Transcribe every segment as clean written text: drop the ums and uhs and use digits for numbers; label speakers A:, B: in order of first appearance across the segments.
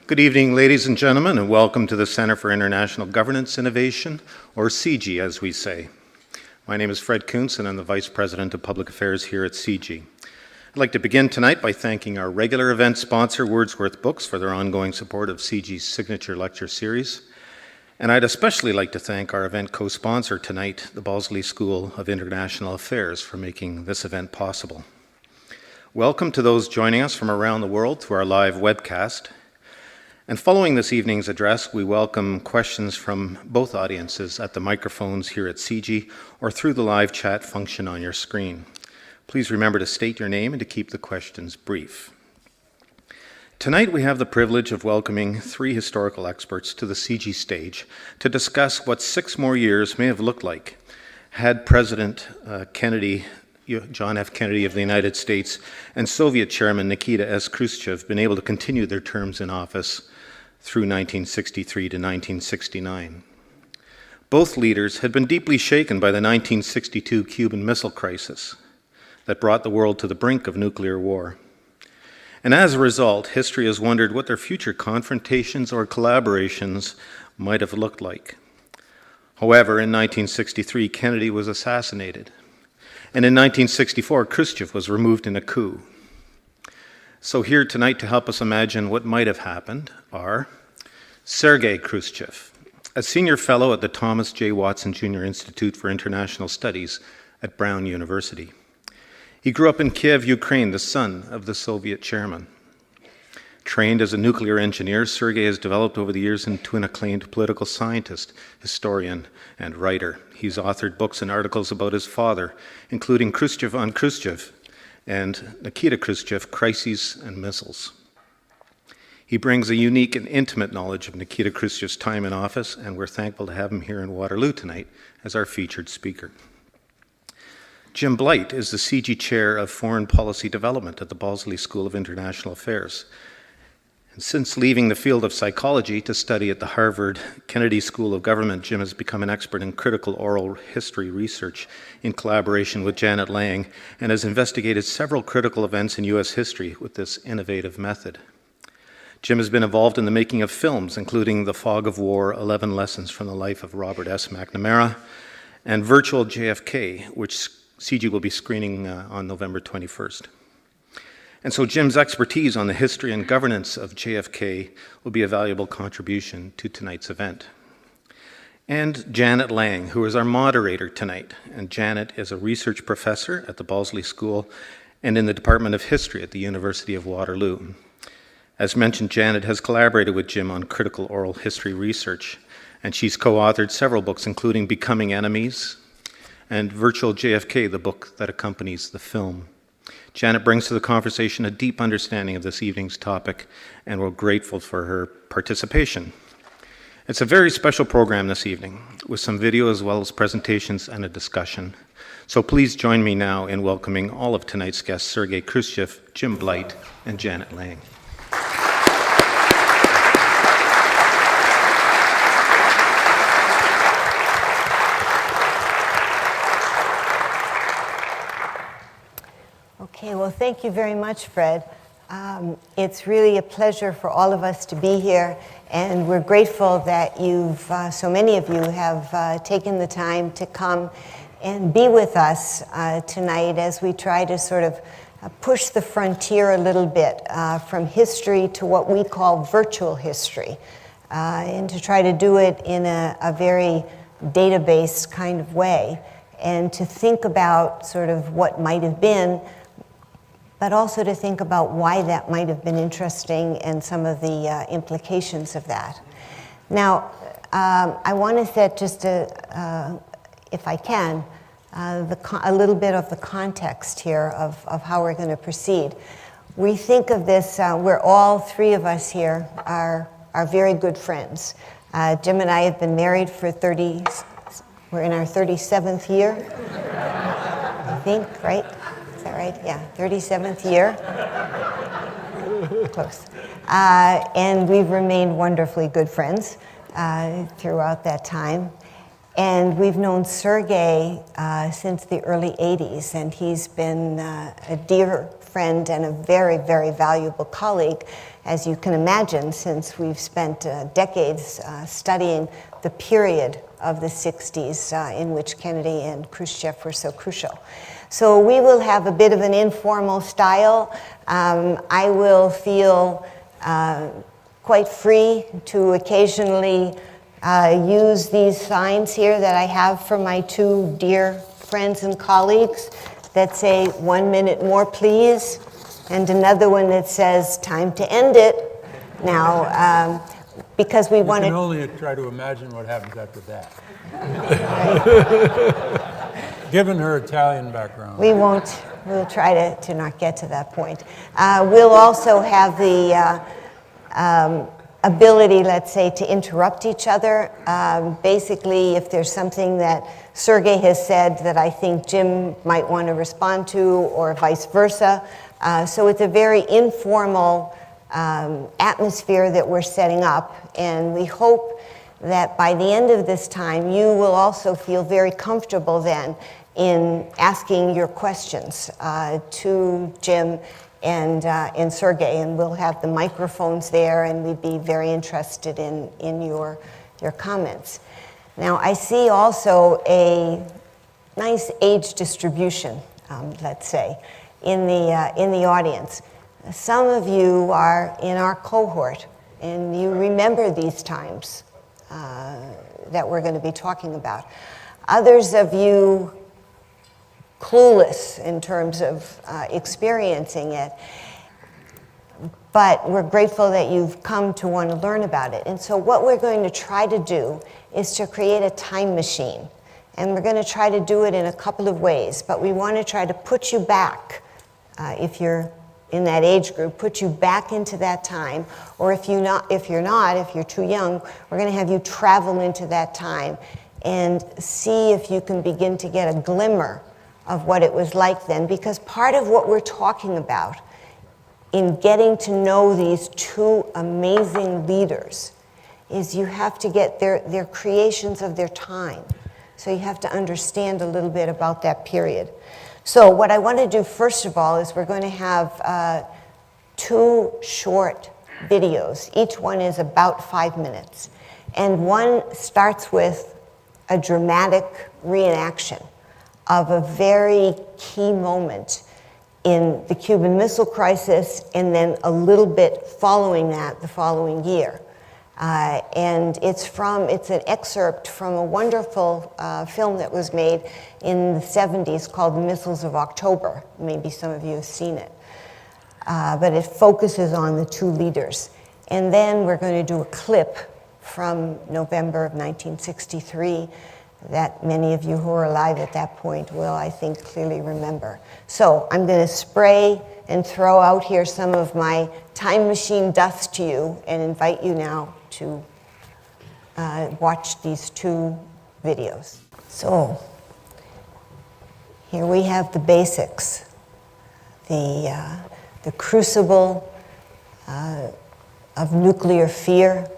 A: Good evening, ladies and gentlemen, and welcome to the Center for International Governance Innovation, or CIGY as we say. My name is Fred Kuntz, and I'm the Vice President of Public Affairs here at CIGY. I'd like to begin tonight by thanking our regular event sponsor, Wordsworth Books, for their ongoing support of CIGY's signature lecture series. And I'd especially like to thank our event co-sponsor tonight, the Balsley School of International Affairs, for making this event possible. Welcome to those joining us from around the world through our live webcast. And following this evening's address, we welcome questions from both audiences at the microphones here at CIGY or through the live chat function on your screen. Please remember to state your name and to keep the questions brief. Tonight we have the privilege of welcoming three historical experts to the CIGY stage to discuss what 6 more years may have looked like had President Kennedy, John F. Kennedy of the United States, and Soviet Chairman Nikita S. Khrushchev been able to continue their terms in office through 1963 to 1969. Both leaders had been deeply shaken by the 1962 Cuban Missile Crisis that brought the world to the brink of nuclear war. And as a result, history has wondered what their future confrontations or collaborations might have looked like. However, in 1963, Kennedy was assassinated. And in 1964, Khrushchev was removed in a coup. So here tonight to help us imagine what might have happened are Sergei Khrushchev, a senior fellow at the Thomas J. Watson Jr. Institute for International Studies at Brown University. He grew up in Kiev, Ukraine, the son of the Soviet chairman. Trained as a nuclear engineer, Sergei has developed over the years into an acclaimed political scientist, historian, and writer. He's authored books and articles about his father, including Khrushchev on Khrushchev and Nikita Khrushchev, Crises and Missiles. He brings a unique and intimate knowledge of Nikita Khrushchev's time in office, and we're thankful to have him here in Waterloo tonight as our featured speaker. Jim Blight is the CIGY Chair of Foreign Policy Development at the Balsley School of International Affairs. And since leaving the field of psychology to study at the Harvard Kennedy School of Government, Jim has become an expert in critical oral history research in collaboration with Janet Lang and has investigated several critical events in U.S. history with this innovative method. Jim has been involved in the making of films, including The Fog of War, 11 Lessons from the Life of Robert S. McNamara, and Virtual JFK, which CIGY will be screening on November 21st. And so Jim's expertise on the history and governance of JFK will be a valuable contribution to tonight's event. And Janet Lang, who is our moderator tonight. And Janet is a research professor at the Balsley School and in the Department of History at the University of Waterloo. As mentioned, Janet has collaborated with Jim on critical oral history research, and she's co-authored several books, including Becoming Enemies and Virtual JFK, the book that accompanies the film. Janet brings to the conversation a deep understanding of this evening's topic, and we're grateful for her participation. It's a very special program this evening, with some video as well as presentations and a discussion. So please join me now in welcoming all of tonight's guests, Sergei Khrushchev, Jim Blight, and Janet Lang.
B: Okay, well, thank you very much, Fred. It's really a pleasure for all of us to be here, and we're grateful that so many of you have taken the time to come and be with us tonight as we try to sort of push the frontier a little bit from history to what we call virtual history, and to try to do it in a very database kind of way, and to think about sort of what might have been, but also to think about why that might have been interesting and some of the implications of that. Now, I want to set just if I can, a little bit of the context here of how we're going to proceed. We think of this, we're all three of us here are very good friends. Jim and I have been married for we're in our 37th year, I think, right? Is that right? Yeah, 37th year. Close. And we've remained wonderfully good friends throughout that time. And we've known Sergei since the early 80s, and he's been a dear friend and a very, very valuable colleague, as you can imagine, since we've spent decades studying the period of the 60s in which Kennedy and Khrushchev were so crucial. So we will have a bit of an informal style. I will feel quite free to occasionally use these signs here that I have from my two dear friends and colleagues that say 1 minute more please, and another one that says time to end it. Now, because we want to...
C: You can only try to imagine what happens after that. Given her Italian background.
B: We won't, we'll try to not get to that point. We'll also have the ability, let's say, to interrupt each other. Basically, if there's something that Sergei has said that I think Jim might want to respond to, or vice versa. So it's a very informal atmosphere that we're setting up, and we hope that by the end of this time, you will also feel very comfortable then in asking your questions to Jim and Sergei, and we'll have the microphones there, and we'd be very interested in your comments. Now, I see also a nice age distribution, let's say, in the audience. Some of you are in our cohort, and you remember these times that we're going to be talking about. Others of you clueless in terms of experiencing it, but we're grateful that you've come to want to learn about it. And so what we're going to try to do is to create a time machine. And we're going to try to do it in a couple of ways, but we want to try to put you back, if you're in that age group, put you back into that time, or if you're too young, we're going to have you travel into that time and see if you can begin to get a glimmer of what it was like then, because part of what we're talking about in getting to know these two amazing leaders is you have to get their creations of their time. So you have to understand a little bit about that period. So what I want to do first of all is we're going to have two short videos. Each one is about 5 minutes. And one starts with a dramatic reenaction of a very key moment in the Cuban Missile Crisis, and then a little bit following that the following year. And it's an excerpt from a wonderful film that was made in the 70s called Missiles of October. Maybe some of you have seen it. But it focuses on the two leaders. And then we're going to do a clip from November of 1963 that many of you who are alive at that point will, I think, clearly remember. So I'm going to spray and throw out here some of my time machine dust to you and invite you now to watch these two videos. So here we have the basics, the crucible of nuclear fear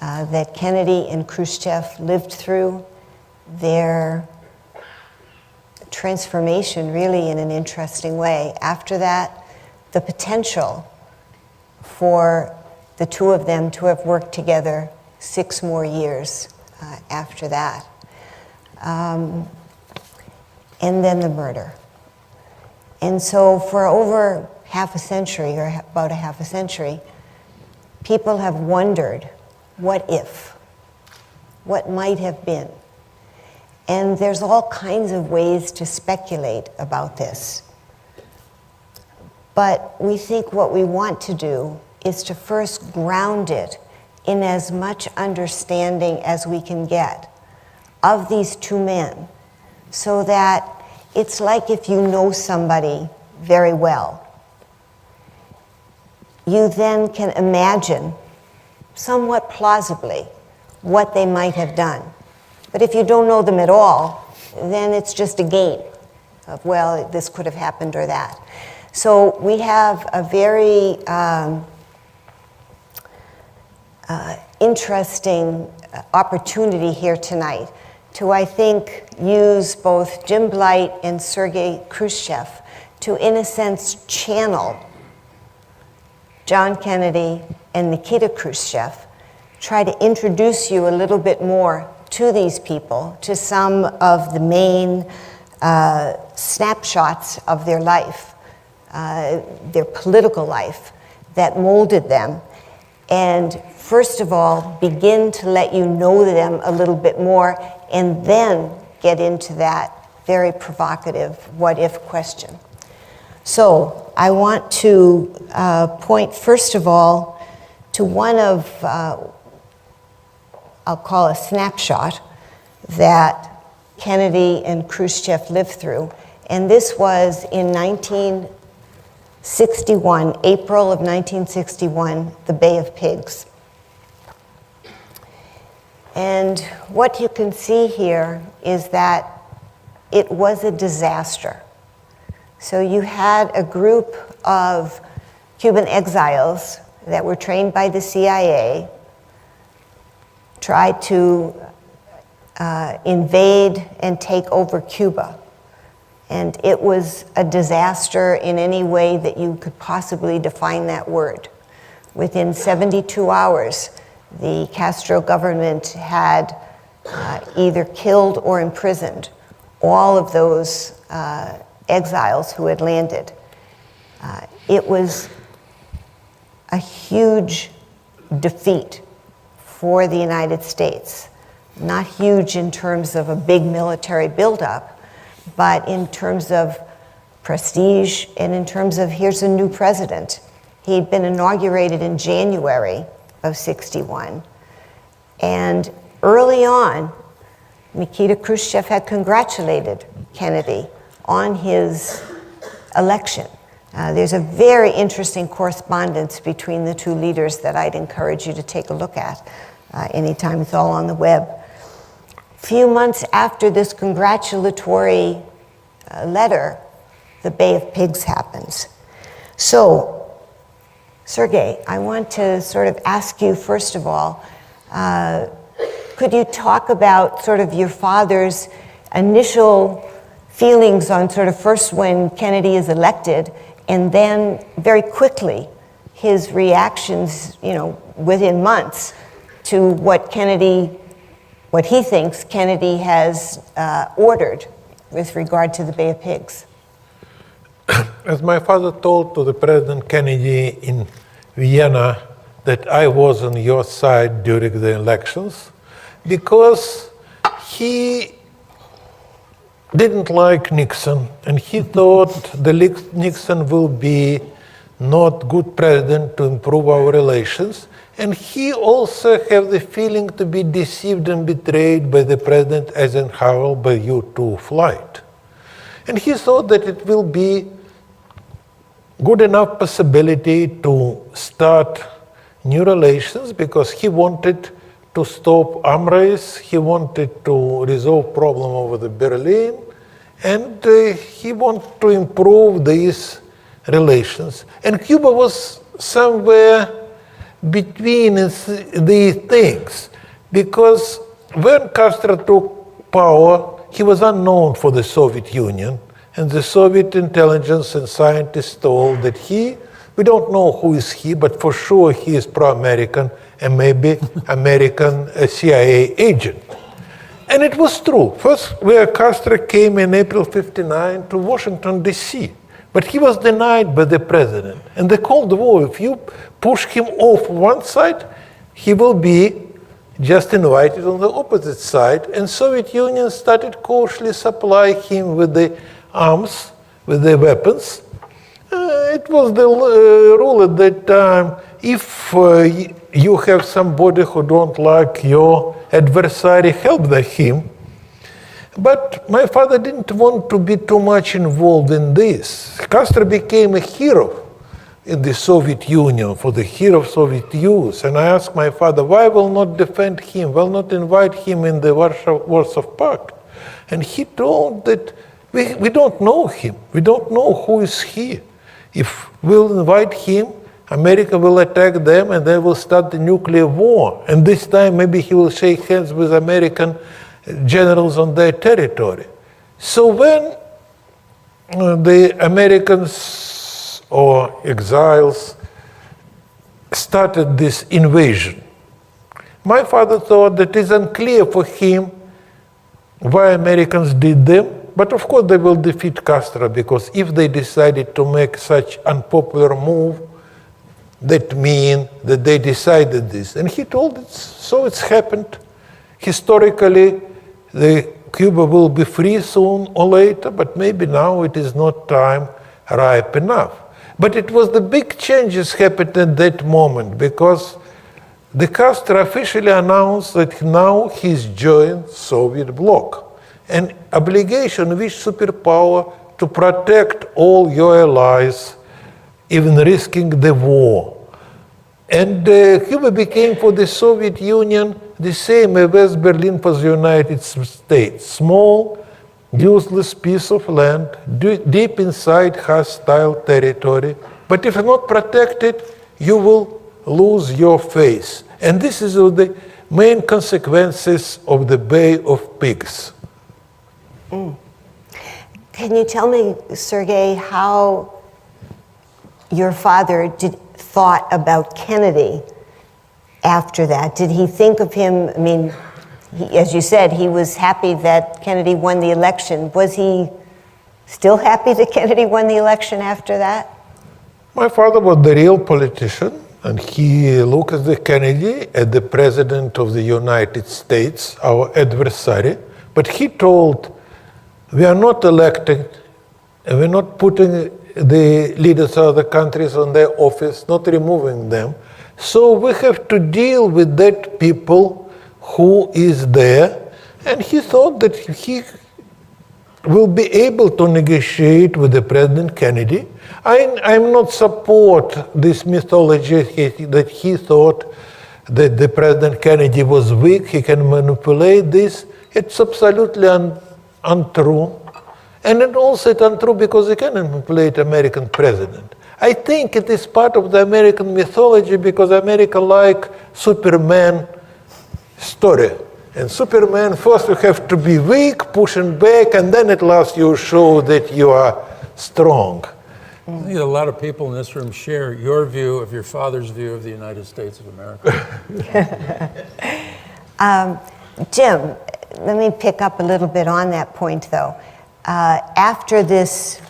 B: that Kennedy and Khrushchev lived through, their transformation really in an interesting way. After that, the potential for the two of them to have worked together 6 more years after that. And then the murder. And so for over half a century, or about a half a century, people have wondered, what if? What might have been? And there's all kinds of ways to speculate about this. But we think what we want to do is to first ground it in as much understanding as we can get of these two men, so that it's like if you know somebody very well, you then can imagine somewhat plausibly what they might have done. But if you don't know them at all, then it's just a game of, well, this could have happened or that. So we have a very interesting opportunity here tonight to, I think, use both Jim Blight and Sergei Khrushchev to, in a sense, channel John Kennedy and Nikita Khrushchev, try to introduce you a little bit more to these people, to some of the main snapshots of their life, their political life that molded them. And first of all, begin to let you know them a little bit more, and then get into that very provocative what-if question. So I want to point, first of all, to one of, I'll call a snapshot, that Kennedy and Khrushchev lived through. And this was in 1961, April of 1961, the Bay of Pigs. And what you can see here is that it was a disaster. So you had a group of Cuban exiles that were trained by the CIA, tried to invade and take over Cuba. And it was a disaster in any way that you could possibly define that word. Within 72 hours, the Castro government had either killed or imprisoned all of those exiles who had landed. It was a huge defeat for the United States. Not huge in terms of a big military buildup, but in terms of prestige and in terms of here's a new president. He'd been inaugurated in January of '61. And early on, Nikita Khrushchev had congratulated Kennedy on his election. There's a very interesting correspondence between the two leaders that I'd encourage you to take a look at anytime. It's all on the web. A few months after this congratulatory letter, the Bay of Pigs happens. So, Sergei, I want to sort of ask you, first of all, could you talk about sort of your father's initial feelings on sort of first when Kennedy is elected, and then very quickly his reactions, within months to what he thinks Kennedy has ordered with regard to the Bay of Pigs?
D: As my father told to the President Kennedy in Vienna that I was on your side during the elections, because he didn't like Nixon, and he thought the Nixon will be not good president to improve our relations, and he also have the feeling to be deceived and betrayed by the President Eisenhower by U-2 flight. And he thought that it will be good enough possibility to start new relations because he wanted to stop arm race, he wanted to resolve problem over the Berlin, and he wanted to improve these relations. And Cuba was somewhere between these things, because when Castro took power, he was unknown for the Soviet Union, and the Soviet intelligence and scientists told that we don't know who is he, but for sure he is pro-American and maybe American CIA agent. And it was true. First, where Castro came in April '59 to Washington, D.C., but he was denied by the president. And the Cold War, if you push him off one side, he will be just invited on the opposite side. And Soviet Union started cautiously supply him with the arms, with the weapons. It was the rule at that time, if you have somebody who don't like your adversary, help him. But my father didn't want to be too much involved in this. Castro became a hero in the Soviet Union, for the hero of Soviet youth. And I asked my father, why will not defend him, will not invite him in the Warsaw Pact? And he told that we don't know him. We don't know who is he. If we'll invite him, America will attack them and they will start the nuclear war. And this time maybe he will shake hands with American generals on their territory. So when the Americans or exiles started this invasion, my father thought that it is unclear for him why Americans did them, but of course they will defeat Castro, because if they decided to make such unpopular move, that means that they decided this. And he told it, so it's happened. Historically, Cuba will be free soon or later, but maybe now it is not time ripe enough. But it was the big changes happened at that moment, because the Castro officially announced that now he's joined Soviet bloc. An obligation which superpower to protect all your allies, even risking the war. And Cuba became for the Soviet Union the same as West Berlin for the United States. Small, useless piece of land, deep inside hostile territory. But if not protected, you will lose your face. And this is the main consequences of the Bay of Pigs.
B: Can you tell me, Sergei, how your father thought about Kennedy after that? Did he think of him, I mean, as you said, he was happy that Kennedy won the election. Was he still happy that Kennedy won the election after that?
D: My father was the real politician, and he looked at the Kennedy as the president of the United States, our adversary. But he told, we are not electing, and we're not putting the leaders of the countries on their office, not removing them. So we have to deal with that people who is there. And he thought that he will be able to negotiate with the President Kennedy. I'm not support this mythology that he thought that the President Kennedy was weak, he can manipulate this. It's absolutely untrue. And it also it's untrue because he can manipulate American president. I think it is part of the American mythology because America like Superman story. And Superman, first you have to be weak, pushing back, and then at last you show that you are strong.
C: I think a lot of people in this room share your view of your father's view of the United States of America.
B: Jim, let me pick up a little bit on that point, though. After this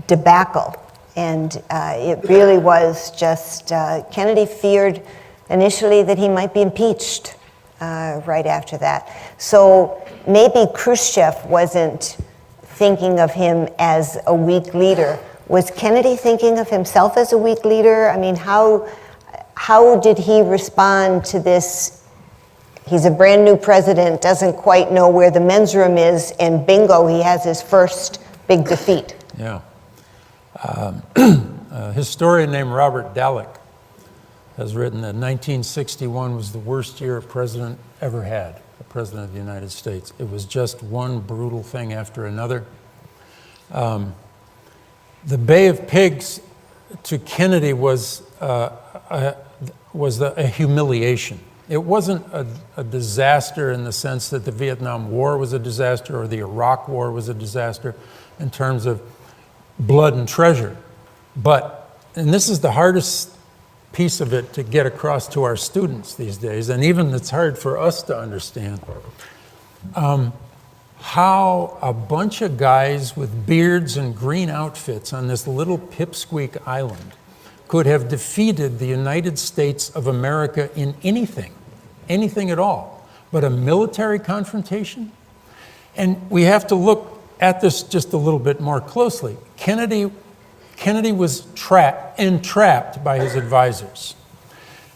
B: debacle, and it really was just, Kennedy feared initially that he might be impeached right after that. So maybe Khrushchev wasn't thinking of him as a weak leader. Was Kennedy thinking of himself as a weak leader? I mean, how did he respond to this? He's a brand new president, doesn't quite know where the men's room is, and bingo, he has his first big defeat.
C: Yeah. A historian named Robert Dallek has written that 1961 was the worst year a president ever had, a president of the United States. It was just one brutal thing after another. The Bay of Pigs to Kennedy was a humiliation. It wasn't a disaster in the sense that the Vietnam War was a disaster or the Iraq War was a disaster in terms of blood and treasure. But, and this is the hardest piece of it to get across to our students these days, and even it's hard for us to understand, how a bunch of guys with beards and green outfits on this little pipsqueak island could have defeated the United States of America in anything at all, but a military confrontation? And we have to look at this just a little bit more closely. Kennedy was entrapped by his advisors.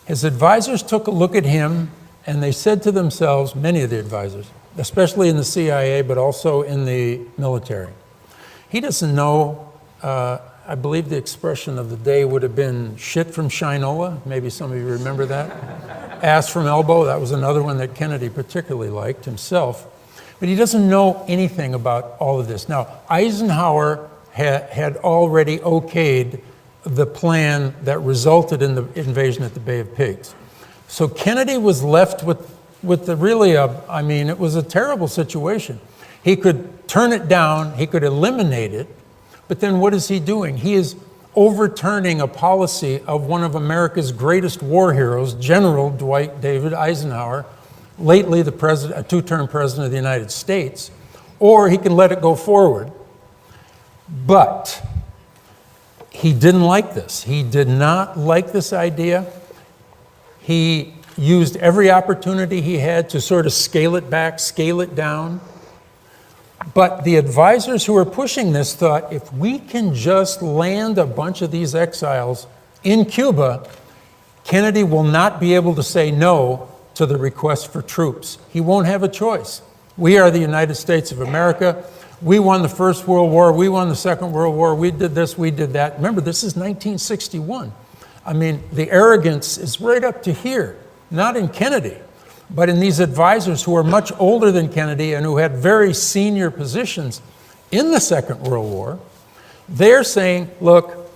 C: His advisors took a look at him and they said to themselves, many of the advisors, especially in the CIA, but also in the military, he doesn't know, I believe the expression of the day would have been shit from Shinola. Maybe some of you remember that. Ass from elbow, that was another one that Kennedy particularly liked himself. But he doesn't know anything about all of this. Now, Eisenhower had already okayed the plan that resulted in the invasion at the Bay of Pigs. So Kennedy was left with with the really, I mean, it was a terrible situation. He could turn it down, he could eliminate it, but then what is he doing? He is overturning a policy of one of America's greatest war heroes, General Dwight David Eisenhower, lately the president, a two-term president of the United States, or he can let it go forward. But he didn't like this. He did not like this idea. He used every opportunity he had to sort of scale it back, scale it down. But the advisors who were pushing this thought, if we can just land a bunch of these exiles in Cuba, Kennedy will not be able to say no to the request for troops. He won't have a choice. We are the United States of America. We won the First World War. We won the Second World War. We did this, we did that. Remember, this is 1961. I mean, the arrogance is right up to here, not in Kennedy, but in these advisors who are much older than Kennedy and who had very senior positions in the Second World War. They're saying, look,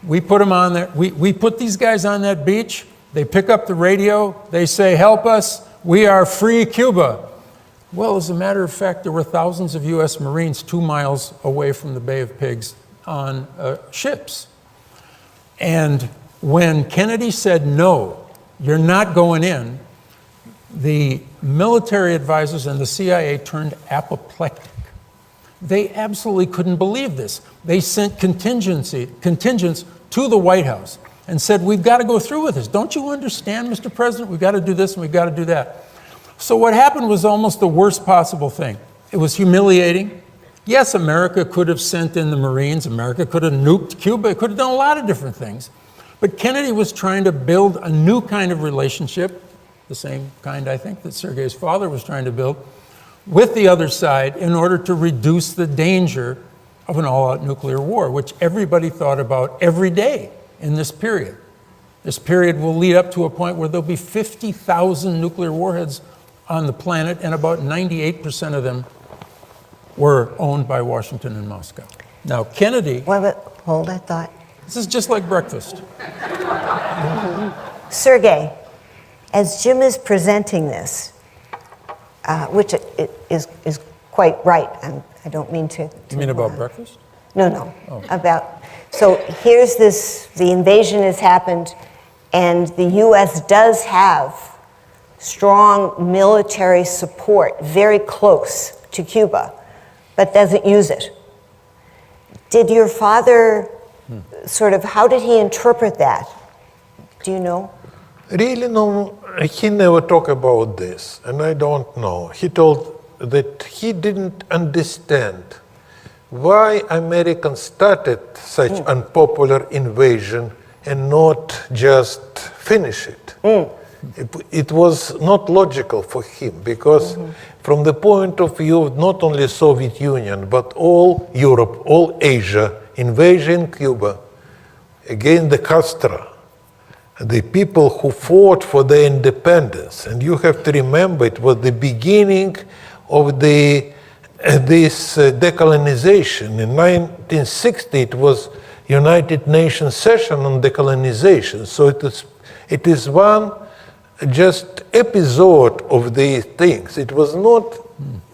C: we put them on there. We put these guys on that beach. They pick up the radio. They say, help us. We are free Cuba. Well, as a matter of fact, there were thousands of U.S. Marines 2 miles away from the Bay of Pigs on ships. And when Kennedy said, no, you're not going in, the military advisors and the CIA turned apoplectic. They absolutely couldn't believe this. They sent contingents to the White House and said, we've got to go through with this. Don't you understand, Mr. President? We've got to do this and we've got to do that. So what happened was almost the worst possible thing. It was humiliating. Yes, America could have sent in the Marines. America could have nuked Cuba. It could have done a lot of different things. But Kennedy was trying to build a new kind of relationship, the same kind, I think, that Sergei's father was trying to build, with the other side in order to reduce the danger of an all-out nuclear war, which everybody thought about every day in this period. This period will lead up to a point where there'll be 50,000 nuclear warheads on the planet, and about 98% of them were owned by Washington and Moscow. Now, Kennedy...
B: Wait, hold that thought.
C: This is just like breakfast.
B: Sergei, as Jim is presenting this, which is quite right, I don't mean to...
C: You mean about breakfast?
B: No.
C: Oh.
B: So here's this, the invasion has happened, and the U.S. does have strong military support very close to Cuba, but doesn't use it. Did your father sort of, how did he interpret that? Do you know?
D: Really, no, he never talked about this, and I don't know. He told that he didn't understand why Americans started such unpopular invasion and not just finish it. It was not logical for him, because from the point of view of not only Soviet Union, but all Europe, all Asia, invasion Cuba, again the Castro, the people who fought for their independence. And you have to remember, it was the beginning of this decolonization. In 1960, it was United Nations session on decolonization. So it is one just episode of these things. It was not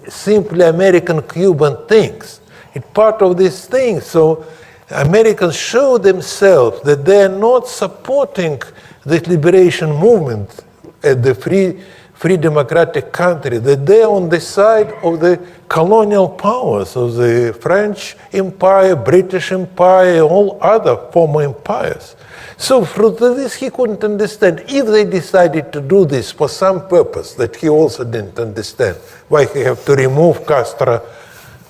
D: simply American-Cuban things. It's part of these things. So Americans show themselves that they are not supporting the liberation movement at the free democratic country, that they are on the side of the colonial powers of the French Empire, British Empire, all other former empires. So through this he couldn't understand. If they decided to do this for some purpose that he also didn't understand, why he have to remove Castro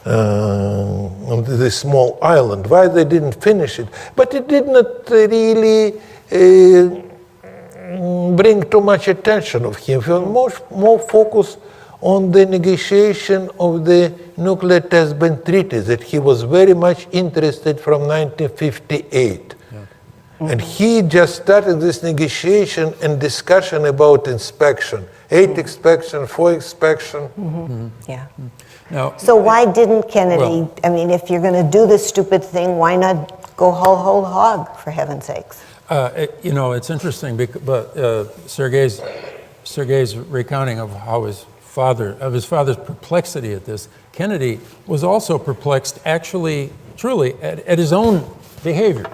D: on this small island, why they didn't finish it. But it did not really bring too much attention of him. He was more focused on the negotiation of the nuclear test ban treaty that he was very much interested from 1958. And he just started this negotiation and discussion about inspection, 8 inspection, 4 inspection.
B: Yeah.
C: Now,
B: So why didn't Kennedy, I mean, if you're going to do this stupid thing, why not go whole hog, for heaven's sakes?
C: you know, it's interesting, but Sergei's Sergei's recounting of how his father's perplexity at this, Kennedy was also perplexed, actually, truly, at his own behavior.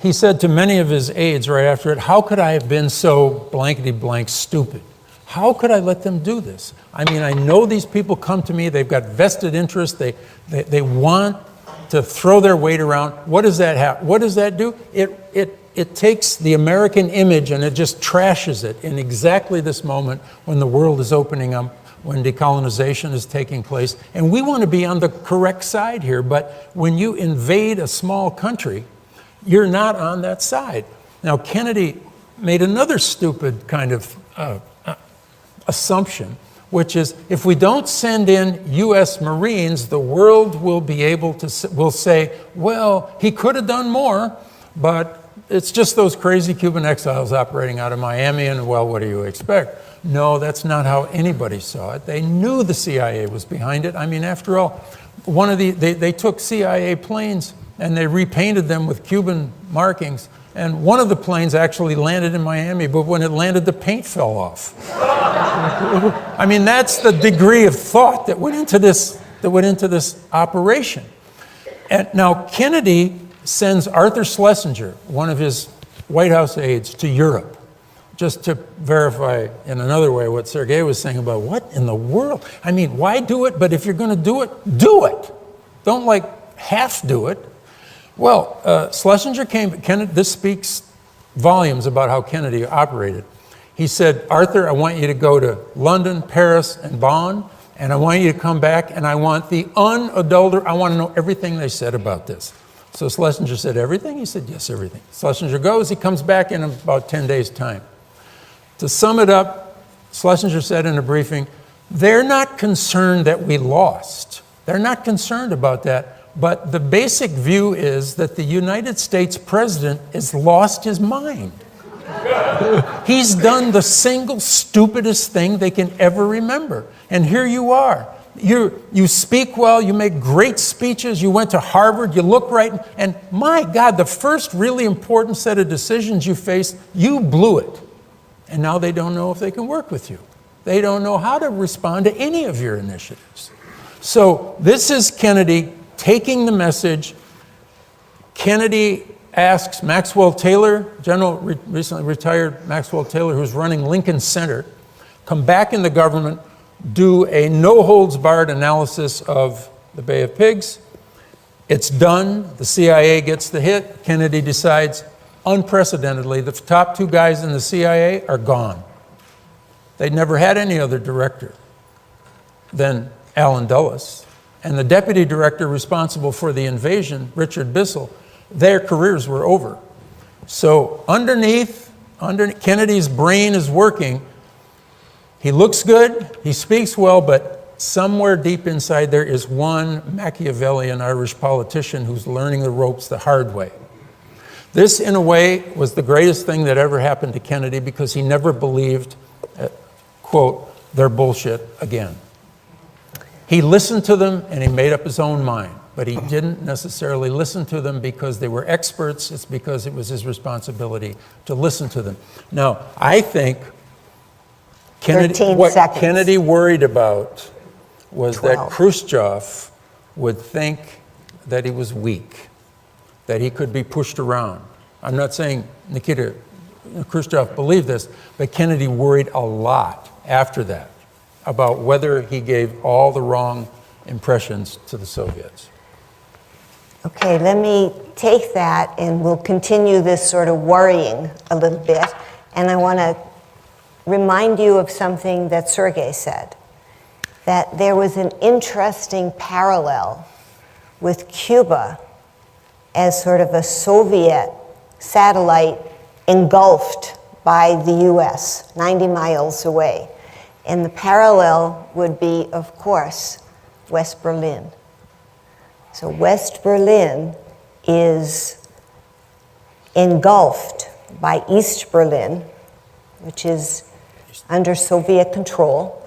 C: He said to many of his aides right after it, "How could I have been so blankety blank stupid? How could I let them do this? I mean, I know these people come to me, they've got vested interest, they want to throw their weight around. What does that have? What does that do? It takes the American image and it just trashes it in exactly this moment when the world is opening up, when decolonization is taking place. And we want to be on the correct side here, but when you invade a small country, you're not on that side." Now, Kennedy made another stupid kind of assumption, which is if we don't send in U.S. Marines, the world will be able to, will say, well, he could have done more, but it's just those crazy Cuban exiles operating out of Miami, and well, what do you expect? No, that's not how anybody saw it. They knew the CIA was behind it. I mean, after all, they took CIA planes and they repainted them with Cuban markings, and one of the planes actually landed in Miami, but when it landed, the paint fell off. I mean, that's the degree of thought that went into this operation. And now Kennedy sends Arthur Schlesinger, one of his White House aides, to Europe, just to verify in another way what Sergei was saying about what in the world? I mean, why do it? But if you're going to do it, do it. Don't like half do it. Well, Schlesinger came, this speaks volumes about how Kennedy operated. He said, "Arthur, I want you to go to London, Paris, and Bonn, and I want you to come back, and I want the unadulterated, I want to know everything they said about this." So Schlesinger said, "Everything?" He said, "Yes, everything." Schlesinger goes, he comes back in about 10 days' time. To sum it up, Schlesinger said in a briefing, they're not concerned that we lost. They're not concerned about that. But the basic view is that the United States president has lost his mind. He's done the single stupidest thing they can ever remember. And here you are. You speak well, you make great speeches, you went to Harvard, you look right, and my God, the first really important set of decisions you faced, you blew it. And now they don't know if they can work with you. They don't know how to respond to any of your initiatives. So this is Kennedy taking the message. Kennedy asks Maxwell Taylor, recently retired Maxwell Taylor, who's running Lincoln Center, come back in the government, do a no-holds-barred analysis of the Bay of Pigs. It's done. The CIA gets the hit. Kennedy decides, unprecedentedly, the top two guys in the CIA are gone. They'd never had any other director than Allen Dulles. And the deputy director responsible for the invasion, Richard Bissell, their careers were over. So underneath Kennedy's brain is working. He looks good, he speaks well, but somewhere deep inside there is one Machiavellian Irish politician who's learning the ropes the hard way. This, in a way, was the greatest thing that ever happened to Kennedy because he never believed, quote, their bullshit again. He listened to them and he made up his own mind, but he didn't necessarily listen to them because they were experts. It's because it was his responsibility to listen to them. Now, I think what Kennedy worried about was that Khrushchev would think that he was weak, that he could be pushed around. I'm not saying Nikita Khrushchev believed this, but Kennedy worried a lot after that about whether he gave all the wrong impressions to the Soviets.
B: Okay, let me take that and we'll continue this sort of worrying a little bit. And I want to remind you of something that Sergei said, that there was an interesting parallel with Cuba as sort of a Soviet satellite engulfed by the US, 90 miles away. And the parallel would be, of course, West Berlin. So West Berlin is engulfed by East Berlin, which is under Soviet control.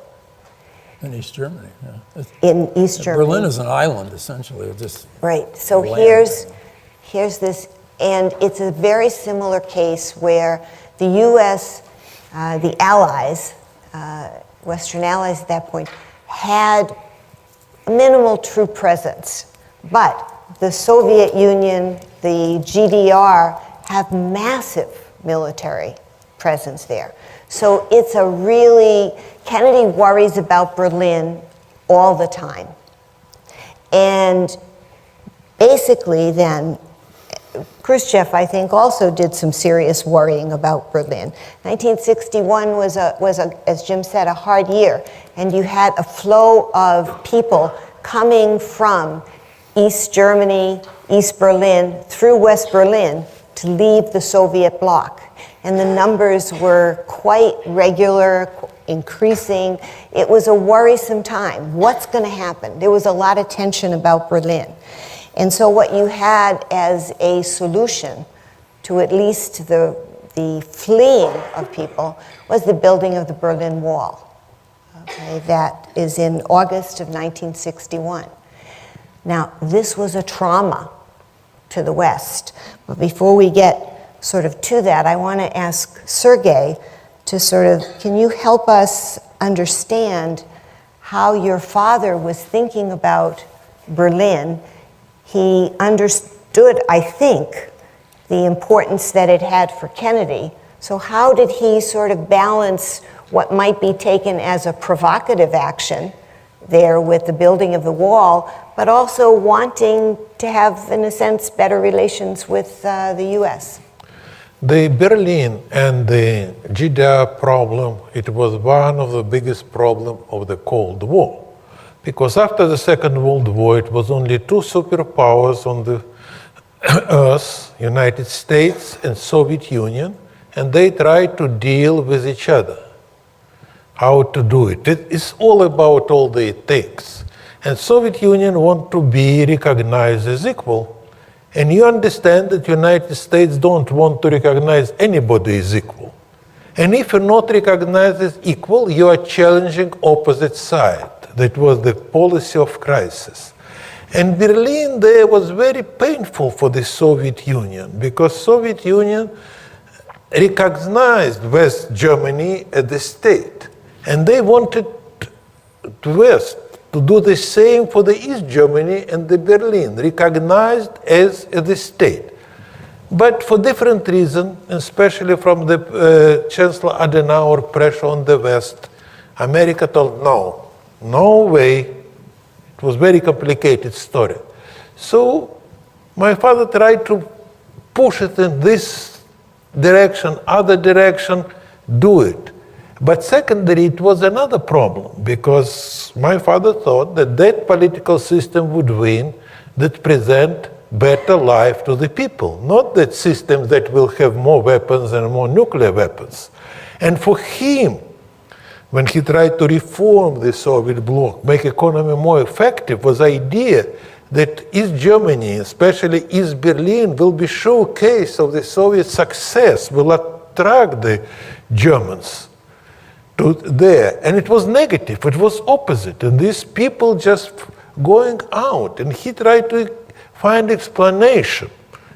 C: In East Germany, yeah.
B: In East Germany.
C: Berlin is an island, essentially. Just
B: right. So here's this, and it's a very similar case where the U.S. the Allies, Western Allies at that point, had a minimal troop presence. But the Soviet Union, the GDR, have massive military presence there. So it's a really, Kennedy worries about Berlin all the time. And basically then, Khrushchev, I think, also did some serious worrying about Berlin. 1961 was, as Jim said, a hard year. And you had a flow of people coming from East Germany, East Berlin, through West Berlin to leave the Soviet bloc. And the numbers were quite regular, increasing. It was a worrisome time. What's going to happen? There was a lot of tension about Berlin. And so what you had as a solution to at least the fleeing of people was the building of the Berlin Wall. Okay, that is in August of 1961. Now, this was a trauma to the West. But before we get sort of to that, I want to ask Sergei to sort of, can you help us understand how your father was thinking about Berlin? He understood, I think, the importance that it had for Kennedy. So how did he sort of balance what might be taken as a provocative action there with the building of the wall, but also wanting to have, in a sense, better relations with the US?
D: The Berlin and the GDR problem, it was one of the biggest problems of the Cold War. Because after the Second World War, it was only two superpowers on the earth, United States and Soviet Union, and they tried to deal with each other. How to do it. It's all about all the things. And Soviet Union want to be recognized as equal. And you understand that United States don't want to recognize anybody as equal. And if you're not recognized as equal, you are challenging opposite side. That was the policy of crisis. And Berlin there was very painful for the Soviet Union, because Soviet Union recognized West Germany as the state. And they wanted the West to do the same for the East Germany and the Berlin, recognized as the state. But for different reasons, especially from the Chancellor Adenauer pressure on the West, America told no, no way. It was a very complicated story. So my father tried to push it in this direction, other direction, do it. But secondly, it was another problem, because my father thought that that political system would win that present better life to the people, not that system that will have more weapons and more nuclear weapons. And for him, when he tried to reform the Soviet bloc, make economy more effective, was the idea that East Germany, especially East Berlin, will be showcase of the Soviet success, will attract the Germans to there. And it was negative, it was opposite. And these people just going out, and he tried to find explanation.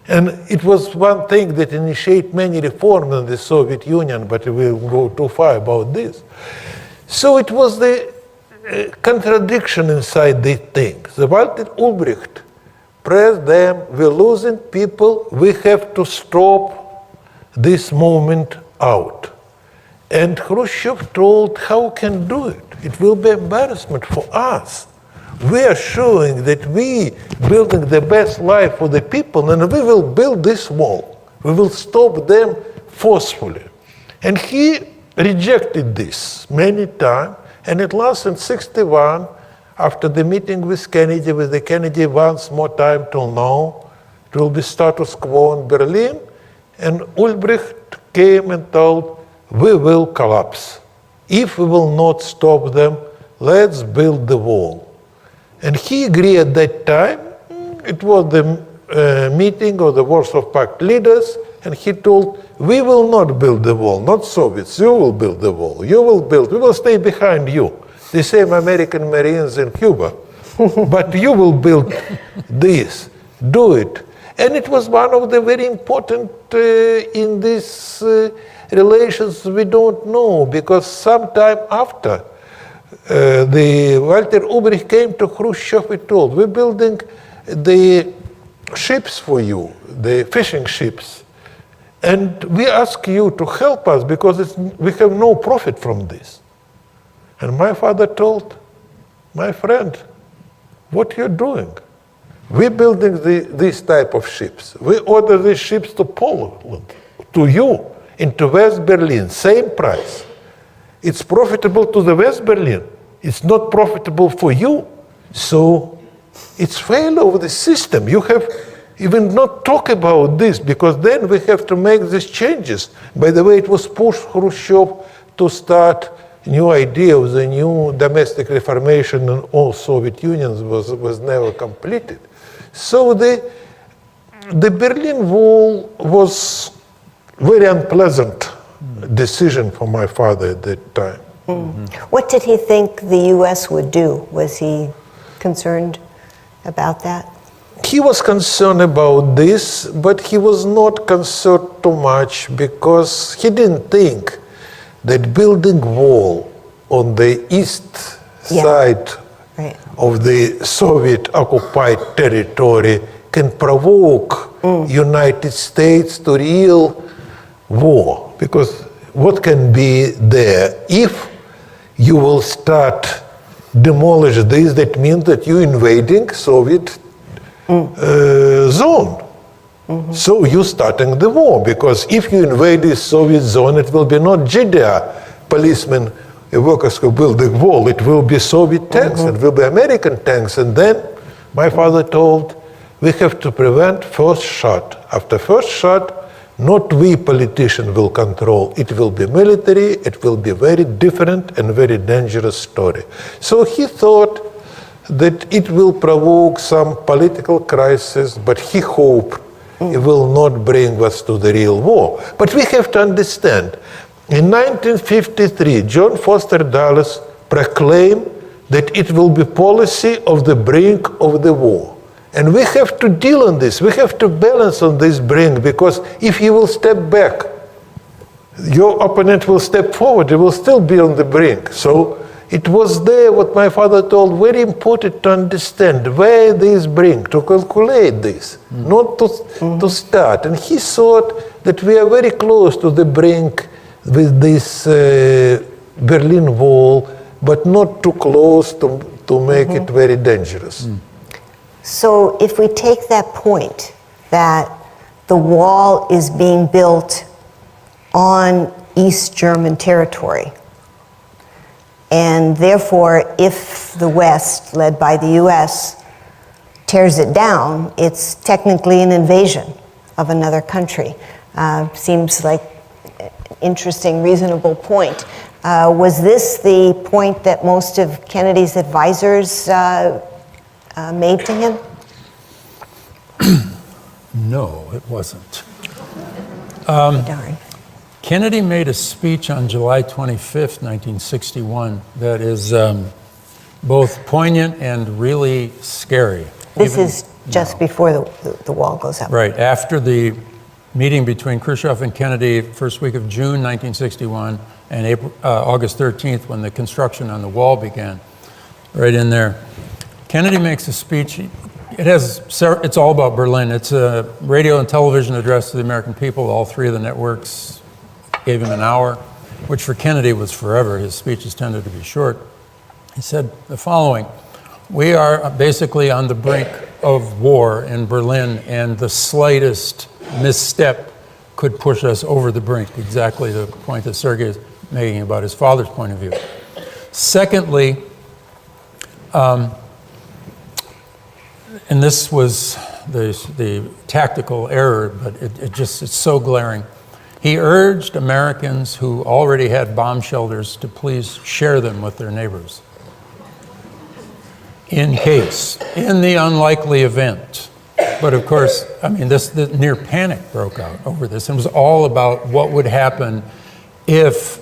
D: And it was one thing that initiated many reforms in the Soviet Union, but we'll go too far about this. So it was the contradiction inside the thing. The Walter Ulbricht pressed them, we're losing people, we have to stop this movement out. And Khrushchev told, how can do it? It will be embarrassment for us. We are showing that we building the best life for the people, and we will build this wall. We will stop them forcefully. And he rejected this many times, and at last in 1961, after the meeting with the Kennedy once more time till now, it will be status quo in Berlin, and Ulbricht came and told, we will collapse. If we will not stop them, let's build the wall. And he agreed at that time. It was the meeting of the Warsaw Pact leaders, and he told, we will not build the wall, not Soviets, you will build the wall, you will build, we will stay behind you. The same American Marines in Cuba. But you will build this, do it. And it was one of the very important in this relations, we don't know, because sometime after the Walter Ulbricht came to Khrushchev, he told, we're building the ships for you, the fishing ships, and we ask you to help us because we have no profit from this. And my father told, my friend, what you're doing? We're building this type of ships. We order these ships to Poland, to you, into West Berlin, same price. It's profitable to the West Berlin. It's not profitable for you. So it's failure of the system. You have even not talk about this, because then we have to make these changes. By the way, it was pushed Khrushchev to start new idea of the new domestic reformation in all Soviet Unions was never completed. So the Berlin Wall was very unpleasant decision for my father at that time.
B: What did he think the U.S. would do? Was he concerned about that?
D: He was concerned about this, but he was not concerned too much because he didn't think that building wall on the east side of the Soviet occupied territory can provoke United States to real war. Because what can be there? If you will start demolish this, that means that you invading Soviet zone. So you starting the war, because if you invade the Soviet zone, it will be not GDR policemen, workers who build the wall, it will be Soviet tanks, it will be American tanks. And then my father told, we have to prevent first shot. After first shot, not we politicians will control, it will be military, it will be very different and very dangerous story. So he thought that it will provoke some political crisis, but he hoped it will not bring us to the real war. But we have to understand, in 1953, John Foster Dulles proclaimed that it will be policy of the brink of the war. And we have to deal on this. We have to balance on this brink, because if you will step back, your opponent will step forward, it will still be on the brink. So it was there what my father told, very important to understand where this brink, to calculate this, not to start. And he thought that we are very close to the brink with this Berlin Wall, but not too close to make it very dangerous.
B: So if we take that point, that the wall is being built on East German territory, and therefore if the West, led by the US, tears it down, it's technically an invasion of another country. Seems like an interesting, reasonable point. Was this the point that most of Kennedy's advisors made to him?
C: No, it wasn't.
B: Darn.
C: Kennedy made a speech on July 25th, 1961, that is both poignant and really scary.
B: This is just before the wall goes up.
C: Right, after the meeting between Khrushchev and Kennedy, first week of June 1961, and August 13th, when the construction on the wall began, right in there. Kennedy makes a speech. It's all about Berlin. It's a radio and television address to the American people. All three of the networks gave him an hour, which for Kennedy was forever. His speeches tended to be short. He said the following: we are basically on the brink of war in Berlin, and the slightest misstep could push us over the brink. Exactly the point that Sergei is making about his father's point of view. Secondly, and this was the tactical error, but it's so glaring. He urged Americans who already had bomb shelters to please share them with their neighbors. In the unlikely event. But of course, I mean, the near panic broke out over this. It was all about what would happen if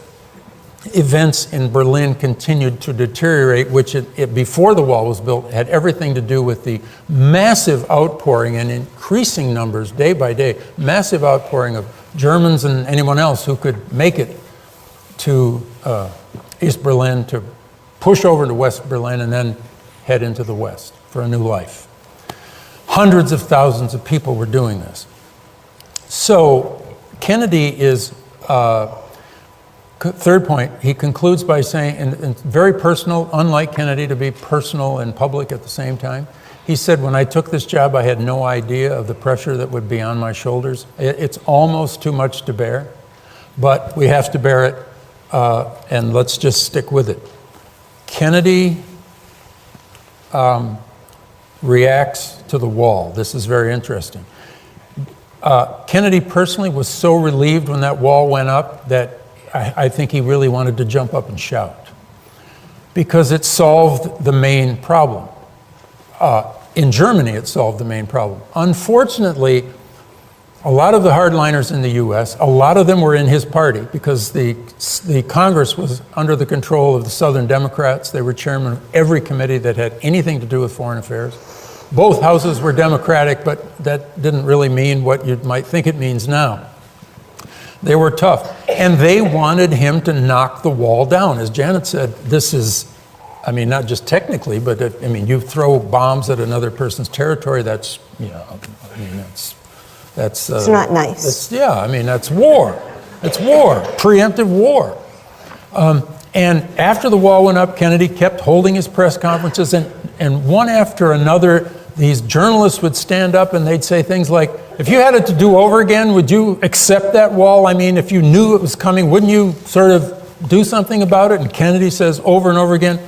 C: events in Berlin continued to deteriorate, which before the wall was built had everything to do with the massive outpouring and increasing numbers day by day, massive outpouring of Germans and anyone else who could make it to East Berlin to push over to West Berlin and then head into the West for a new life. Hundreds of thousands of people were doing this. So Kennedy is, third point, he concludes by saying, and very personal, unlike Kennedy to be personal and public at the same time, he said, when I took this job, I had no idea of the pressure that would be on my shoulders. It's almost too much to bear, but we have to bear it, and let's just stick with it. Kennedy reacts to the wall. This is very interesting. Kennedy personally was so relieved when that wall went up that I think he really wanted to jump up and shout, because it solved the main problem. In Germany, it solved the main problem. Unfortunately, a lot of the hardliners in the US, a lot of them were in his party, because the Congress was under the control of the Southern Democrats. They were chairman of every committee that had anything to do with foreign affairs. Both houses were Democratic, but that didn't really mean what you might think it means now. They were tough, and they wanted him to knock the wall down. As Janet said, this is, I mean, not just technically, but I mean, you throw bombs at another person's territory, that's, you know, I mean, that's
B: It's not nice.
C: yeah, I mean, that's war. It's war, preemptive war. And after the wall went up, Kennedy kept holding his press conferences, and one after another, these journalists would stand up and they'd say things like, if you had it to do over again, would you accept that wall? I mean, if you knew it was coming, wouldn't you sort of do something about it? And Kennedy says over and over again,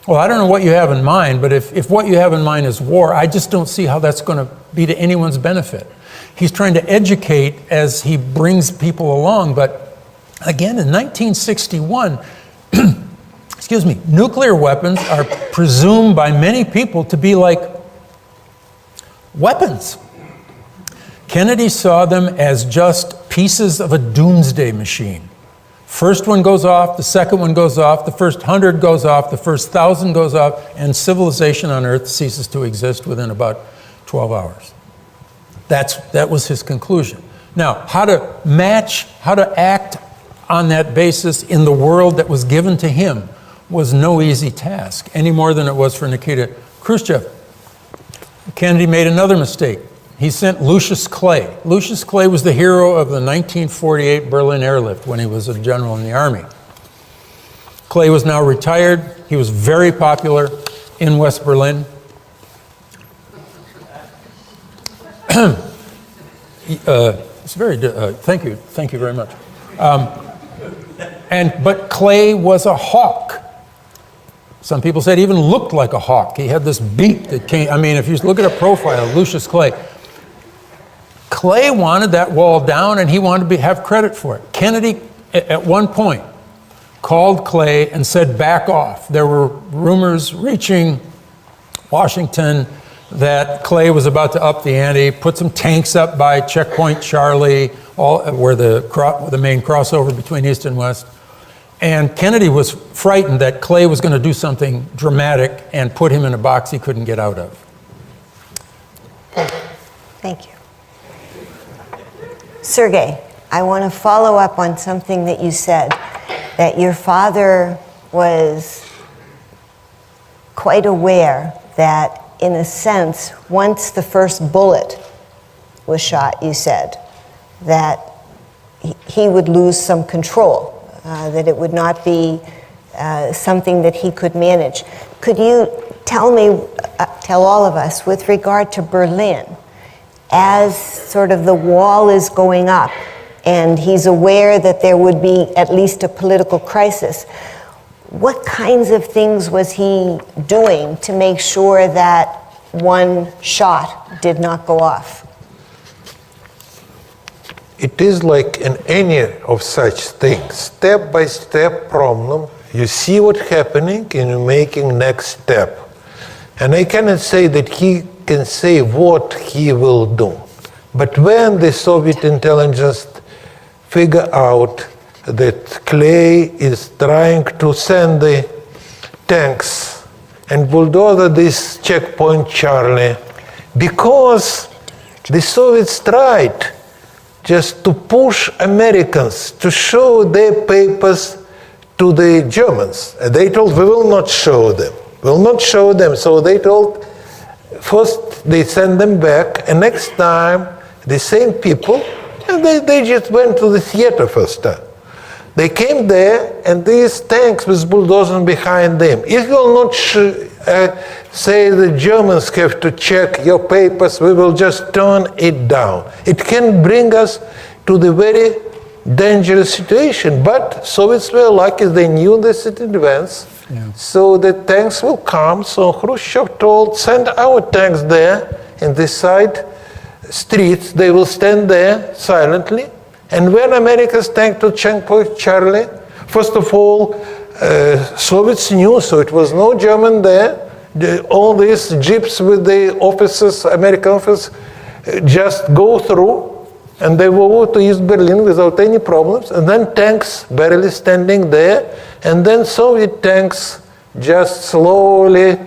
C: well, I don't know what you have in mind, but if what you have in mind is war, I just don't see how that's going to be to anyone's benefit. He's trying to educate as he brings people along, but again, in 1961, excuse me, nuclear weapons are presumed by many people to be like weapons. Kennedy saw them as just pieces of a doomsday machine. First one goes off, the second one goes off, the first 100 goes off, the first 1,000 goes off, and civilization on Earth ceases to exist within about 12 hours. That was his conclusion. Now, how to act on that basis in the world that was given to him was no easy task, any more than it was for Nikita Khrushchev. Kennedy made another mistake. He sent Lucius Clay. Lucius Clay was the hero of the 1948 Berlin airlift when he was a general in the army. Clay was now retired. He was very popular in West Berlin. It's very, thank you very much. But Clay was a hawk. Some people said he even looked like a hawk. He had this beak that came, I mean, if you look at a profile of Lucius Clay, Clay wanted that wall down and he wanted to have credit for it. Kennedy, at one point, called Clay and said, back off. There were rumors reaching Washington that Clay was about to up the ante, put some tanks up by Checkpoint Charlie, where the main crossover between East and West. And Kennedy was frightened that Clay was going to do something dramatic and put him in a box he couldn't get out of.
B: Thank you. Sergei, I want to follow up on something that you said, that your father was quite aware that, in a sense, once the first bullet was shot, you said, that he would lose some control, that it would not be something that he could manage. Could you tell all of us, with regard to Berlin, as sort of the wall is going up, and he's aware that there would be at least a political crisis, what kinds of things was he doing to make sure that one shot did not go off?
D: It is like in any of such things, step-by-step problem. You see what's happening and you're making next step. And I cannot say that he can say what he will do. But when the Soviet intelligence figure out that Clay is trying to send the tanks and bulldozer this Checkpoint Charlie, because the Soviets tried just to push Americans to show their papers to the Germans. And they told, we will not show them. We will not show them. So they told, first they send them back, and next time the same people, and they just went to the theater first time. They came there, and these tanks with bulldozers behind them. If you will not say the Germans have to check your papers, we will just turn it down. It can bring us to the very dangerous situation. But Soviets were lucky, they knew this in advance. Yeah. So the tanks will come. So Khrushchev told, send our tanks there in the side streets. They will stand there silently. And when America's tank to checkpoint Charlie, first of all, Soviets knew, so it was no German there. All these jeeps with the officers, American officers, just go through, and they go to East Berlin without any problems. And then tanks barely standing there, and then Soviet tanks just slowly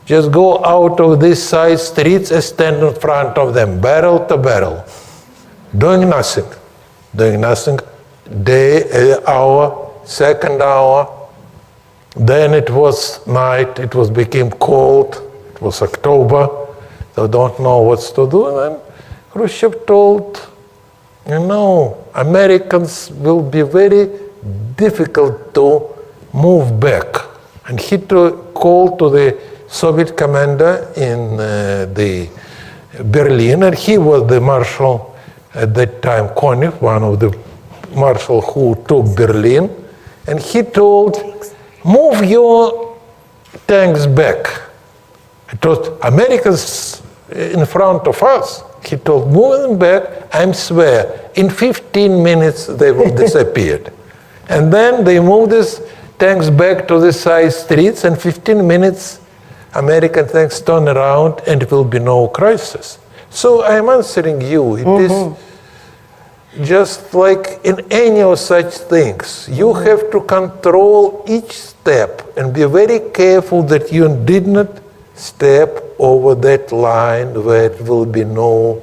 D: just go out of these side streets and stand in front of them, barrel to barrel, doing nothing. Doing nothing, day, hour, second hour. Then it was night, became cold, it was October, they don't know what to do. And then Khrushchev told, Americans will be very difficult to move back. And he called to the Soviet commander in the Berlin, and he was the marshal at that time, Konev, one of the marshals who took Berlin, and he told, move your tanks back. It was Americans in front of us. He told, move them back, I swear, in 15 minutes they will disappear. And then they moved these tanks back to the side streets, and 15 minutes American tanks turn around and it will be no crisis. So I'm answering you. It is just like in any of such things. You have to control each step and be very careful that you did not step over that line where it will be no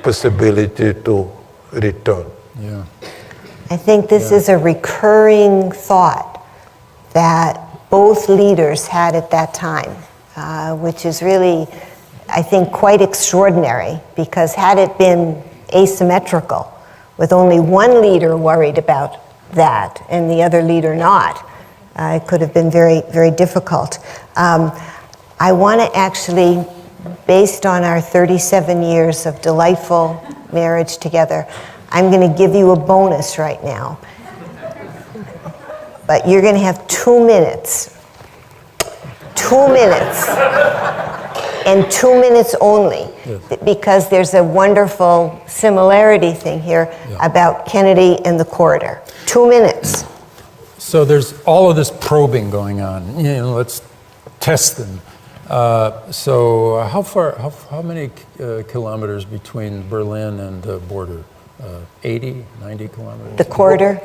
D: possibility to return.
C: Yeah.
B: I think this is a recurring thought that both leaders had at that time, which is really, I think, quite extraordinary, because had it been asymmetrical, with only one leader worried about that and the other leader not, it could have been very, very difficult. I want to actually, based on our 37 years of delightful marriage together, I'm going to give you a bonus right now. But you're going to have 2 minutes. 2 minutes. And 2 minutes only, because there's a wonderful similarity thing here about Kennedy and the corridor. 2 minutes.
C: So there's all of this probing going on. Let's test them. So how many kilometers between Berlin and the border? 80, 90 kilometers?
B: The corridor?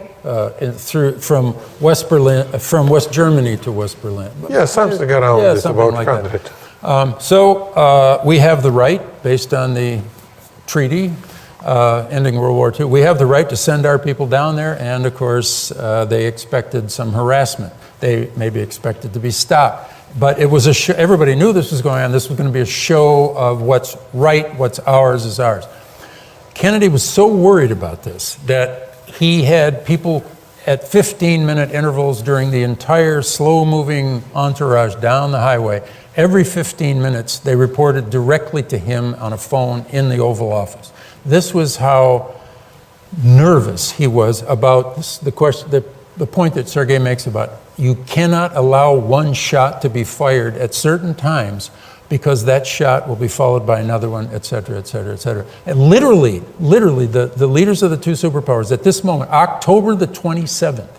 C: From West Berlin, from West Germany to West Berlin.
D: Yeah, something around this, about like 100.
C: So we have the right, based on the treaty ending World War II, we have the right to send our people down there, and of course they expected some harassment. They maybe expected to be stopped. But it was a show, everybody knew this was going on. This was going to be a show of what's right, what's ours is ours. Kennedy was so worried about this that he had people at 15-minute intervals during the entire slow-moving entourage down the highway. Every 15 minutes, they reported directly to him on a phone in the Oval Office. This was how nervous he was about this, the point that Sergei makes about you cannot allow one shot to be fired at certain times because that shot will be followed by another one, et cetera, et cetera, et cetera. And literally, the leaders of the two superpowers at this moment, October the 27th,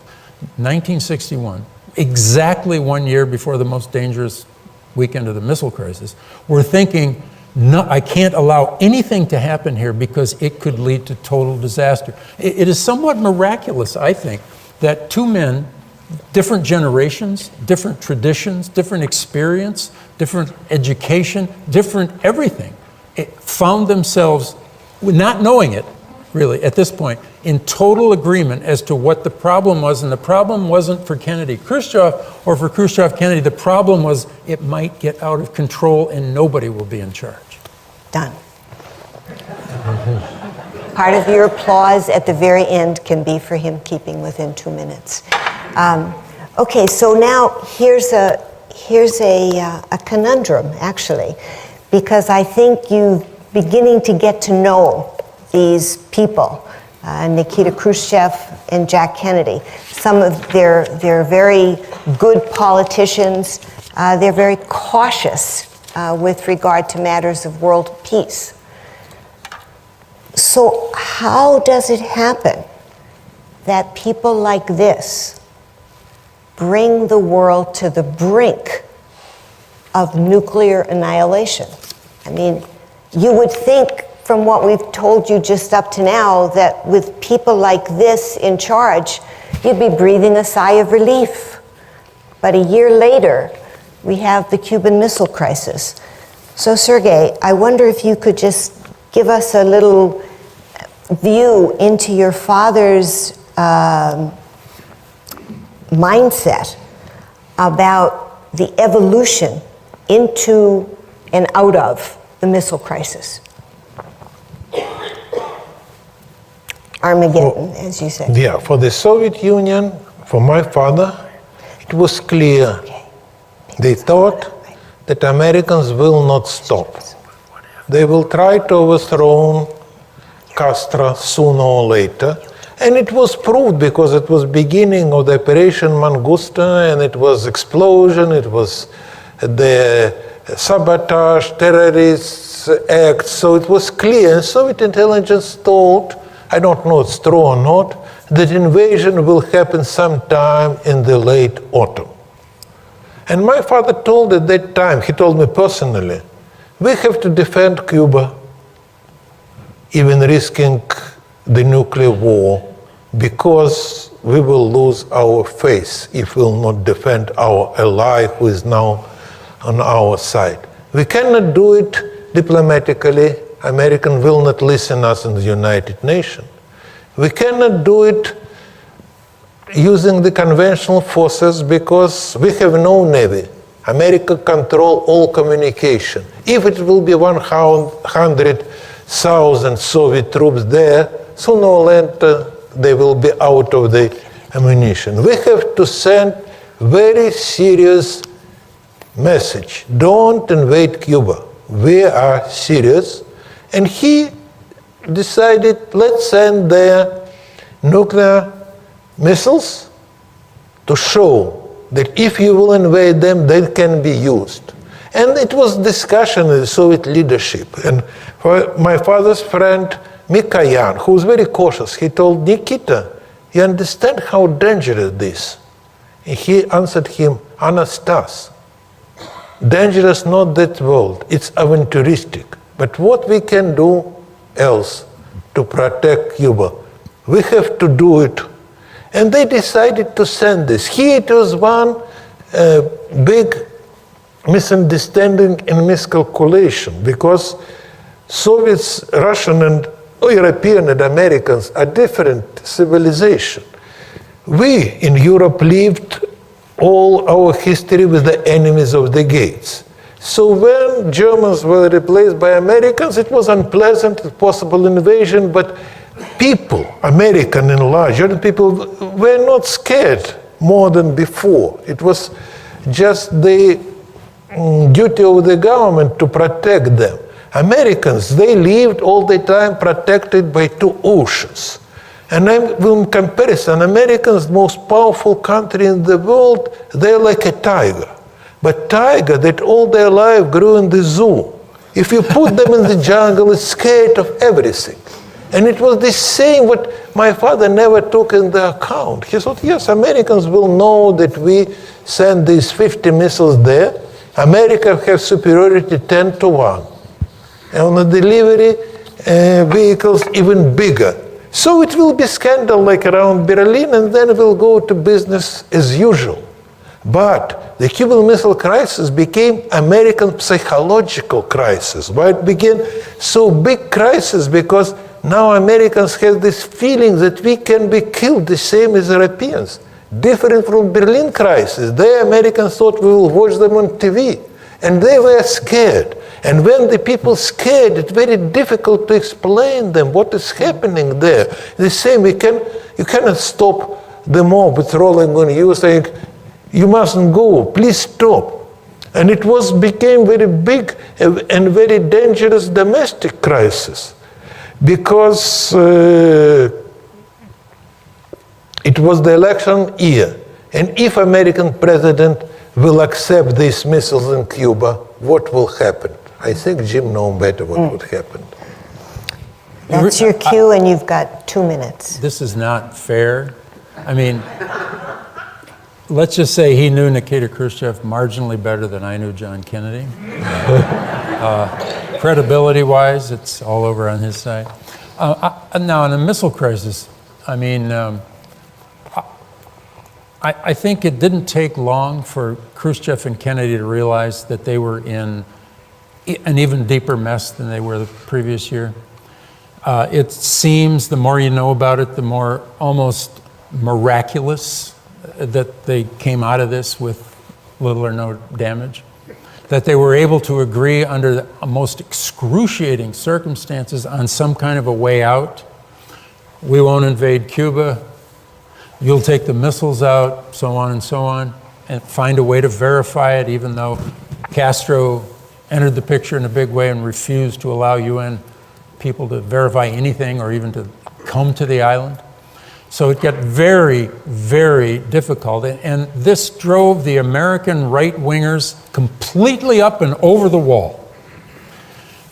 C: 1961, exactly 1 year before the most dangerous weekend of the missile crisis, were thinking, no, I can't allow anything to happen here because it could lead to total disaster. It is somewhat miraculous, I think, that two men, different generations, different traditions, different experience, different education, different everything, found themselves, not knowing it, really, at this point, in total agreement as to what the problem was, and the problem wasn't for Kennedy Khrushchev or for Khrushchev Kennedy, the problem was it might get out of control and nobody will be in charge.
B: Done. Part of your applause at the very end can be for him keeping within 2 minutes. Okay, so now here's a conundrum, actually, because I think you're beginning to get to know these people, Nikita Khrushchev and Jack Kennedy. Some of they're very good politicians. They're very cautious with regard to matters of world peace. So how does it happen that people like this bring the world to the brink of nuclear annihilation? I mean, you would think from what we've told you just up to now that with people like this in charge, you'd be breathing a sigh of relief. But a year later, we have the Cuban Missile Crisis. So Sergei, I wonder if you could just give us a little view into your father's mindset about the evolution into and out of the missile crisis. Armageddon, as you say.
D: Yeah, for the Soviet Union, for my father, it was clear.
B: Okay.
D: They thought that Americans will not stop. They will try to overthrow Castro sooner or later. And it was proved because it was beginning of the Operation Mangusta, and it was explosion, it was the sabotage, terrorist acts. So it was clear. And Soviet intelligence thought, I don't know if it's true or not, that invasion will happen sometime in the late autumn. And my father told at that time, he told me personally, we have to defend Cuba, even risking the nuclear war, because we will lose our face if we will not defend our ally who is now on our side. We cannot do it diplomatically. American will not listen us in the United Nations. We cannot do it using the conventional forces because we have no navy. America control all communication. If it will be 100,000 Soviet troops there, sooner or later they will be out of the ammunition. We have to send very serious message. Don't invade Cuba. We are serious. And he decided, let's send their nuclear missiles to show that if you will invade them, they can be used. And it was discussion in the Soviet leadership. And for my father's friend, Mikoyan, who was very cautious, he told Nikita, you understand how dangerous this is? And he answered him, Anastas, dangerous not that world, it's aventuristic. But what we can do else to protect Cuba? We have to do it. And they decided to send this. Here it was one big misunderstanding and miscalculation, because Soviets, Russian and European and Americans are different civilization. We in Europe lived all our history with the enemies of the gates. So when Germans were replaced by Americans, it was unpleasant, possible invasion, but people, American and large, German people, were not scared more than before. It was just the duty of the government to protect them. Americans, they lived all the time protected by two oceans. And in comparison, Americans, most powerful country in the world, they're like a tiger. But tiger that all their life grew in the zoo. If you put them in the jungle, it's scared of everything. And it was the same what my father never took in the account. He thought, yes, Americans will know that we send these 50 missiles there. America has superiority 10-1. And on the delivery vehicles, even bigger. So it will be scandal like around Berlin, and then we'll go to business as usual. But the Cuban Missile Crisis became American psychological crisis. Why it became so big crisis? Because now Americans have this feeling that we can be killed the same as Europeans. Different from Berlin crisis. There Americans thought we will watch them on TV. And they were scared. And when the people scared, it's very difficult to explain them what is happening there. The same, you cannot stop the mob with rolling on you saying, you mustn't go, please stop. And it became very big and very dangerous domestic crisis because it was the election year. And if American president will accept these missiles in Cuba, what will happen? I think Jim knows better what would happen.
B: That's your cue, and you've got 2 minutes.
C: This is not fair. I mean, let's just say he knew Nikita Khrushchev marginally better than I knew John Kennedy. Credibility-wise, it's all over on his side. Now, in a missile crisis, I mean, I think it didn't take long for Khrushchev and Kennedy to realize that they were in an even deeper mess than they were the previous year. It seems the more you know about it, the more almost miraculous that they came out of this with little or no damage. That they were able to agree under the most excruciating circumstances on some kind of a way out. We won't invade Cuba. You'll take the missiles out, so on, and find a way to verify it, even though Castro entered the picture in a big way and refused to allow UN people to verify anything or even to come to the island. So it got very, very difficult. And this drove the American right-wingers completely up and over the wall.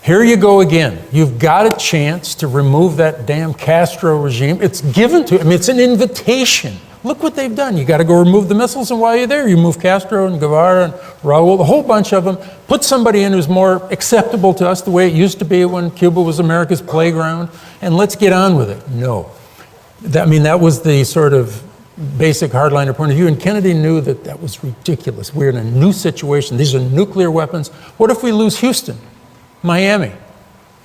C: Here you go again. You've got a chance to remove that damn Castro regime. It's given to, I mean, it's an invitation. Look what they've done. You got to go remove the missiles, and while you're there, you move Castro and Guevara and Raul, a whole bunch of them. Put somebody in who's more acceptable to us the way it used to be when Cuba was America's playground, and let's get on with it. No. That was the sort of basic hardliner point of view, and Kennedy knew that that was ridiculous. We're in a new situation. These are nuclear weapons. What if we lose Houston, Miami,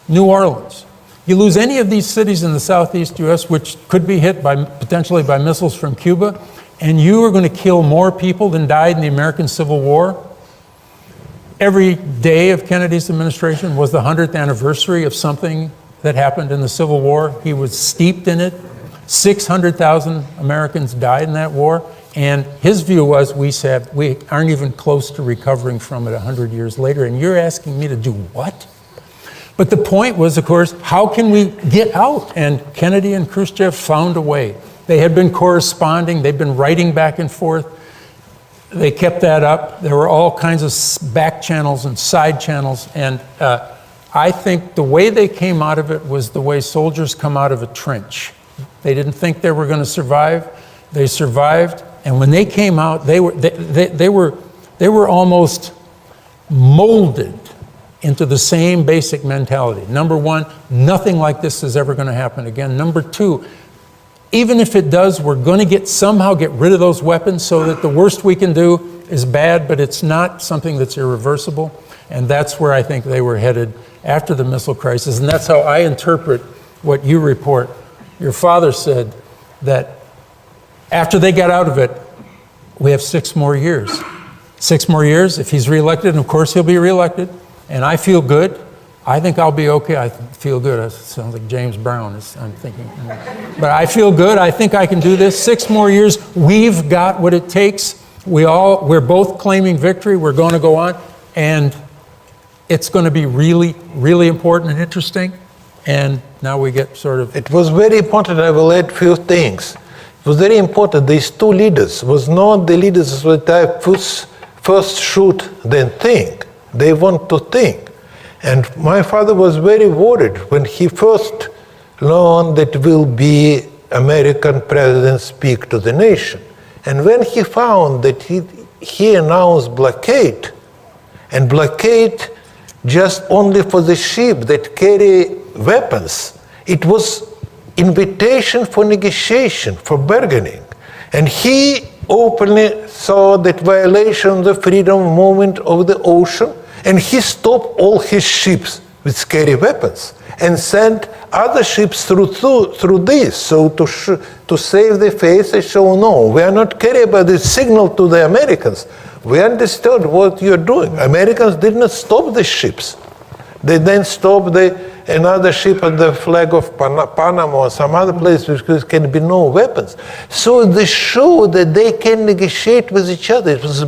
C: New Orleans? You lose any of these cities in the southeast U.S., which could be hit potentially by missiles from Cuba, and you are going to kill more people than died in the American Civil War. Every day of Kennedy's administration was the 100th anniversary of something that happened in the Civil War. He was steeped in it. 600,000 Americans died in that war, and his view was, we said, we aren't even close to recovering from it 100 years later, and you're asking me to do what? But the point was, of course, how can we get out? And Kennedy and Khrushchev found a way. They had been corresponding, they'd been writing back and forth. They kept that up. There were all kinds of back channels and side channels, and I think the way they came out of it was the way soldiers come out of a trench. They didn't think they were going to survive. They survived, and when they came out, they were almost molded into the same basic mentality. Number one, nothing like this is ever going to happen again. Number two, even if it does, we're going to somehow get rid of those weapons so that the worst we can do is bad, but it's not something that's irreversible. And that's where I think they were headed after the missile crisis. And that's how I interpret what you report. Your father said that after they got out of it, we have 6 more years. 6 more years, if he's reelected, and of course he'll be reelected, and I feel good. I think I'll be okay. I feel good. It sounds like James Brown, I'm thinking. But I feel good. I think I can do this. 6 more years. We've got what it takes. We're both claiming victory. We're going to go on. And it's going to be really, really important and interesting. And now we get sort of...
D: It was very important. I will add a few things. It was very important. These 2 leaders was not the leaders that I first shoot, then think. They want to think. And my father was very worried when he first learned that will be American president speak to the nation. And when he found that he announced blockade, and blockade just only for the ship that carry weapons, it was invitation for negotiation, for bargaining. And he openly saw that violation of the freedom movement of the ocean, and he stopped all his ships which carry weapons. and send other ships through this. So to save the face, they show, no, we are not carried by the signal to the Americans. We understood what you're doing. Americans did not stop the ships. They then stopped another ship on the flag of Panama or some other place because there can be no weapons. So they show that they can negotiate with each other. It was,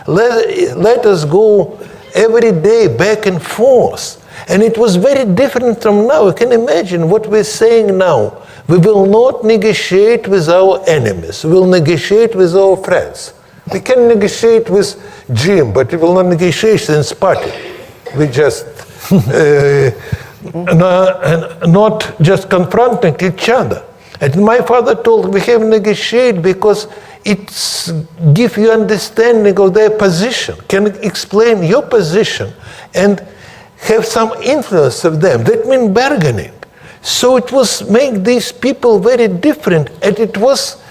D: let us go every day back and forth. And it was very different from now. You can imagine what we're saying now. We will not negotiate with our enemies. We will negotiate with our friends. We can negotiate with Jim, but we will not negotiate in party. We just not just confronting each other. And my father told we have negotiated because it gives you understanding of their position, can explain your position, and have some influence of them. That means bargaining. So it was make these people very different, and it was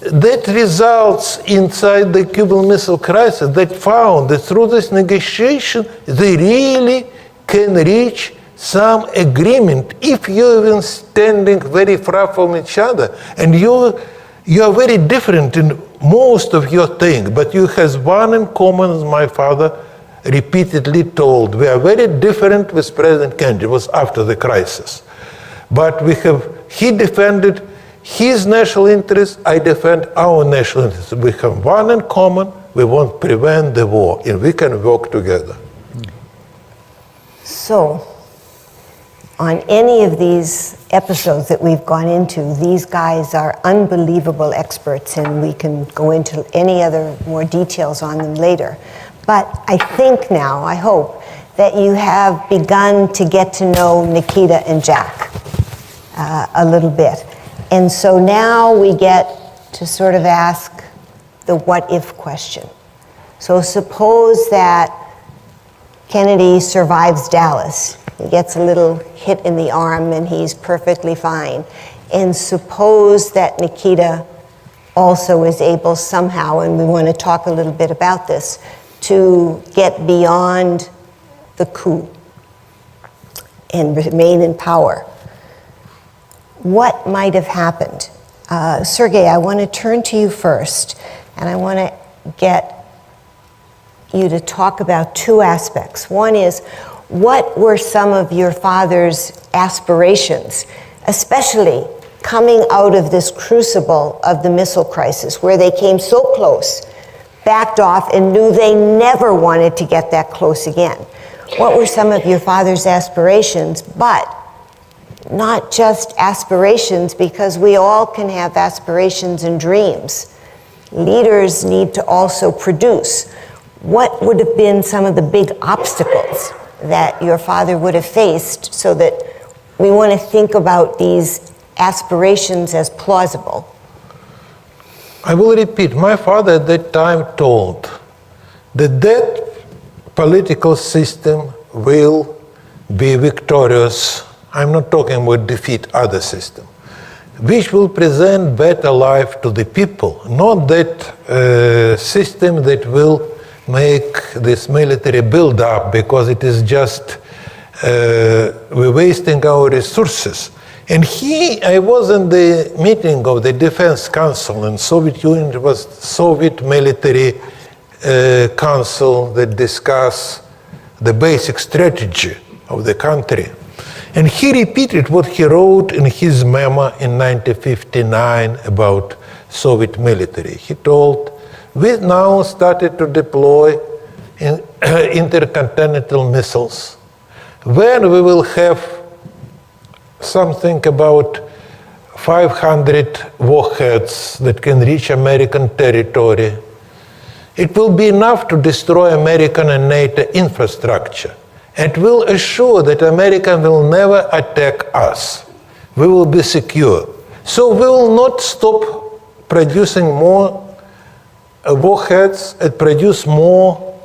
D: that results inside the Cuban Missile Crisis that found that through this negotiation they really can reach some agreement if you're even standing very far from each other, and you are very different in most of your things, but you have one in common, as my father repeatedly told. We are very different with President Kennedy. It was after the crisis. But he defended his national interests, I defend our national interests. We have one in common, we want to prevent the war, and we can work together.
B: So, on any of these episodes that we've gone into, these guys are unbelievable experts, and we can go into any other more details on them later. But I think now, I hope, that you have begun to get to know Nikita and Jack a little bit. And so now we get to sort of ask the what-if question. So suppose that Kennedy survives Dallas. He gets a little hit in the arm and he's perfectly fine. And suppose that Nikita also is able somehow, and we want to talk a little bit about this, to get beyond the coup and remain in power. What might have happened? Sergei, I want to turn to you first, and I want to get you to talk about two aspects. One is, what were some of your father's aspirations, especially coming out of this crucible of the missile crisis, where they came so close, backed off, and knew they never wanted to get that close again? What were some of your father's aspirations? But not just aspirations, because we all can have aspirations and dreams. Leaders need to also produce. What would have been some of the big obstacles that your father would have faced, so that we want to think about these aspirations as plausible?
D: I will repeat, my father at that time told that political system will be victorious. I'm not talking about defeat other system, which will present better life to the people, not that system that will make this military build up, because it is just we're wasting our resources. And I was in the meeting of the Defense Council in Soviet Union. It was Soviet military council that discussed the basic strategy of the country. And he repeated what he wrote in his memo in 1959 about Soviet military. He told, we now started to deploy intercontinental missiles, when we will have something about 500 warheads that can reach American territory. It will be enough to destroy American and NATO infrastructure, and will assure that America will never attack us. We will be secure. So we will not stop producing more warheads and produce more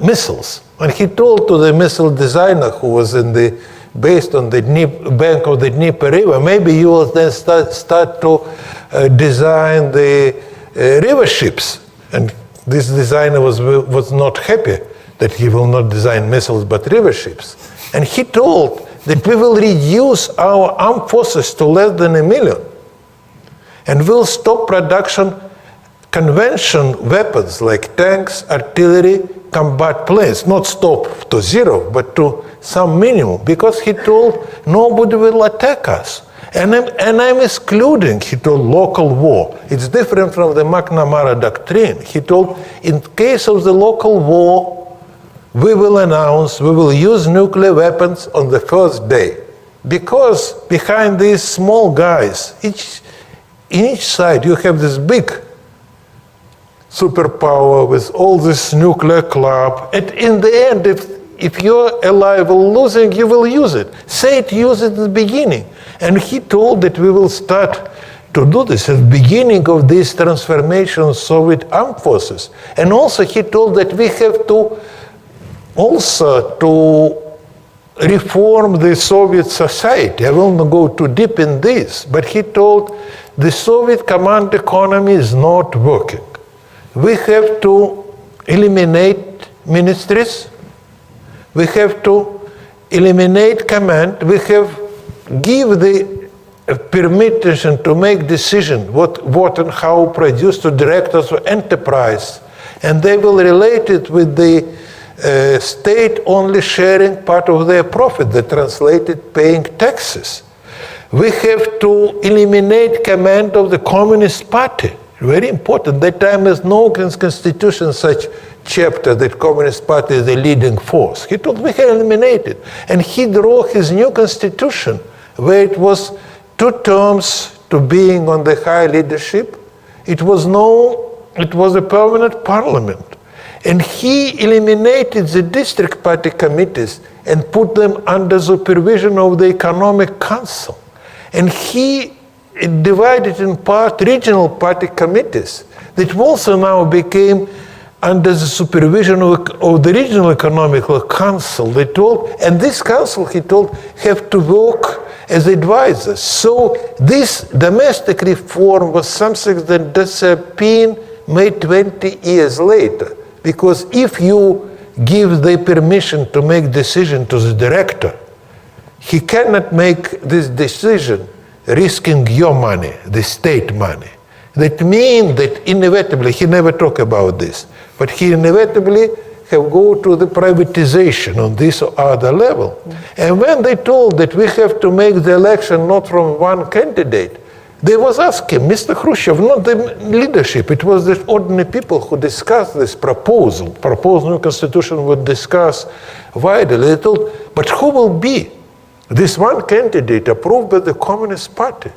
D: missiles. And he told to the missile designer who was based on the bank of the Dnieper River, maybe you will then start to design the river ships. And this designer was not happy that he will not design missiles but river ships. And he told that we will reduce our armed forces to less than 1 million, and we'll stop production conventional weapons like tanks, artillery, combat planes, not stop to zero, but to some minimum, because he told nobody will attack us. And I'm excluding, he told, local war. It's different from the McNamara doctrine. He told, in case of the local war, we will announce, we will use nuclear weapons on the first day. Because behind these small guys, in each side you have this big superpower with all this nuclear club. And in the end, if you're alive or losing, you will use it. Say it, use it at the beginning. And he told that we will start to do this at the beginning of this transformation of Soviet armed forces. And also he told that we have to also to reform the Soviet society. I will not go too deep in this, but he told the Soviet command economy is not working. We have to eliminate ministries. We have to eliminate command. We have give the permission to make decision what and how produce to directors of enterprise, and they will relate it with the state only sharing part of their profit, the translated paying taxes. We have to eliminate command of the Communist Party. Very important. That time there's no constitution such chapter that Communist Party is the leading force. He told we can eliminate it. And he drew his new constitution where it was 2 terms to being on the high leadership. It was a permanent parliament. And he eliminated the district party committees and put them under supervision of the economic council. And he divided in part regional party committees that also now became under the supervision of the regional economical council. They told, and this council, he told, have to work as advisors. So this domestic reform was something that disappeared made 20 years later. Because if you give the permission to make decision to the director, he cannot make this decision risking your money, the state money. That means that inevitably, he never talked about this, but he inevitably have go to the privatization on this or other level. And when they told that we have to make the election not from one candidate, they was asking Mr. Khrushchev, not the leadership, it was the ordinary people who discussed this proposal. Proposed new constitution would discuss widely. They told, but who will be this one candidate approved by the Communist Party?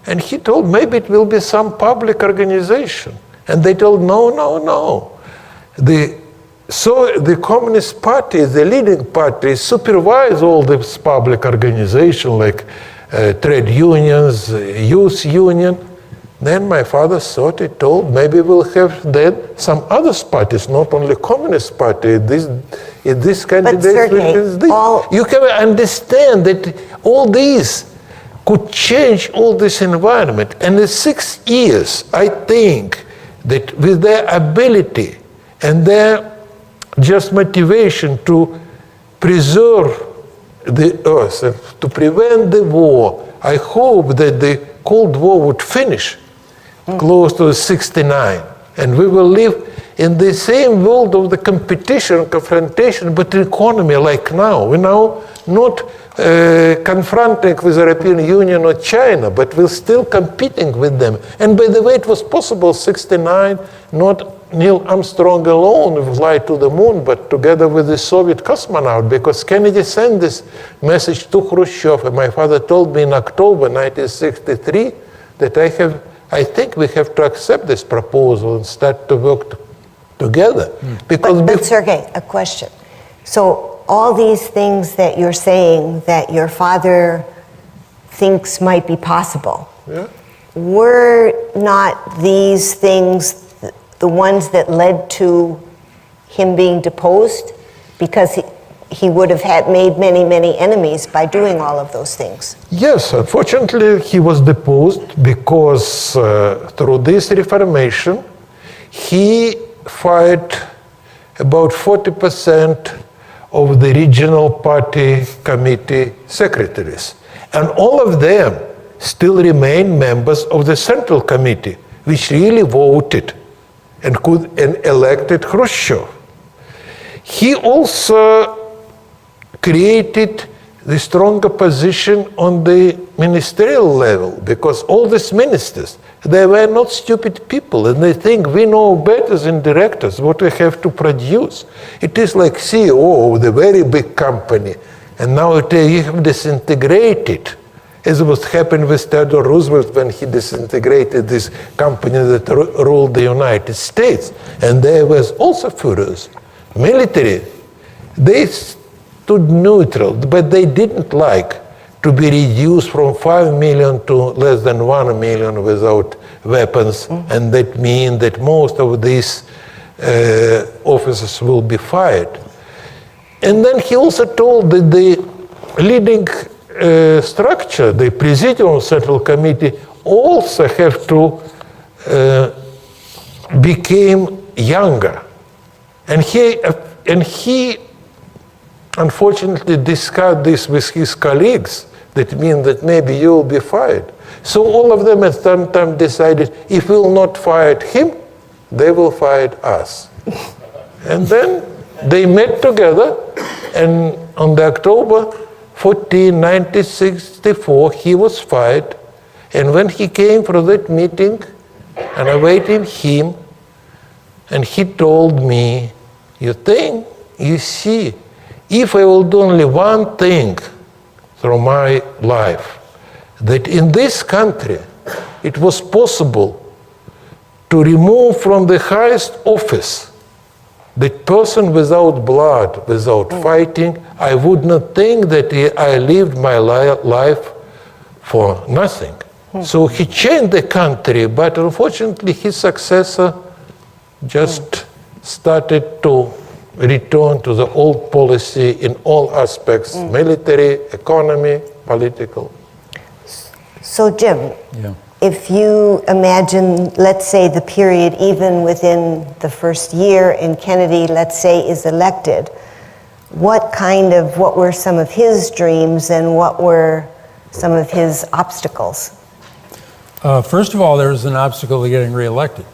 D: And he told maybe it will be some public organization. And they told no. So the Communist Party, the leading party, supervise all this public organization like trade unions, youth union. Then my father thought, he told, maybe we'll have then some other parties, not only Communist Party. This candidate is this. You can understand that all these could change all this environment. And in 6 years, I think that with their ability and their just motivation to preserve the earth and to prevent the war, I hope that the Cold War would finish close to 69. And we will live in the same world of the competition, confrontation, but economy like now. We're now not confronting with the European Union or China, but we're still competing with them. And by the way, it was possible 69, not Neil Armstrong alone fly to the moon, but together with the Soviet cosmonaut, because Kennedy sent this message to Khrushchev. And my father told me in October 1963 that I think we have to accept this proposal and start to work together.
B: But Sergei, a question. So all these things that you're saying that your father thinks might be possible, were not these things the ones that led to him being deposed? Because he would have made many, many enemies by doing all of those things.
D: Yes, unfortunately, he was deposed because through this reformation, he fired about 40% of the regional party committee secretaries. And all of them still remain members of the Central Committee, which really voted and elected Khrushchev. He also created the stronger position on the ministerial level, because all these ministers, they were not stupid people, and they think we know better than directors what we have to produce. It is like CEO of the very big company, and now you have disintegrated, as was happened with Theodore Roosevelt when he disintegrated this company that ruled the United States. And there was also furious. Military, they stood neutral, but they didn't like to be reduced from 5 million to less than 1 million without weapons, and that means that most of these officers will be fired. And then he also told that the leading structure, the Presidium Central Committee, also have to become younger. And he unfortunately discussed this with his colleagues. That means that maybe you will be fired. So all of them at some time decided, if we will not fire him, they will fire us. And then they met together, and on the October 14, 1964, he was fired. And when he came for that meeting, and I waited him, and he told me, you see, if I will do only one thing through my life, that in this country it was possible to remove from the highest office the person without blood, without fighting, I would not think that I lived my life for nothing. So he changed the country, but unfortunately his successor just started to return to the old policy in all aspects, military, economy, political.
B: So Jim,
C: Yeah.
B: if you imagine, let's say, the period even within the first year and Kennedy, let's say, is elected, what were some of his dreams and what were some of his obstacles?
C: First of all, there was an obstacle to getting reelected.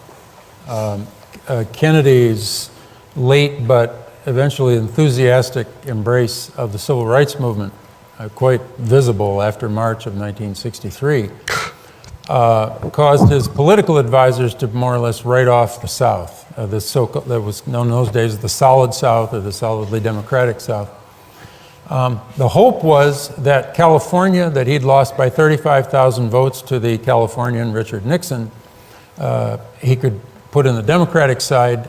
C: Kennedy's late but eventually enthusiastic embrace of the civil rights movement, quite visible after March of 1963, caused his political advisors to more or less write off the South, that was known in those days as the Solid South or the solidly Democratic South. The hope was that California, that he'd lost by 35,000 votes to the Californian Richard Nixon, he could put in the Democratic side,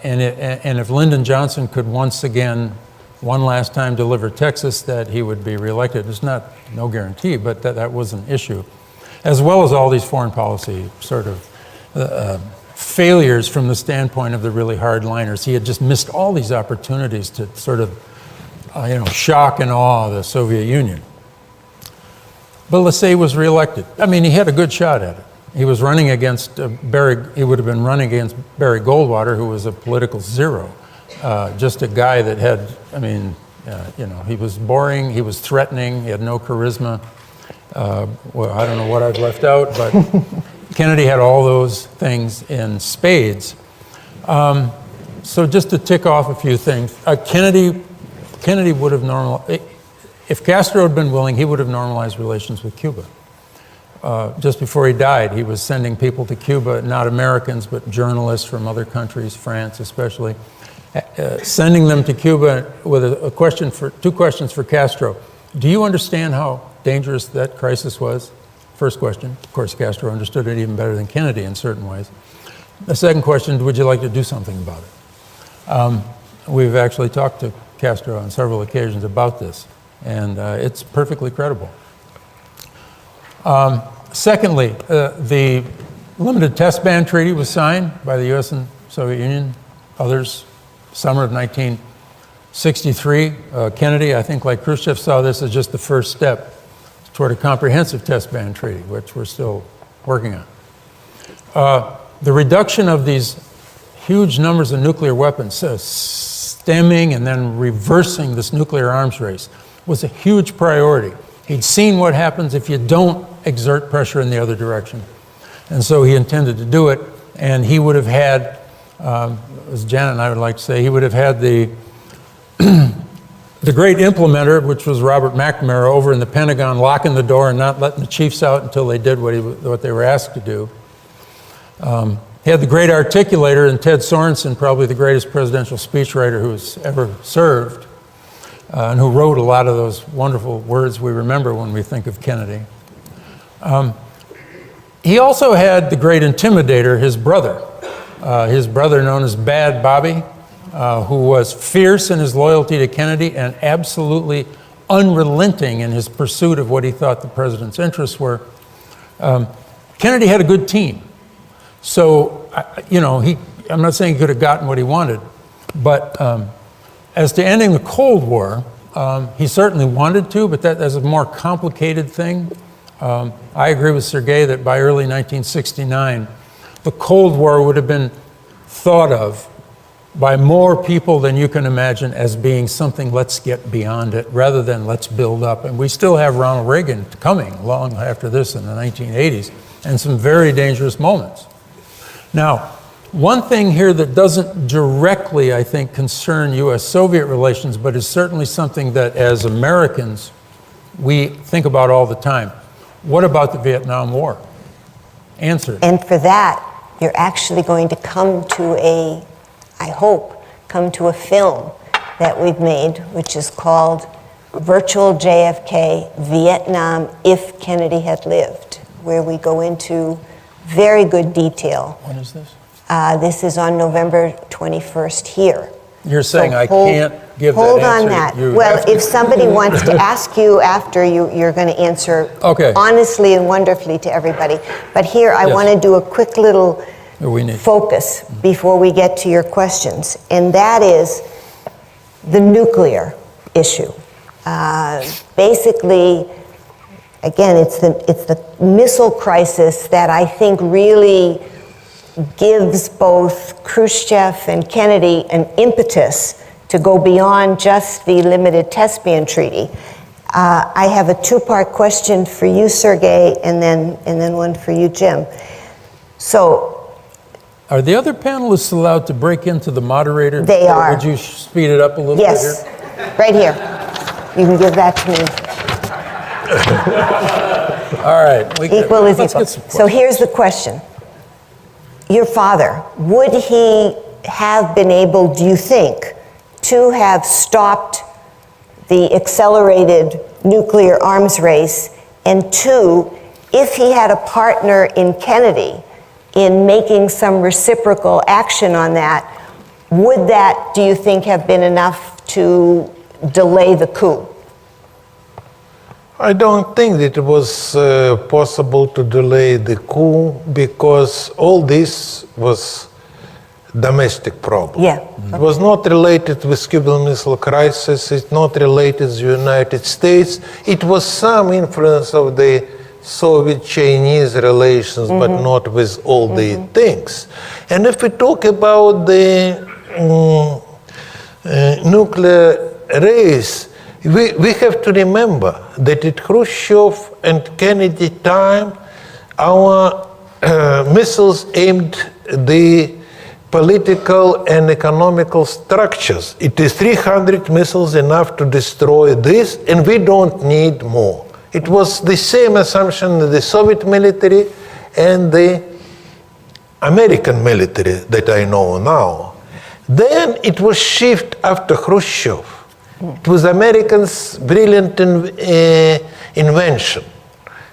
C: and if Lyndon Johnson could once again, one last time, deliver Texas, that he would be reelected. There's no guarantee, but that was an issue. As well as all these foreign policy sort of failures from the standpoint of the really hardliners. He had just missed all these opportunities to sort of, shock and awe the Soviet Union. But let's say he was reelected. I mean, he had a good shot at it. He was running against he would have been running against Barry Goldwater, who was a political zero. Just a guy that had, he was boring, he was threatening, he had no charisma. Well, I don't know what I've left out, but Kennedy had all those things in spades. So just to tick off a few things, Kennedy would have if Castro had been willing, he would have normalized relations with Cuba. Just before he died, he was sending people to Cuba, not Americans, but journalists from other countries, France especially, sending them to Cuba with two questions for Castro. Do you understand how dangerous that crisis was? First question. Of course, Castro understood it even better than Kennedy in certain ways. The second question, would you like to do something about it? We've actually talked to Castro on several occasions about this, and it's perfectly credible. Secondly, the Limited Test Ban Treaty was signed by the US and Soviet Union, others, summer of 1963. Kennedy, I think like Khrushchev, saw this as just the first step toward a comprehensive test ban treaty, which we're still working on. The reduction of these huge numbers of nuclear weapons, stemming and then reversing this nuclear arms race was a huge priority. He'd seen what happens if you don't exert pressure in the other direction. And so he intended to do it, and he would have had, as Janet and I would like to say, he would have had the the great implementer, which was Robert McNamara, over in the Pentagon, locking the door and not letting the chiefs out until they did what they were asked to do. He had the great articulator in Ted Sorensen, probably the greatest presidential speechwriter who's ever served, and who wrote a lot of those wonderful words we remember when we think of Kennedy. He also had the great intimidator, his brother known as Bad Bobby, who was fierce in his loyalty to Kennedy and absolutely unrelenting in his pursuit of what he thought the president's interests were. Kennedy had a good team. So, I'm not saying he could have gotten what he wanted, but as to ending the Cold War, he certainly wanted to, but that's a more complicated thing. I agree with Sergei that by early 1969, the Cold War would have been thought of by more people than you can imagine as being something, let's get beyond it, rather than let's build up. And we still have Ronald Reagan coming long after this in the 1980s, and some very dangerous moments. Now, one thing here that doesn't directly, I think, concern US-Soviet relations, but is certainly something that as Americans, we think about all the time. What about the Vietnam War? Answer.
B: And for that, you're actually going to come to I hope, come to a film that we've made, which is called Virtual JFK, Vietnam If Kennedy Had Lived, where we go into very good detail.
C: When is this?
B: This is on November 21st here.
C: You're saying
B: So
C: I can't give that
B: hold
C: answer?
B: on that.
C: You
B: Well,
C: have to-
B: if somebody wants to ask you after, you're going to answer
C: Okay.
B: honestly and wonderfully to everybody. But here, I
C: Yes.
B: want to do a quick little
C: We need.
B: focus before we get to your questions, and that is the nuclear issue. Basically, again, it's the missile crisis that I think really gives both Khrushchev and Kennedy an impetus to go beyond just the limited test ban treaty. I have a two-part question for you, Sergei, and then one for you, Jim. So,
C: Are the other panelists allowed to break into the moderator?
B: They
C: Or
B: are.
C: Would you speed it up a little
B: yes,
C: bit
B: right here. You can give that to me.
C: here? All right.
B: Equal is
C: let's
B: equal.
C: get some
B: So here's the question. Your father, would he have been able, do you think, to have stopped the accelerated nuclear arms race? And two, if he had a partner in Kennedy in making some reciprocal action on that, would that, do you think, have been enough to delay the coup?
D: I don't think that it was possible to delay the coup because all this was domestic problem.
B: Yeah.
D: It was not related with Cuban Missile Crisis. It's not related to the United States. It was some influence of the Soviet-Chinese relations, but not with all the things. And if we talk about the nuclear race, we have to remember that at Khrushchev and Kennedy time, our missiles aimed the political and economical structures. It is 300 missiles enough to destroy this, and we don't need more. It was the same assumption in the Soviet military and the American military that I know now. Then it was shift after Khrushchev. It was Americans' brilliant invention.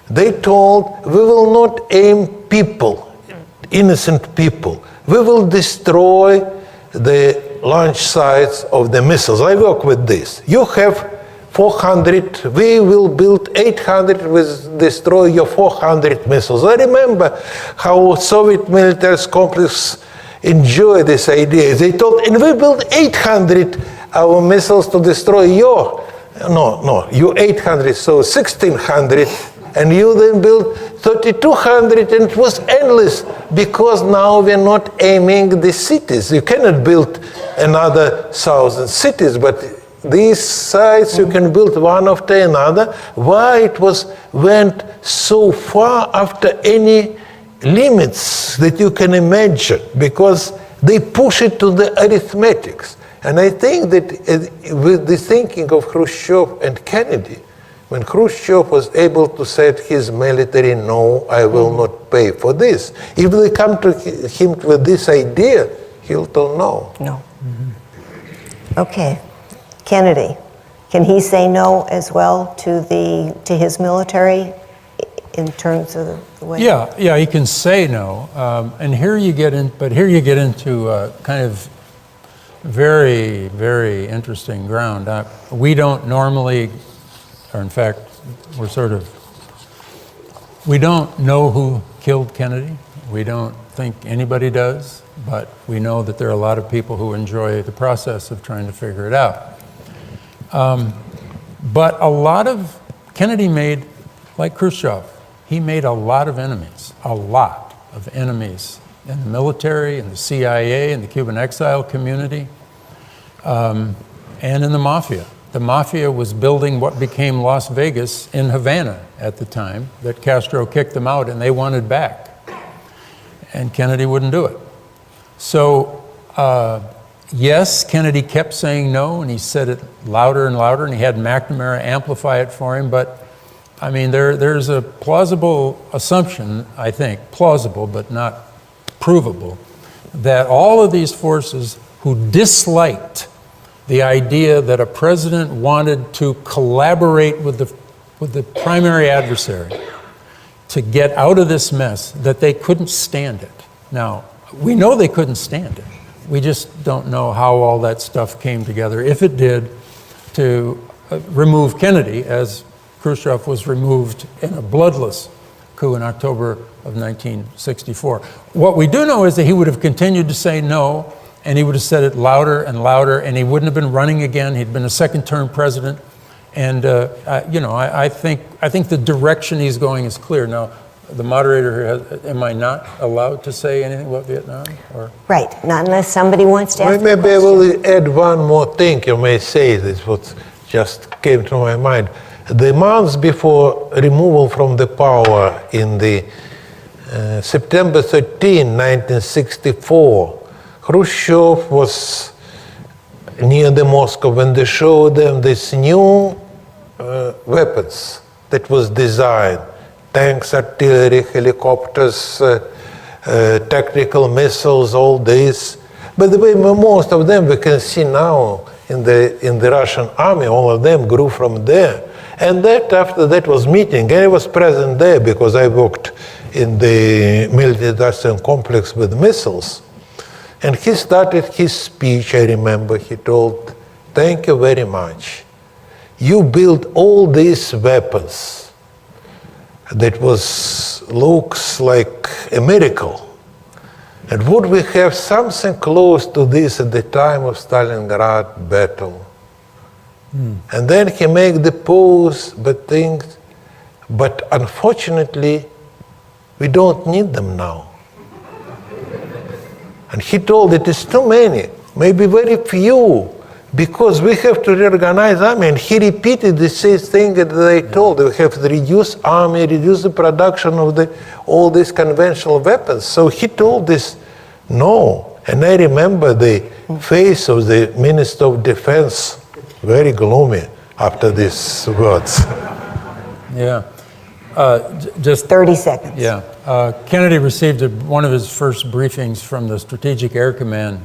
D: They told, we will not aim people, innocent people. We will destroy the launch sites of the missiles. I work with this. You have 400, we will build 800, we destroy your 400 missiles. I remember how Soviet military complex enjoyed this idea. They told, and we build 800 our missiles to destroy your, no, you 800, so 1600, and you then build 3,200, and it was endless, because now we're not aiming the cities. You cannot build another 1,000 cities, but these sites you can build one after another. Why it went so far after any limits that you can imagine? Because they push it to the arithmetics. And I think that with the thinking of Khrushchev and Kennedy, when Khrushchev was able to say to his military, no, I will not pay for this. If they come to him with this idea, he'll tell no.
B: No. Okay. Kennedy, can he say no as well to his military in terms of the way?
C: Yeah, he can say no, and here you get into kind of very, very interesting ground. We don't normally, or in fact, we don't know who killed Kennedy. We don't think anybody does, but we know that there are a lot of people who enjoy the process of trying to figure it out. But Kennedy made, like Khrushchev, he made a lot of enemies in the military, in the CIA, in the Cuban exile community, and in the mafia. The mafia was building what became Las Vegas in Havana at the time that Castro kicked them out and they wanted back. And Kennedy wouldn't do it. So, yes, Kennedy kept saying no, and he said it louder and louder, and he had McNamara amplify it for him. But, I mean, there's a plausible assumption, I think, plausible but not provable, that all of these forces who disliked the idea that a president wanted to collaborate with the primary adversary to get out of this mess, that they couldn't stand it. Now, we know they couldn't stand it. We just don't know how all that stuff came together, if it did, to remove Kennedy, as Khrushchev was removed in a bloodless coup in October of 1964. What we do know is that he would have continued to say no, and he would have said it louder and louder, and he wouldn't have been running again. He'd been a second-term president. And, I think the direction he's going is clear. Now, the moderator here am I not allowed to say anything about Vietnam? Or?
B: Right, not unless somebody wants to ask
D: Maybe I will add one more thing. You may say this, what just came to my mind. The months before removal from the power in the September 13, 1964, Khrushchev was near the Moscow when they showed them this new weapons that was designed. Tanks, artillery, helicopters, tactical missiles, all this. By the way, most of them we can see now in the Russian army, all of them grew from there. And that after that was meeting, and I was present there because I worked in the military industrial complex with missiles. And he started his speech, I remember, he told, thank you very much. You built all these weapons that looks like a miracle. And would we have something close to this at the time of Stalingrad battle? And then he made the pause, but unfortunately, we don't need them now. And he told it is too many, maybe very few, because we have to reorganize army. And he repeated the same thing that they told. We have to reduce army, reduce the production of all these conventional weapons. So he told this no. And I remember the face of the Minister of Defense, very gloomy after these words.
C: Yeah. Just
B: 30 seconds.
C: Yeah. Kennedy received one of his first briefings from the Strategic Air Command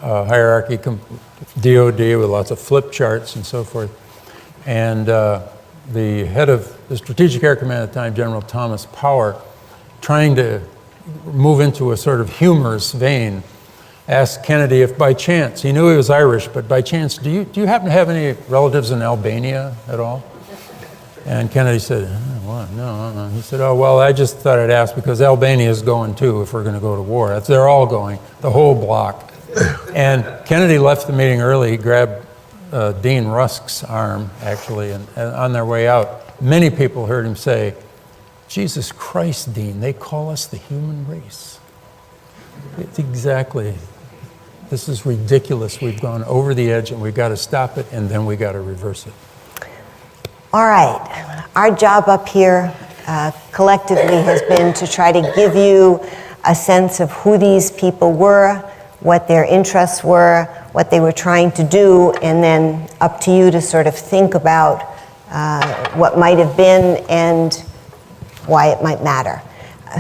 C: hierarchy, DOD, with lots of flip charts and so forth. And the head of the Strategic Air Command at the time, General Thomas Power, trying to move into a sort of humorous vein, asked Kennedy if by chance, he knew he was Irish, but by chance, do you happen to have any relatives in Albania at all? And Kennedy said, what? No. He said, oh, well, I just thought I'd ask because Albania is going too if we're going to go to war. They're all going, the whole block. And Kennedy left the meeting early. He grabbed Dean Rusk's arm, actually, and on their way out, many people heard him say, Jesus Christ, Dean, they call us the human race. Exactly. This is ridiculous. We've gone over the edge and we've got to stop it and then we've got to reverse it.
B: All right. Our job up here collectively has been to try to give you a sense of who these people were, what their interests were, what they were trying to do, and then up to you to sort of think about what might have been and why it might matter.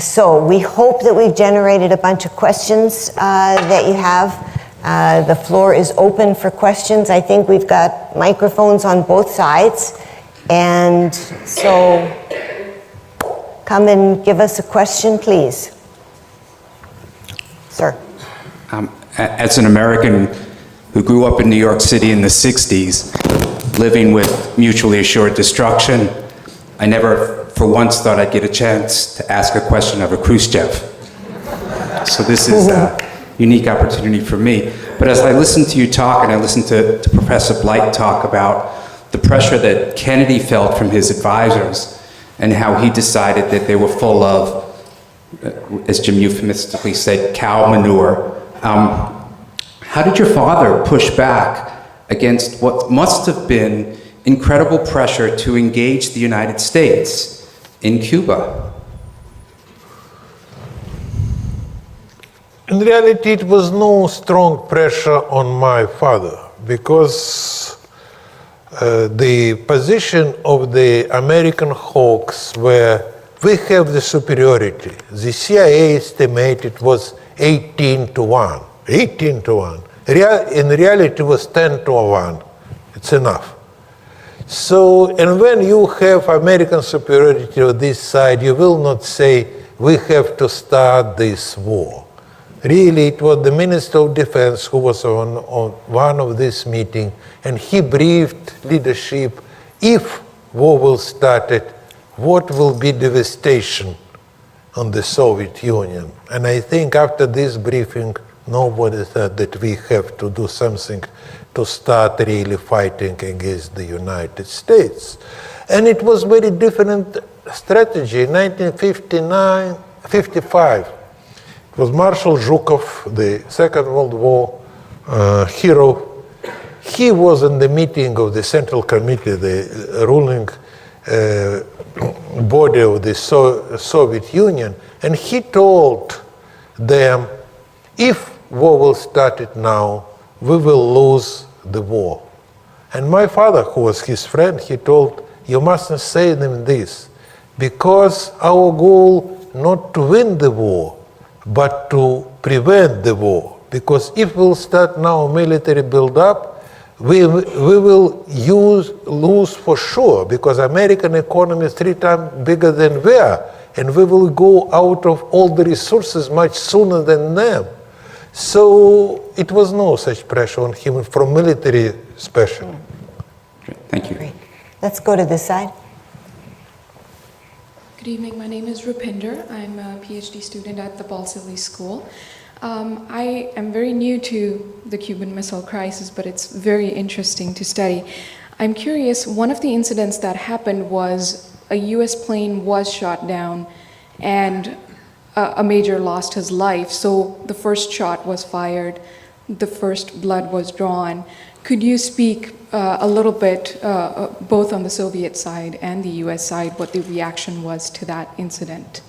B: So we hope that we've generated a bunch of questions that you have. The floor is open for questions. I think we've got microphones on both sides. And so come and give us a question, please. Sir.
E: As an American who grew up in New York City in the 60s, living with mutually assured destruction, I never for once thought I'd get a chance to ask a question of a Khrushchev. So this is a unique opportunity for me. But as I listened to you talk, and I listened to Professor Blight talk about the pressure that Kennedy felt from his advisors, and how he decided that they were full of, as Jim euphemistically said, cow manure. How did your father push back against what must have been incredible pressure to engage the United States in Cuba?
D: In reality, it was no strong pressure on my father, because the position of the American hawks were, we have the superiority. The CIA estimated it was 18-1. 18-1. In reality, it was 10-1. It's enough. So, and when you have American superiority on this side, you will not say, we have to start this war. Really, it was the Minister of Defense who was on one of this meeting, and he briefed leadership, if war will start it, what will be devastation on the Soviet Union. And I think after this briefing, nobody thought that we have to do something to start really fighting against the United States. And it was very different strategy. In 1955, it was Marshal Zhukov, the Second World War hero. He was in the meeting of the Central Committee, the ruling body of the Soviet Union, and he told them, if war will start it now, we will lose the war. And my father, who was his friend, he told, you mustn't say them this, because our goal not to win the war, but to prevent the war. Because if we'll start now military build-up, we will lose for sure, because American economy is 3 times bigger than we are, and we will go out of all the resources much sooner than them. So it was no such pressure on him from military especially.
E: Thank you.
B: Great. Let's go to this side.
F: Good evening, my name is Rupinder. I'm a PhD student at the Balsillie School. I am very new to the Cuban Missile Crisis, but it's very interesting to study. I'm curious, one of the incidents that happened was a US plane was shot down and a major lost his life. So the first shot was fired, the first blood was drawn. Could you speak a little bit, both on the Soviet side and the US side, what the reaction was to that incident?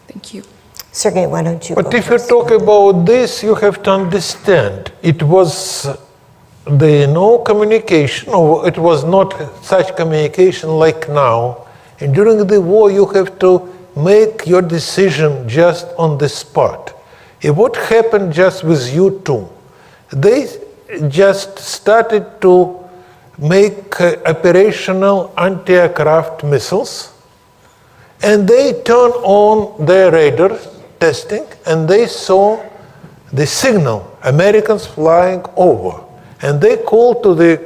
F: Thank you.
B: Sergey, why don't you
D: But
B: go
D: if
B: first?
D: you talk about this, you have to understand, it was no communication, or it was not such communication like now. And during the war, you have to make your decision just on the spot. If what happened just with U-2, they just started to make operational anti-aircraft missiles, and they turned on their radar testing, and they saw the signal, Americans flying over. And they called to the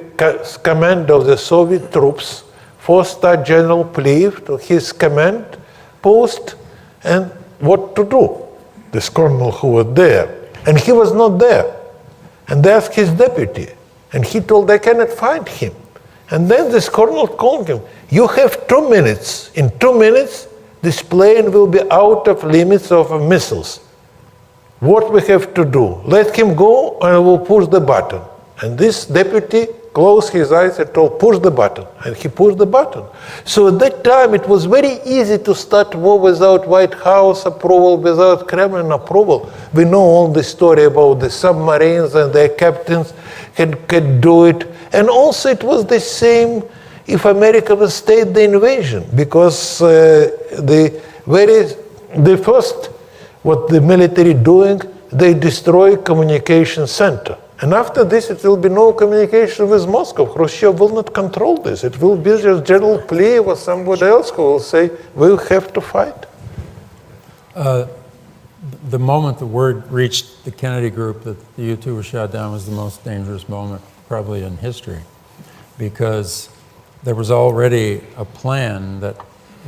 D: commander of the Soviet troops, 4-star General Pliv, to his command post, and what to do. This colonel who was there. And he was not there. And they asked his deputy, and he told they cannot find him. And then this colonel called him, you have 2 minutes. In 2 minutes, this plane will be out of limits of missiles. What we have to do? Let him go and we'll push the button. And this deputy closed his eyes and told, push the button. And he pushed the button. So at that time, it was very easy to start war without White House approval, without Kremlin approval. We know all the story about the submarines and their captains could do it. And also it was the same if America would stayed the invasion, because the first, what the military doing, they destroy communication center. And after this, it will be no communication with Moscow. Khrushchev will not control this. It will be just General Pliev or somebody else who will say, we'll have to fight.
C: The moment the word reached the Kennedy group that the U-2 was shot down was the most dangerous moment probably in history, because there was already a plan that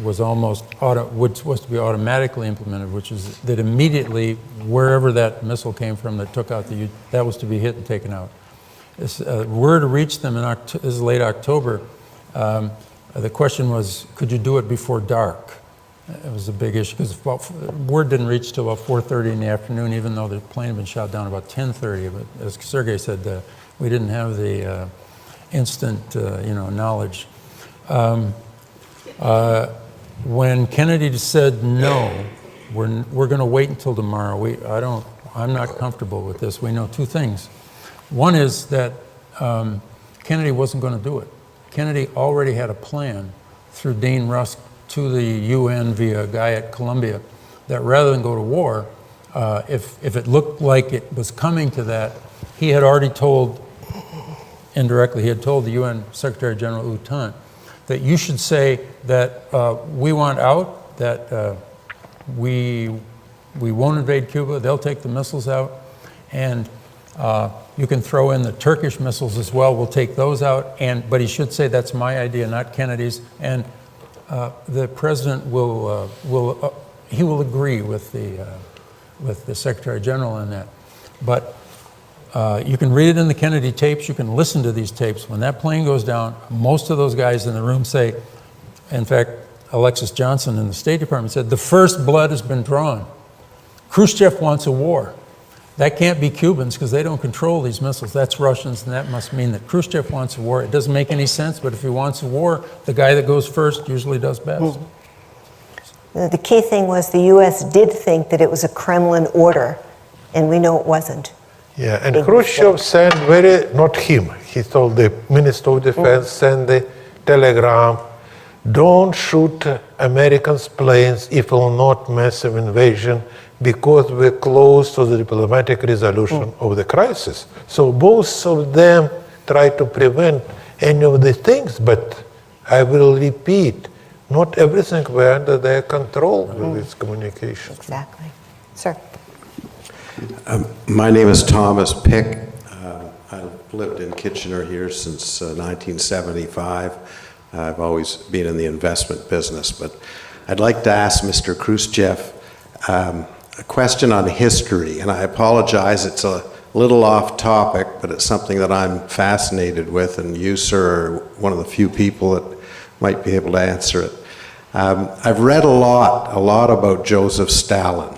C: was supposed to be automatically implemented, which is that immediately wherever that missile came from that took out that was to be hit and taken out. This word reached them this is late October. The question was, could you do it before dark? It was a big issue because word didn't reach till about 4:30 in the afternoon, even though the plane had been shot down about 10:30. But as Sergei said, we didn't have the instant, knowledge. When Kennedy said no, we're going to wait until tomorrow. I'm not comfortable with this. We know two things. One is that Kennedy wasn't going to do it. Kennedy already had a plan through Dean Rusk to the UN via a guy at Columbia that rather than go to war, if it looked like it was coming to that, he had already told, indirectly, he had told the UN Secretary General U Thant that you should say that we want out, that we won't invade Cuba, they'll take the missiles out, and you can throw in the Turkish missiles as well, we'll take those out, but he should say that's my idea, not Kennedy's, and the president will agree with the Secretary General on that. But you can read it in the Kennedy tapes, you can listen to these tapes. When that plane goes down, most of those guys in the room say, in fact, Alexis Johnson in the State Department said, the first blood has been drawn. Khrushchev wants a war. That can't be Cubans because they don't control these missiles. That's Russians, and that must mean that Khrushchev wants a war. It doesn't make any sense, but if he wants a war, the guy that goes first usually does best.
B: The key thing was the U.S. did think that it was a Kremlin order, and we know it wasn't.
D: Yeah, and Khrushchev sent not him, he told the Minister of Defense, send the telegram, don't shoot Americans' planes if it will not massive invasion, because we're close to the diplomatic resolution of the crisis. So both of them try to prevent any of the things, but I will repeat, not everything were under their control with its communication.
B: Exactly. Sir.
G: My name is Thomas Pick. I've lived in Kitchener here since 1975. I've always been in the investment business, but I'd like to ask Mr. Khrushchev a question on history, and I apologize, it's a little off topic, but it's something that I'm fascinated with, and you, sir, are one of the few people that might be able to answer it. I've read a lot about Joseph Stalin.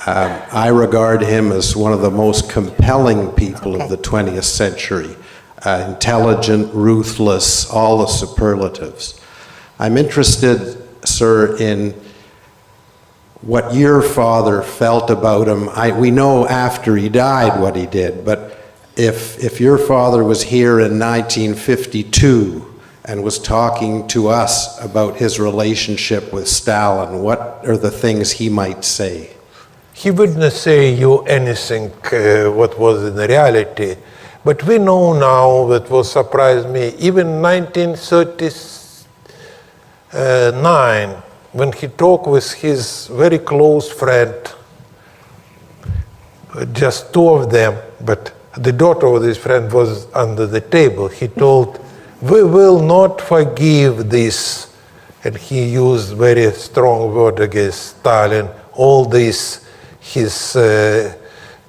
G: I regard him as one of the most compelling people of the 20th century. Intelligent, ruthless, all the superlatives. I'm interested, sir, in what your father felt about him. We know after he died what he did, but if your father was here in 1952 and was talking to us about his relationship with Stalin, what are the things he might say?
D: He wouldn't say you anything what was in reality, but we know now that will surprise me, even 1939, when he talked with his very close friend, just two of them, but the daughter of this friend was under the table, he told, we will not forgive this, and he used very strong word against Stalin, all these his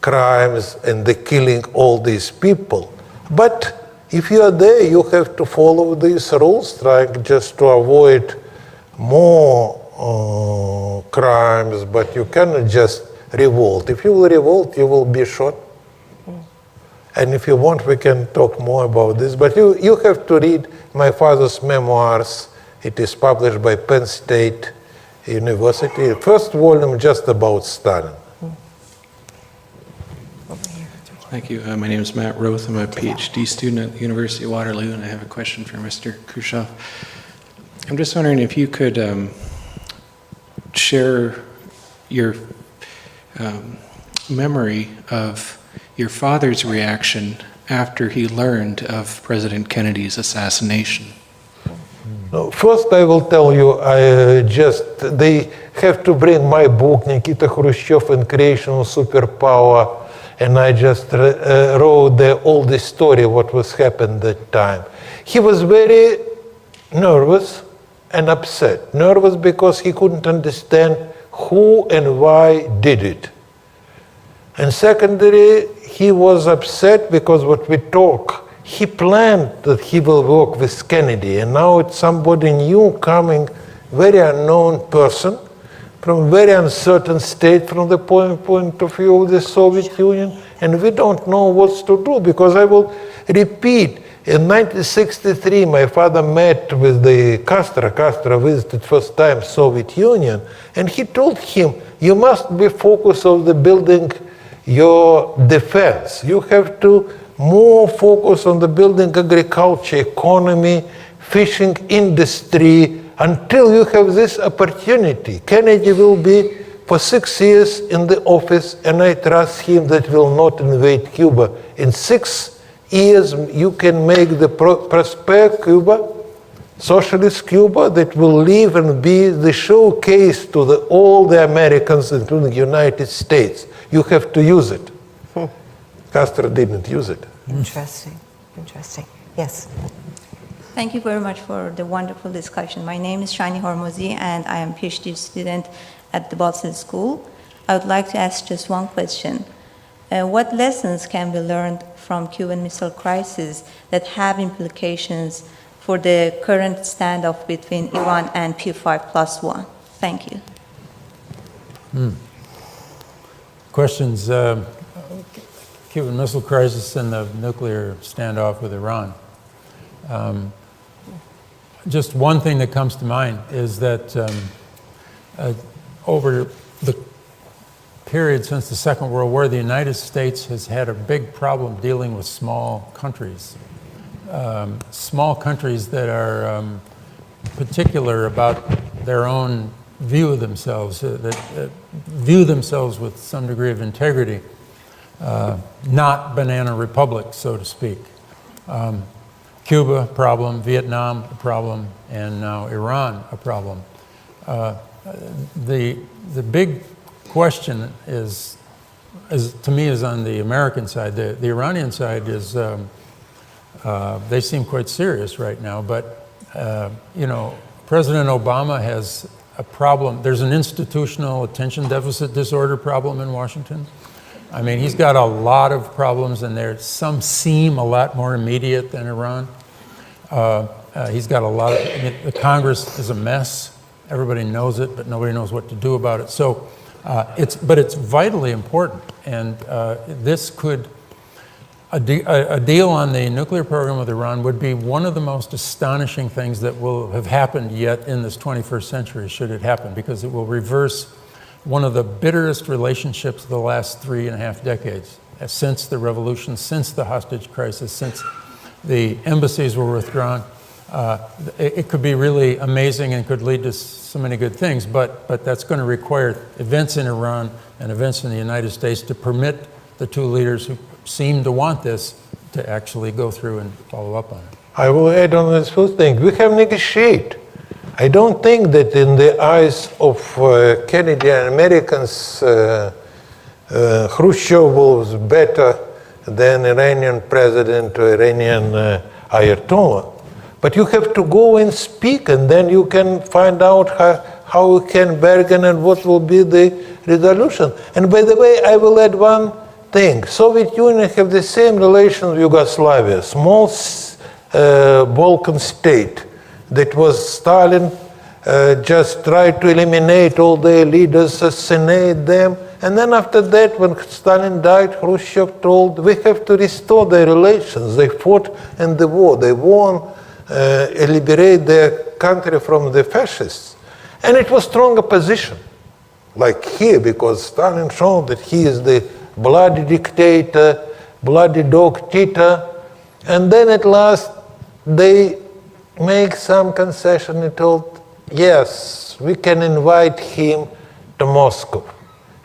D: crimes and the killing all these people. But if you are there, you have to follow these rules, trying just to avoid more crimes, but you cannot just revolt. If you will revolt, you will be shot. And if you want, we can talk more about this. But you have to read my father's memoirs. It is published by Penn State University. First volume just about Stalin.
H: Thank you. My name is Matt Roth. I'm a PhD student at the University of Waterloo, and I have a question for Mr. Khrushchev. I'm just wondering if you could share your memory of your father's reaction after he learned of President Kennedy's assassination.
D: No, first, I will tell you, they have to bring my book, Nikita Khrushchev and Creation of Superpower, and I just wrote all the story, what was happened that time. He was very nervous and upset. Nervous because he couldn't understand who and why did it. And secondly, he was upset because what we talk, he planned that he will work with Kennedy, and now it's somebody new coming, very unknown person, from a very uncertain state from the point of view of the Soviet Union, and we don't know what to do, because I will repeat, in 1963 my father met with the Castro. Castro visited first time Soviet Union, and he told him, you must be focused on the building your defense. You have to more focus on the building agriculture, economy, fishing industry, until you have this opportunity. Kennedy will be for 6 years in the office, and I trust him that will not invade Cuba. In 6 years, you can make the prosper Cuba, socialist Cuba, that will live and be the showcase to all the Americans, including the United States. You have to use it. Castro didn't use it.
B: Interesting. Interesting. Yes.
I: Thank you very much for the wonderful discussion. My name is Shani Hormozi, and I am a PhD student at the Boston School. I would like to ask just one question. What lessons can be learned from Cuban Missile Crisis that have implications for the current standoff between Iran and P5+1? Thank you.
C: Questions, Cuban Missile Crisis and the nuclear standoff with Iran. Just one thing that comes to mind is that over the period since the Second World War, the United States has had a big problem dealing with small countries. Small countries that are particular about their own view of themselves, that view themselves with some degree of integrity, not banana republics, so to speak. Cuba, a problem, Vietnam, a problem, and now Iran, a problem. The big question is to me, is on the American side. The Iranian side is, they seem quite serious right now, but, you know, President Obama has a problem. There's an institutional attention deficit disorder problem in Washington. I mean, he's got a lot of problems, and some seem a lot more immediate than Iran. He's got a lot of, I mean, the Congress is a mess. Everybody knows it, but nobody knows what to do about it. So, but it's vitally important, and this could, a deal on the nuclear program with Iran would be one of the most astonishing things that will have happened yet in this 21st century, should it happen, because it will reverse one of the bitterest relationships of the last 3.5 decades, since the revolution, since the hostage crisis, since the embassies were withdrawn. It could be really amazing and could lead to so many good things, but that's going to require events in Iran and events in the United States to permit the two leaders who seem to want this to actually go through and follow up on it.
D: I will add on this first thing. We have negotiated. I don't think that in the eyes of Kennedy and Americans, Khrushchev was better than Iranian president or Iranian Ayatollah. But you have to go and speak, and then you can find out how you can bargain and what will be the resolution. And by the way, I will add one thing. Soviet Union have the same relation with Yugoslavia, small Balkan state that was Stalin just tried to eliminate all their leaders, assassinate them. And then after that, when Stalin died, Khrushchev told, we have to restore their relations. They fought in the war. They won, liberate their country from the fascists. And it was strong opposition, like here, because Stalin showed that he is the bloody dictator, bloody dog Tito. And then at last, they make some concession and told, yes, we can invite him to Moscow.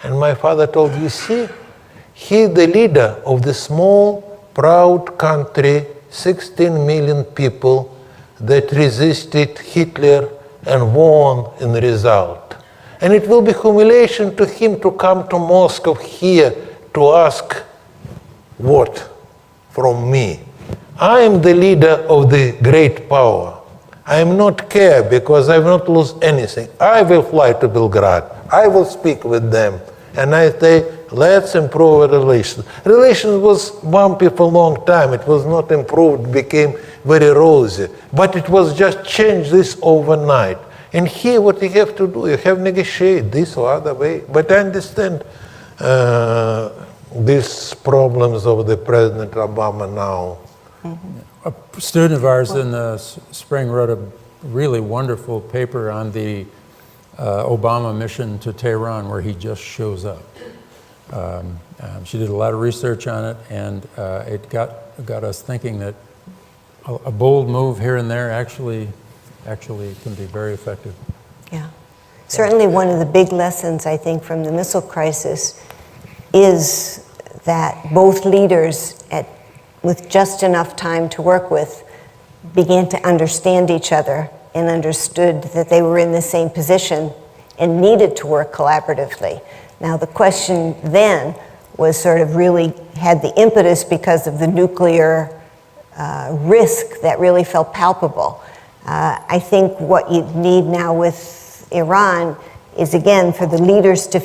D: And my father told, you see, he's the leader of the small, proud country, 16 million people that resisted Hitler and won in the result. And it will be humiliation to him to come to Moscow here to ask what from me. I am the leader of the great power. I am not care because I will not lose anything. I will fly to Belgrade. I will speak with them. And I say, let's improve relations. Relations was bumpy for a long time. It was not improved, became very rosy. But it was just change this overnight. And here what you have to do, you have to negotiate this or other way. But I understand these problems of the President Obama now.
C: A student of ours in the spring wrote a really wonderful paper on the Obama mission to Tehran, where he just shows up. She did a lot of research on it, and it got us thinking that a bold move here and there actually can be very effective.
B: Yeah. Certainly one of the big lessons, I think, from the missile crisis is that both leaders, with just enough time to work with, began to understand each other and understood that they were in the same position and needed to work collaboratively. Now, the question then was sort of really had the impetus because of the nuclear risk that really felt palpable. I think what you need now with Iran is, again, for the leaders to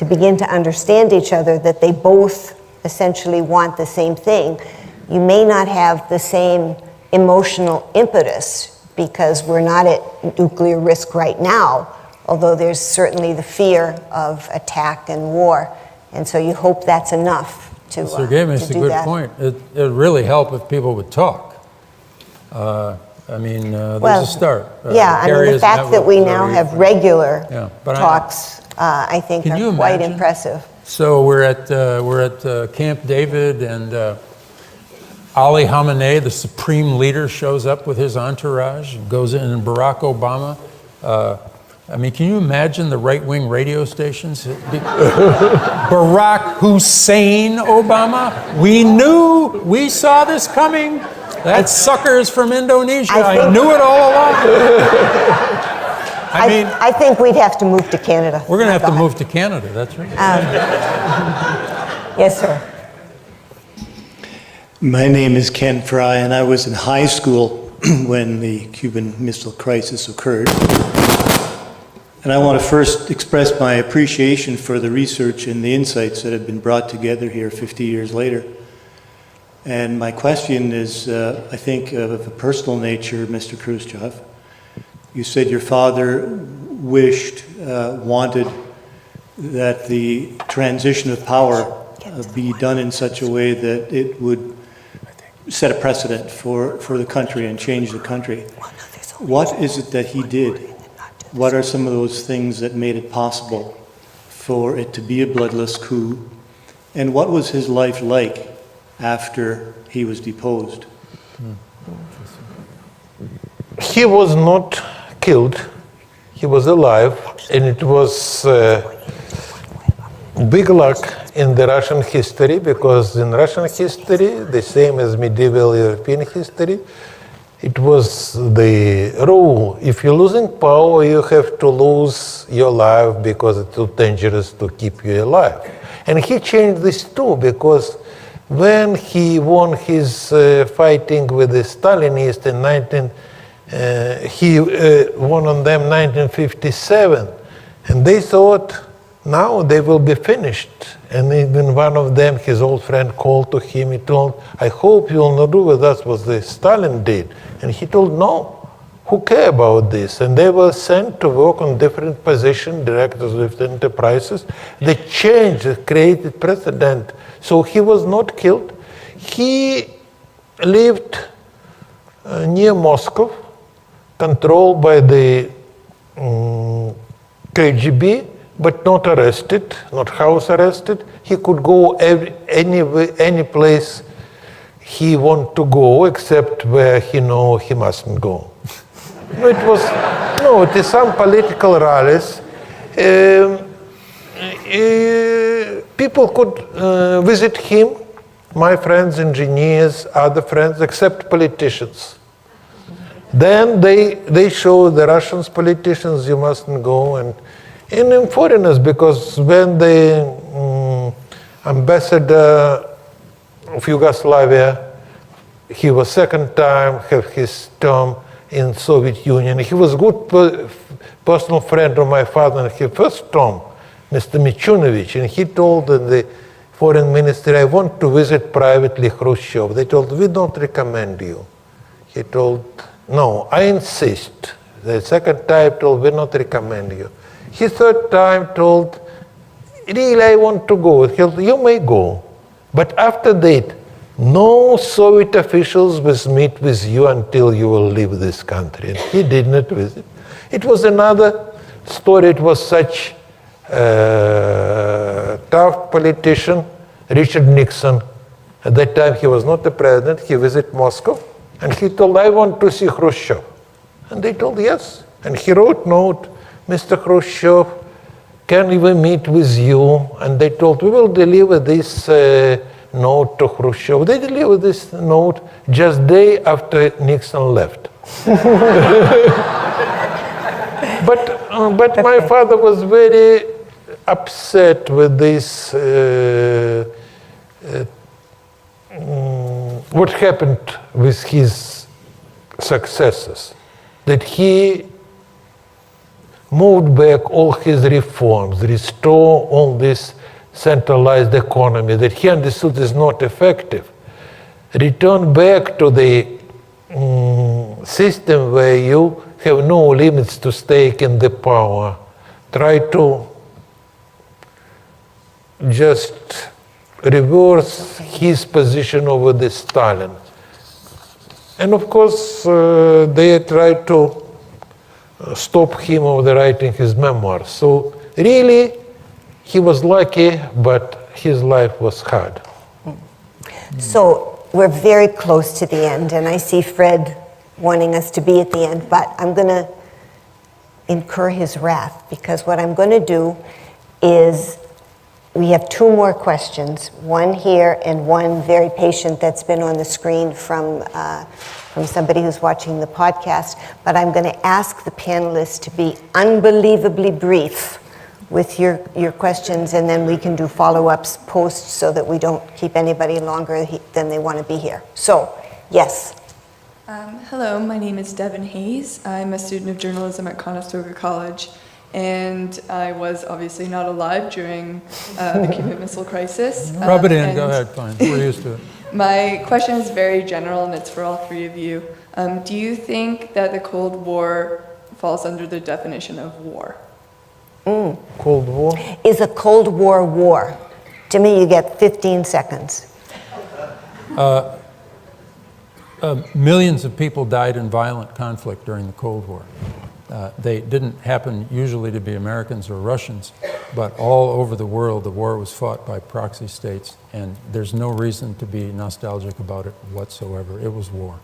B: begin to understand each other, that they both essentially want the same thing. You may not have the same emotional impetus because we're not at nuclear risk right now, although there's certainly the fear of attack and war. And so you hope that's enough to do that.
C: Sergei makes a good point. It would really help if people would talk. There's a start.
B: The fact that we now have regular talks, I think,
C: Can you
B: are quite
C: imagine?
B: impressive.
C: So we're at Camp David, and Ali Khamenei, the supreme leader, shows up with his entourage and goes in, and Barack Obama. Can you imagine the right-wing radio stations? Barack Hussein Obama? We saw this coming. That sucker's from Indonesia. I knew it all along.
B: I think we'd have to move to Canada.
C: We're going to have to move to Canada, that's right.
B: Yes, sir.
J: My name is Ken Fry, and I was in high school when the Cuban Missile Crisis occurred. And I want to first express my appreciation for the research and the insights that have been brought together here 50 years later. And my question is, I think, of a personal nature, Mr. Khrushchev. You said your father wanted that the transition of power be done in such a way that it would set a precedent for the country and change the country. What is it that he did? What are some of those things that made it possible for it to be a bloodless coup? And what was his life like after he was deposed?
D: He was not killed. He was alive, and it was big luck in the Russian history, because in Russian history, the same as medieval European history, it was the rule. If you're losing power, you have to lose your life because it's too dangerous to keep you alive. And he changed this too, because when he won his fighting with the Stalinists in he won on them 1957, and they thought now they will be finished. And even one of them, his old friend, called to him. He told, "I hope you will not do with us what the Stalin did." And he told, "No, who care about this. And they were sent to work on different positions, directors of enterprises. They changed, created precedent. So he was not killed. He lived near Moscow, controlled by the KGB, but not arrested, not house arrested. He could go any place he want to go, except where he know he mustn't go. It is some political rallies. People could visit him, my friends, engineers, other friends, except politicians. Then they show the Russians politicians, you mustn't go, and in foreigners, because when the ambassador of Yugoslavia, he was second time, have his term in Soviet Union. He was good personal friend of my father in his first term, Mr. Michunovich, and he told the foreign ministry, I want to visit privately Khrushchev. They told, we don't recommend you. He told, no, I insist. The second time told, we not recommend you. His third time told, really, I want to go. He told, you may go. But after that, no Soviet officials will meet with you until you will leave this country. And he did not visit. It was another story. It was such a tough politician, Richard Nixon. At that time, he was not the president. He visited Moscow. And he told, I want to see Khrushchev. And they told, yes. And he wrote note, Mr. Khrushchev, can we meet with you? And they told, we will deliver this note to Khrushchev. They delivered this note just day after Nixon left. But my father was very upset with this, what happened with his successors, that he moved back all his reforms, restore all this centralized economy that he understood is not effective, return back to the system where you have no limits to stake in the power, try to just reverse his position over the Stalin. And of course, they tried to stop him of the writing his memoirs. So really, he was lucky, but his life was hard.
B: So we're very close to the end, and I see Fred wanting us to be at the end, but I'm going to incur his wrath, because what I'm going to do is, we have two more questions, one here and one very patient that's been on the screen from somebody who's watching the podcast, but I'm going to ask the panelists to be unbelievably brief with your questions, and then we can do follow-ups post so that we don't keep anybody longer than they want to be here. So, yes.
K: Hello, my name is Devin Hayes. I'm a student of journalism at Conestoga College, and I was obviously not alive during the Cuban Missile Crisis.
C: Rub it in, go ahead, fine, we're used to it.
K: My question is very general, and it's for all three of you. Do you think that the Cold War falls under the definition of war?
D: Cold War?
B: Is a Cold War war? Jimmy, you get 15 seconds.
C: Millions of people died in violent conflict during the Cold War. They didn't happen usually to be Americans or Russians, but all over the world the war was fought by proxy states, and there's no reason to be nostalgic about it whatsoever. It was war.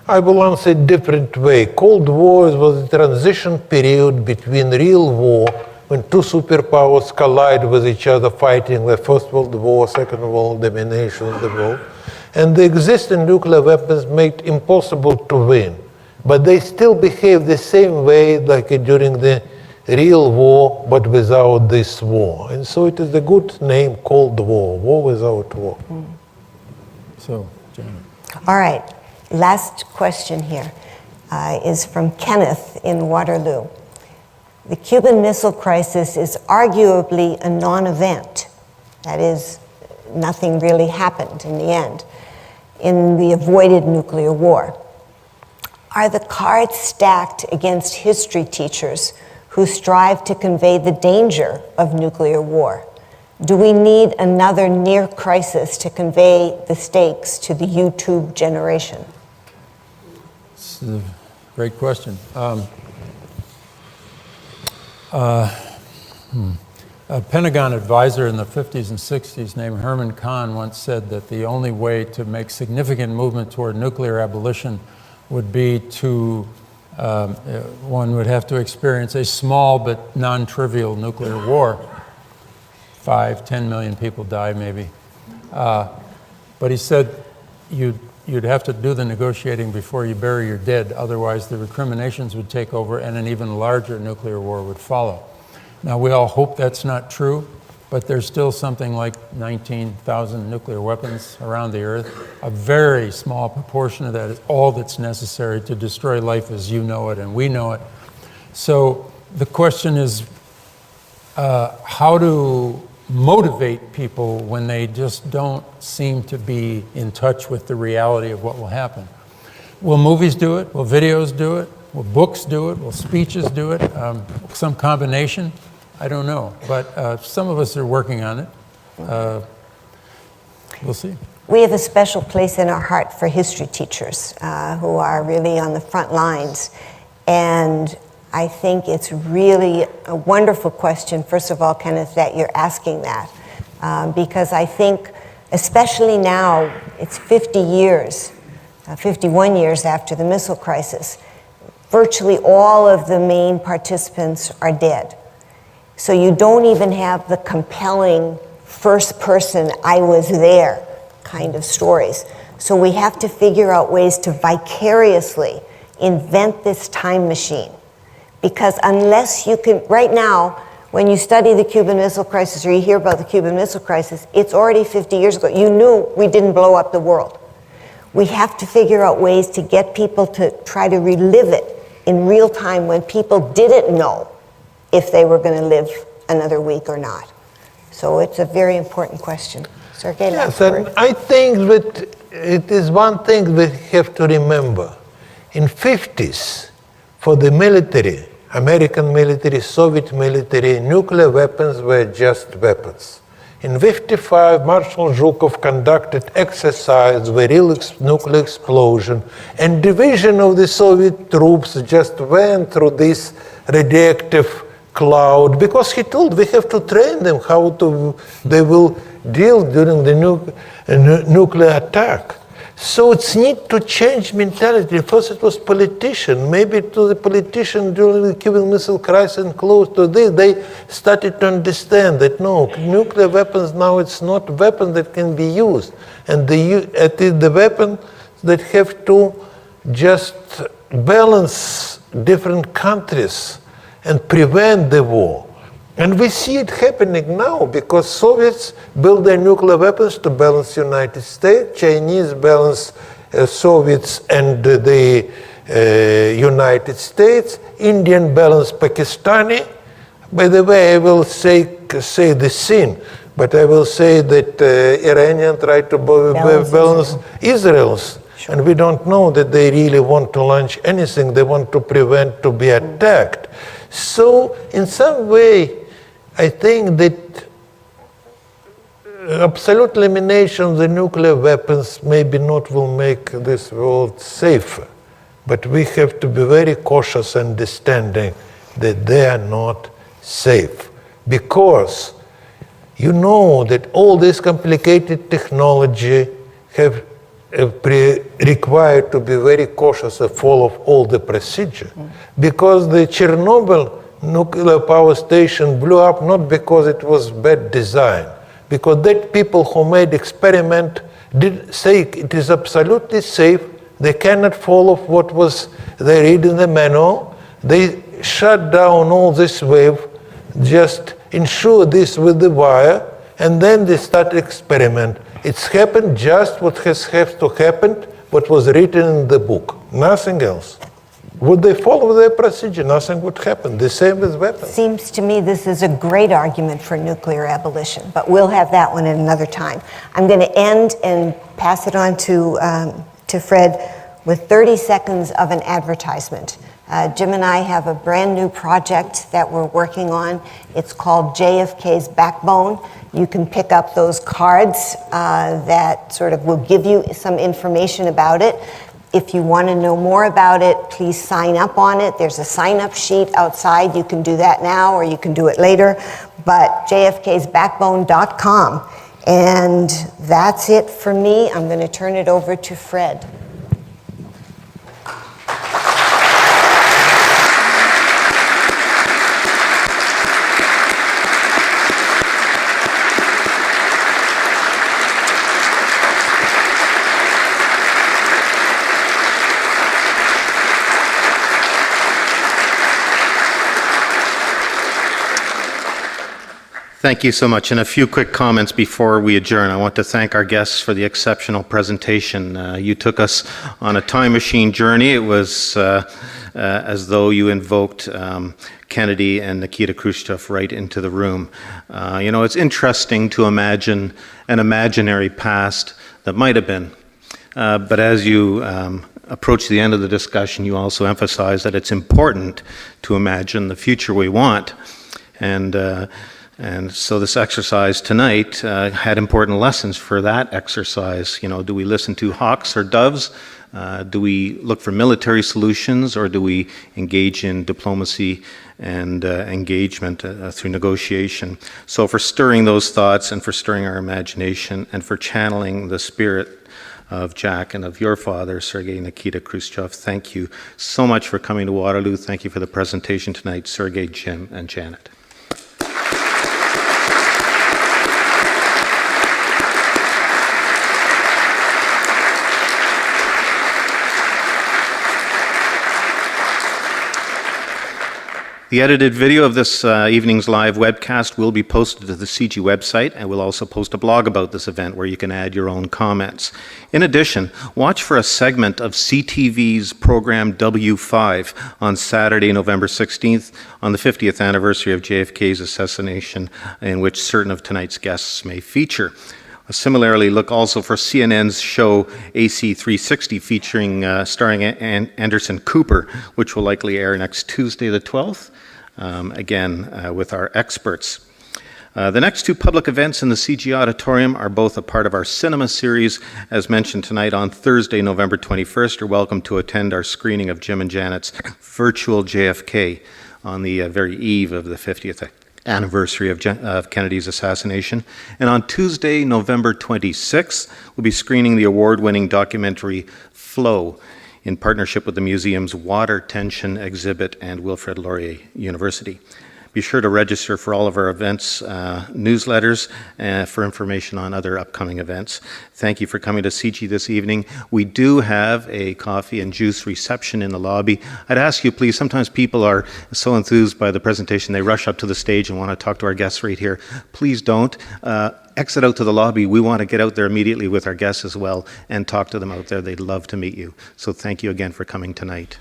D: I will answer a different way. Cold War was a transition period between real war, when two superpowers collide with each other, fighting the First World War, Second World domination of the world, and the existing nuclear weapons made it impossible to win. But they still behave the same way like during the real war, but without this war. And so it is a good name, Cold War, war without war.
C: So, Janet.
B: All right, last question here is from Kenneth in Waterloo. The Cuban Missile Crisis is arguably a non-event. That is, nothing really happened in the end, in the avoided nuclear war. Are the cards stacked against history teachers who strive to convey the danger of nuclear war? Do we need another near crisis to convey the stakes to the YouTube generation?
C: It's a great question. A Pentagon advisor in the 50s and 60s named Herman Kahn once said that the only way to make significant movement toward nuclear abolition would be to, one would have to experience a small but non-trivial nuclear war. 5-10 million people die maybe. But he said you'd have to do the negotiating before you bury your dead, otherwise the recriminations would take over and an even larger nuclear war would follow. Now, we all hope that's not true, but there's still something like 19,000 nuclear weapons around the Earth. A very small proportion of that is all that's necessary to destroy life as you know it and we know it. So the question is how to motivate people when they just don't seem to be in touch with the reality of what will happen. Will movies do it? Will videos do it? Will books do it? Will speeches do it? Some combination? I don't know, but some of us are working on it. We'll see.
B: We have a special place in our heart for history teachers who are really on the front lines. And I think it's really a wonderful question, first of all, Kenneth, that you're asking that. Because I think, especially now, it's 50 years, 51 years after the missile crisis, virtually all of the main participants are dead. So you don't even have the compelling first person, I was there kind of stories. So we have to figure out ways to vicariously invent this time machine. Because unless you can, right now, when you study the Cuban Missile Crisis or you hear about the Cuban Missile Crisis, it's already 50 years ago. You knew we didn't blow up the world. We have to figure out ways to get people to try to relive it in real time when people didn't know if they were going to live another week or not. So it's a very important question. Sergei,
D: Yes,
B: last
D: and
B: word.
D: I think that it is one thing we have to remember. In 50s, for the military, American military, Soviet military, nuclear weapons were just weapons. In 55, Marshal Zhukov conducted exercise with real nuclear explosion, and division of the Soviet troops just went through this radioactive cloud because he told we have to train them how they will deal during the nuclear attack. So it's need to change mentality. First it was politician. Maybe to the politician during the Cuban Missile Crisis and close to this, they started to understand that no, nuclear weapons now it's not weapons that can be used. And it is the weapon that have to just balance different countries and prevent the war. And we see it happening now because Soviets build their nuclear weapons to balance United States, Chinese balance Soviets and the United States, Indian balance Pakistani. By the way, I will say the same, but I will say that Iranian try to balance Israel's. Sure. And we don't know that they really want to launch anything. They want to prevent to be attacked. So in some way, I think that absolute elimination of the nuclear weapons maybe not will make this world safer. But we have to be very cautious understanding that they are not safe. Because you know that all this complicated technology have required to be very cautious and follow all the procedure. Because the Chernobyl nuclear power station blew up not because it was bad design, because that people who made experiment did say it is absolutely safe, they cannot follow what was they read in the manual, they shut down all this wave, just ensure this with the wire, and then they start experiment. It's happened just what has to happen, what was written in the book, nothing else. Would they follow their procedure? Nothing would happen. The same with weapons.
B: Seems to me this is a great argument for nuclear abolition, but we'll have that one at another time. I'm going to end and pass it on to Fred with 30 seconds of an advertisement. Jim and I have a brand new project that we're working on. It's called JFK's Backbone. You can pick up those cards that sort of will give you some information about it. If you want to know more about it, please sign up on it. There's a sign-up sheet outside. You can do that now or you can do it later. But jfksbackbone.com. And that's it for me. I'm going to turn it over to Fred.
A: Thank you so much. And a few quick comments before we adjourn. I want to thank our guests for the exceptional presentation. You took us on a time machine journey. It was as though you invoked Kennedy and Nikita Khrushchev right into the room. It's interesting to imagine an imaginary past that might have been. But as you approach the end of the discussion, you also emphasize that it's important to imagine the future we want. And so this exercise tonight had important lessons for that exercise. Do we listen to hawks or doves? Do we look for military solutions, or do we engage in diplomacy and engagement through negotiation? So for stirring those thoughts and for stirring our imagination and for channeling the spirit of Jack and of your father, Sergei Nikita Khrushchev, thank you so much for coming to Waterloo. Thank you for the presentation tonight, Sergei, Jim, and Janet. The edited video of this evening's live webcast will be posted to the CG website, and we'll also post a blog about this event where you can add your own comments. In addition, watch for a segment of CTV's program W5 on Saturday, November 16th, on the 50th anniversary of JFK's assassination, in which certain of tonight's guests may feature. Similarly, look also for CNN's show AC 360 starring Anderson Cooper, which will likely air next Tuesday the 12th, with our experts. The next two public events in the CG Auditorium are both a part of our cinema series. As mentioned tonight, on Thursday, November 21st, you're welcome to attend our screening of Jim and Janet's virtual JFK on the very eve of the 50th anniversary of Kennedy's assassination. And on Tuesday, November 26th, we'll be screening the award-winning documentary Flow in partnership with the museum's Water Tension exhibit and Wilfrid Laurier University. Be sure to register for all of our events, newsletters, for information on other upcoming events. Thank you for coming to CG this evening. We do have a coffee and juice reception in the lobby. I'd ask you, please, sometimes people are so enthused by the presentation, they rush up to the stage and want to talk to our guests right here. Please don't. Exit out to the lobby. We want to get out there immediately with our guests as well and talk to them out there. They'd love to meet you. So thank you again for coming tonight.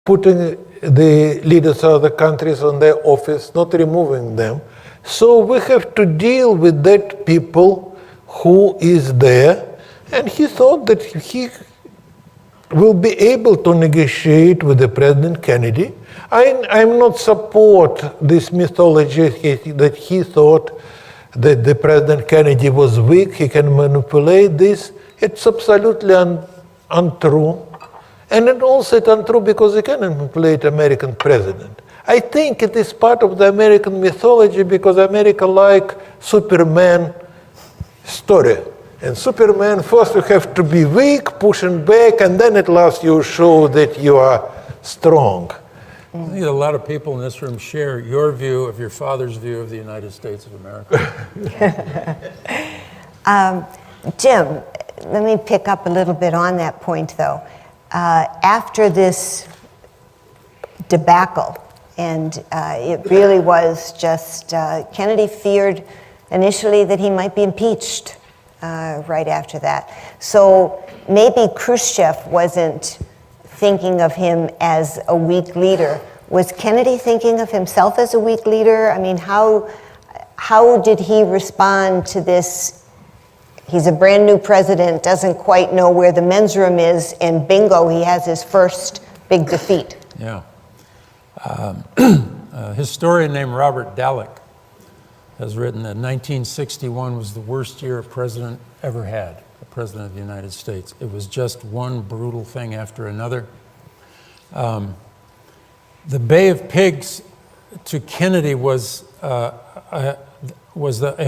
D: Putting the leaders of the countries on their office, not removing them. So we have to deal with that people who is there, and he thought that he will be able to negotiate with the President Kennedy. I'm not support this mythology that he thought that the President Kennedy was weak, he can manipulate this. It's absolutely untrue. And it also it's untrue because he cannot manipulate American president. I think it is part of the American mythology because America like Superman story. And Superman, first you have to be weak, pushing back, and then at last you show that you are strong.
C: I think a lot of people in this room share your view of your father's view of the United States of America.
B: Jim, let me pick up a little bit on that point, though. After this debacle, and it really was just, Kennedy feared initially that he might be impeached right after that. So maybe Khrushchev wasn't thinking of him as a weak leader. Was Kennedy thinking of himself as a weak leader? I mean, how how did he respond to this? He's a brand new president, doesn't quite know where the men's room is, and bingo, he has his first big defeat.
C: Yeah. A historian named Robert Dallek has written that 1961 was the worst year a president ever had, a president of the United States. It was just one brutal thing after another. The Bay of Pigs to Kennedy was a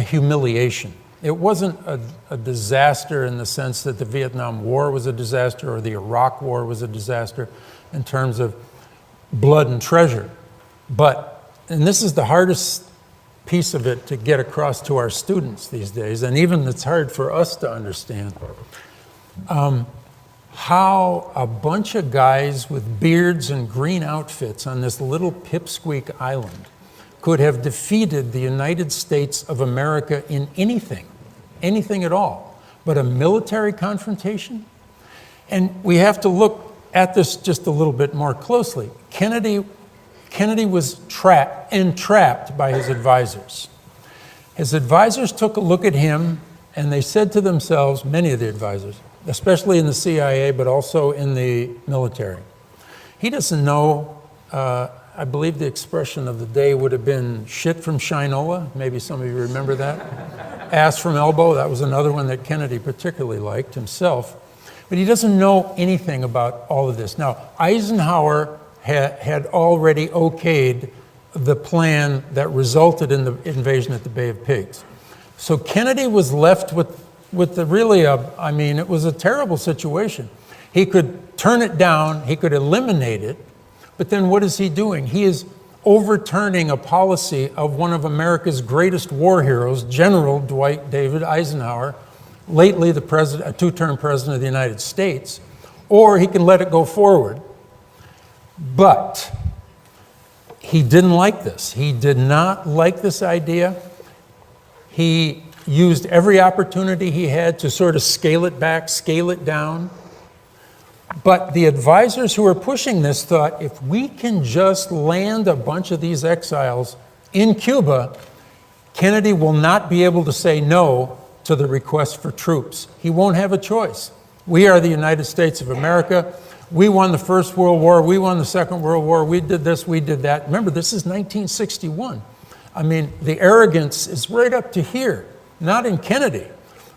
C: humiliation. It wasn't a disaster in the sense that the Vietnam War was a disaster or the Iraq War was a disaster in terms of blood and treasure. But, and this is the hardest piece of it to get across to our students these days, and even it's hard for us to understand, how a bunch of guys with beards and green outfits on this little pipsqueak island could have defeated the United States of America in anything at all, but a military confrontation? And we have to look at this just a little bit more closely. Kennedy was entrapped by his advisors. His advisors took a look at him and they said to themselves, many of the advisors, especially in the CIA, but also in the military, he doesn't know, I believe the expression of the day would have been shit from Shinola. Maybe some of you remember that. Ass from elbow, that was another one that Kennedy particularly liked himself. But he doesn't know anything about all of this. Now, Eisenhower had already okayed the plan that resulted in the invasion at the Bay of Pigs. So Kennedy was left with the really, it was a terrible situation. He could turn it down, he could eliminate it, but then what is he doing? He is overturning a policy of one of America's greatest war heroes, General Dwight David Eisenhower, lately a two-term president of the United States, or he can let it go forward. But he didn't like this. He did not like this idea. He used every opportunity he had to sort of scale it back, scale it down. But the advisors who were pushing this thought, if we can just land a bunch of these exiles in Cuba, Kennedy will not be able to say no to the request for troops. He won't have a choice. We are the United States of America. We won the First World War. We won the Second World War. We did this, we did that. Remember, this is 1961. The arrogance is right up to here, not in Kennedy,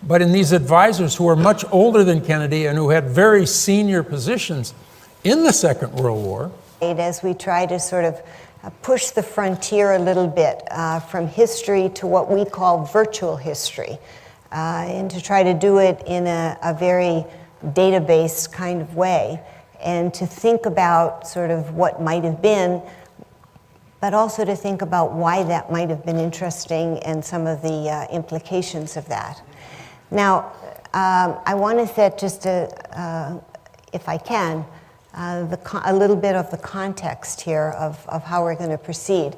C: but in these advisors who are much older than Kennedy and who had very senior positions in the Second World War.
B: As we try to sort of push the frontier a little bit from history to what we call virtual history, and to try to do it in a very database kind of way, and to think about sort of what might have been, but also to think about why that might have been interesting and some of the implications of that. Now, I want to set just if I can, a little bit of the context here of how we're going to proceed.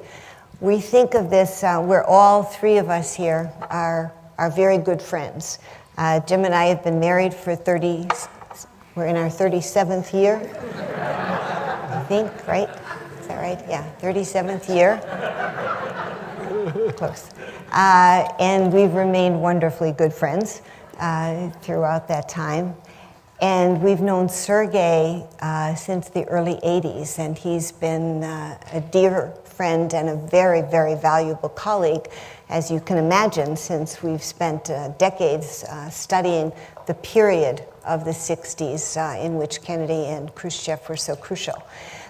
B: We think of this, we're all three of us here are very good friends. Jim and I have been married for we're in our 37th year, I think, right? Is that right? Yeah, 37th year. Close. And we've remained wonderfully good friends throughout that time. And we've known Sergei since the early 80s, and he's been a dear friend and a very, very valuable colleague, as you can imagine, since we've spent decades studying the period of the 60s in which Kennedy and Khrushchev were so crucial.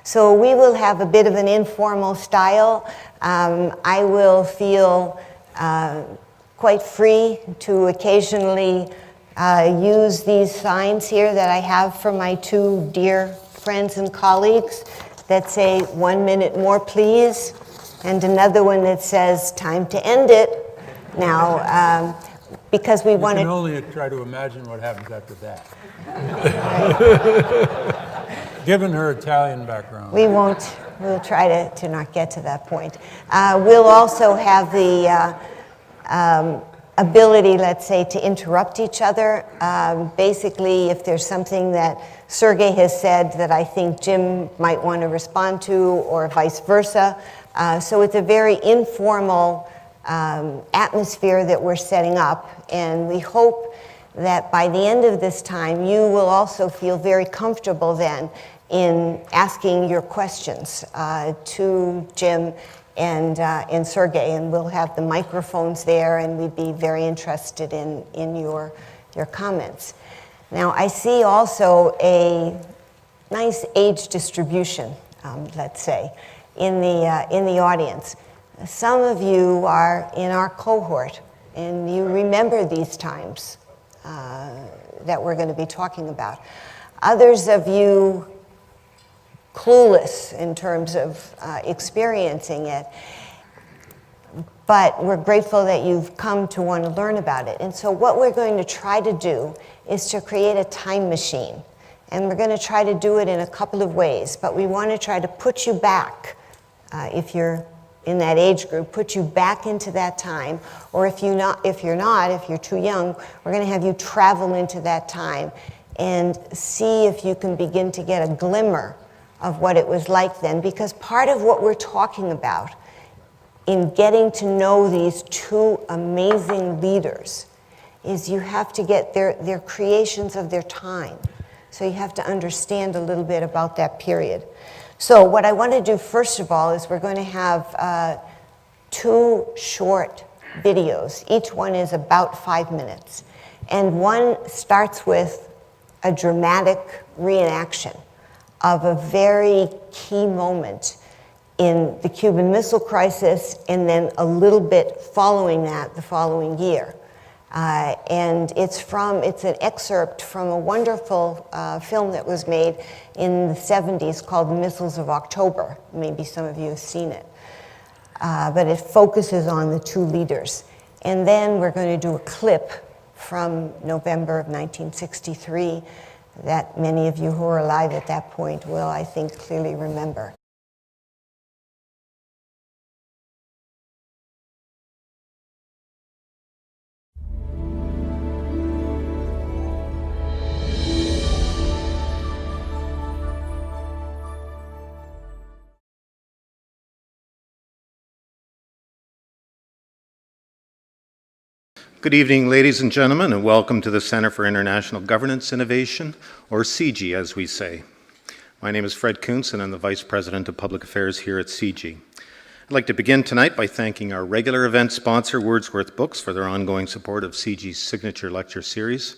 B: So we will have a bit of an informal style. I will feel quite free to occasionally use these signs here that I have from my two dear friends and colleagues that say 1 minute more please, and another one that says time to end it. Now, because we want to...
C: You can only try to imagine what happens after that. Given her Italian background.
B: We'll try to not get to that point. We'll also have the ability, let's say, to interrupt each other. Basically, if there's something that Sergei has said that I think Jim might want to respond to, or vice versa. So it's a very informal atmosphere that we're setting up, and we hope that by the end of this time, you will also feel very comfortable then in asking your questions to Jim and Sergey, and we'll have the microphones there, and we'd be very interested in your comments. Now, I see also a nice age distribution, let's say, in the audience. Some of you are in our cohort, and you remember these times that we're going to be talking about. Others of you clueless in terms of experiencing it, but we're grateful that you've come to want to learn about it. And so what we're going to try to do is to create a time machine. And we're going to try to do it in a couple of ways, but we want to try to put you back, if you're in that age group, put you back into that time, or if you're too young, we're going to have you travel into that time and see if you can begin to get a glimmer of what it was like then, because part of what we're talking about in getting to know these two amazing leaders is you have to get their creations of their time. So you have to understand a little bit about that period. So what I want to do first of all is we're going to have two short videos. Each one is about 5 minutes. And one starts with a dramatic reenaction of a very key moment in the Cuban Missile Crisis, and then a little bit following that the following year. And it's an excerpt from a wonderful film that was made in the 70s called Missiles of October. Maybe some of you have seen it. But it focuses on the two leaders. And then we're going to do a clip from November of 1963 that many of you who are alive at that point will, I think, clearly remember.
A: Good evening, ladies and gentlemen, and welcome to the Center for International Governance Innovation, or CIGY, as we say. My name is Fred Kuntz, and I'm the Vice President of Public Affairs here at CIGY. I'd like to begin tonight by thanking our regular event sponsor, Wordsworth Books, for their ongoing support of CIGY's signature lecture series.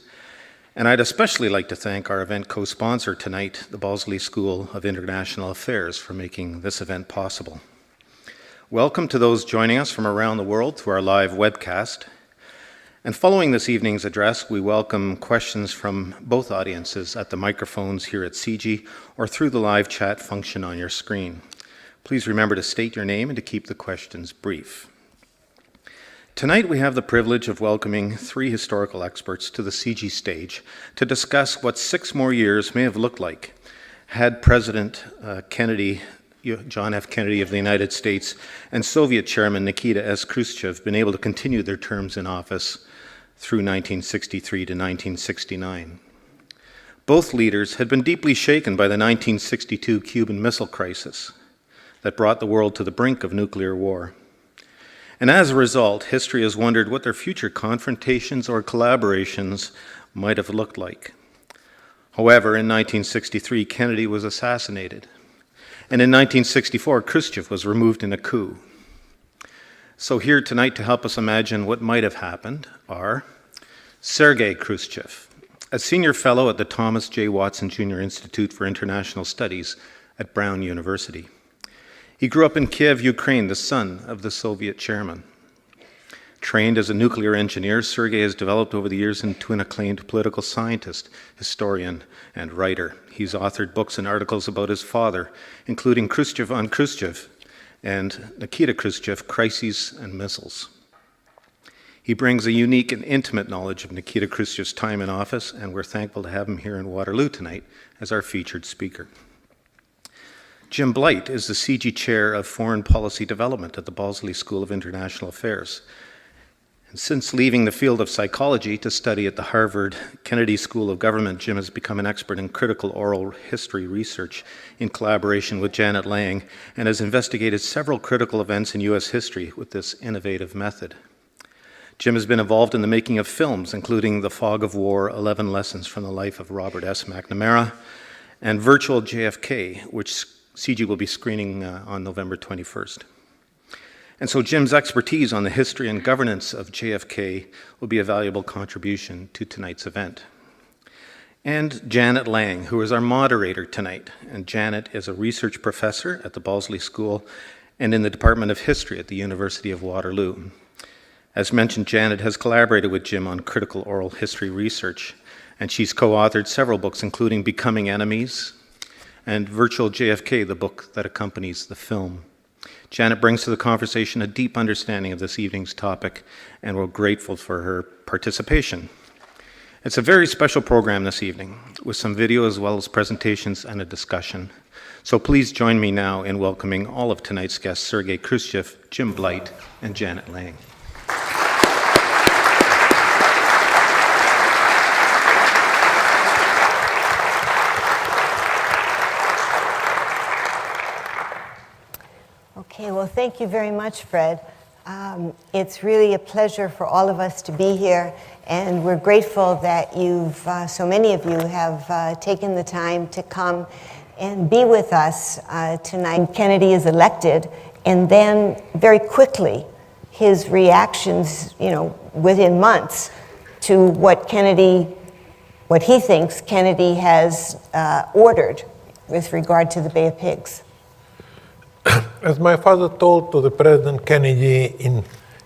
A: And I'd especially like to thank our event co-sponsor tonight, the Balsley School of International Affairs, for making this event possible. Welcome to those joining us from around the world through our live webcast. And following this evening's address, we welcome questions from both audiences at the microphones here at CIGY or through the live chat function on your screen. Please remember to state your name and to keep the questions brief. Tonight we have the privilege of welcoming three historical experts to the CIGY stage to discuss what 6 more years may have looked like had President Kennedy, John F. Kennedy of the United States, and Soviet Chairman Nikita S. Khrushchev been able to continue their terms in office through 1963 to 1969. Both leaders had been deeply shaken by the 1962 Cuban Missile Crisis that brought the world to the brink of nuclear war. And as a result, history has wondered what their future confrontations or collaborations might have looked like. However, in 1963, Kennedy was assassinated. And in 1964, Khrushchev was removed in a coup. So here tonight to help us imagine what might have happened are Sergei Khrushchev, a senior fellow at the Thomas J. Watson Jr. Institute for International Studies at Brown University. He grew up in Kiev, Ukraine, the son of the Soviet chairman. Trained as a nuclear engineer, Sergei has developed over the years into an acclaimed political scientist, historian, and writer. He's authored books and articles about his father, including Khrushchev on Khrushchev and Nikita Khrushchev, Crises and Missiles. He brings a unique and intimate knowledge of Nikita Khrushchev's time in office, and we're thankful to have him here in Waterloo tonight as our featured speaker. Jim Blight is the CIGY Chair of Foreign Policy Development at the Balsley School of International Affairs. And since leaving the field of psychology to study at the Harvard Kennedy School of Government, Jim has become an expert in critical oral history research in collaboration with Janet Lang, and has investigated several critical events in U.S. history with this innovative method. Jim has been involved in the making of films, including The Fog of War, 11 Lessons from the Life of Robert S. McNamara, and Virtual JFK, which CG will be screening on November 21st. And so Jim's expertise on the history and governance of JFK will be a valuable contribution to tonight's event. And Janet Lang, who is our moderator tonight. And Janet is a research professor at the Balsley School and in the Department of History at the University of Waterloo. As mentioned, Janet has collaborated with Jim on critical oral history research, and she's co-authored several books, including Becoming Enemies and Virtual JFK, the book that accompanies the film. Janet brings to the conversation a deep understanding of this evening's topic, and we're grateful for her participation. It's a very special program this evening, with some video as well as presentations and a discussion. So please join me now in welcoming all of tonight's guests, Sergei Khrushchev, Jim Blight, and Janet Lang.
B: Okay, well, thank you very much, Fred. It's really a pleasure for all of us to be here, and we're grateful that so many of you have taken the time to come and be with us tonight. Kennedy is elected, and then very quickly, his reactions, within months, to what he thinks Kennedy has ordered with regard to the Bay of Pigs.
D: As my father told to the President Kennedy in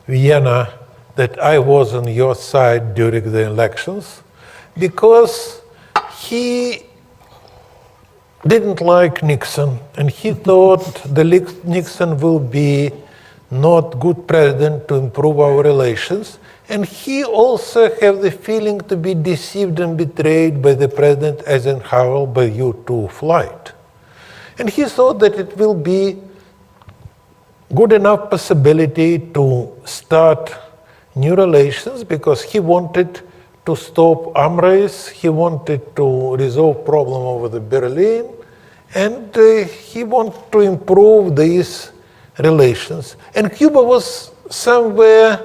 D: Vienna that I was on your side during the elections, because he didn't like Nixon, and he thought Nixon will be not good president to improve our relations, and he also have the feeling to be deceived and betrayed by the President Eisenhower by U-2 flight. And he thought that it will be good enough possibility to start new relations, because he wanted to stop arm race, he wanted to resolve problem over the Berlin, and he wanted to improve these relations. And Cuba was somewhere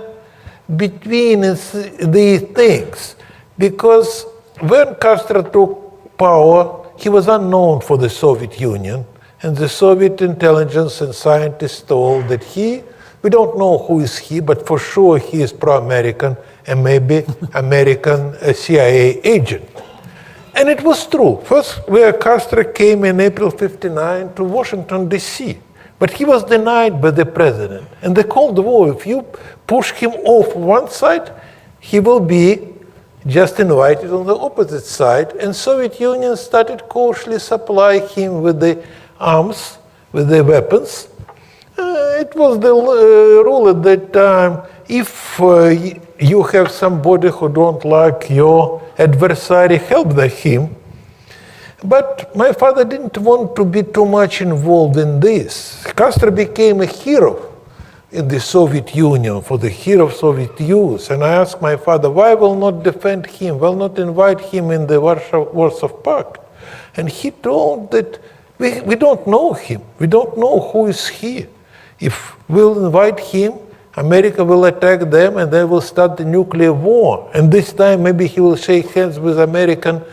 D: between these things, because when Castro took power, he was unknown for the Soviet Union, and the Soviet intelligence and scientists told that we don't know who is he, but for sure he is pro-American and maybe American CIA agent. And it was true. First, where Castro came in April '59 to Washington, D.C., but he was denied by the president. And the Cold War, if you push him off one side, he will be just invited on the opposite side. And Soviet Union started cautiously supply him with the arms, with the weapons. It was the rule at that time, if you have somebody who don't like your adversary, help him. But my father didn't want to be too much involved in this. Castro became a hero in the Soviet Union, for the hero of Soviet youth. And I asked my father, why will not defend him, will not invite him in the Warsaw Pact? And he told that we don't know him. We don't know who is he. If we'll invite him, America will attack them and they will start the nuclear war. And this time maybe he will shake hands with American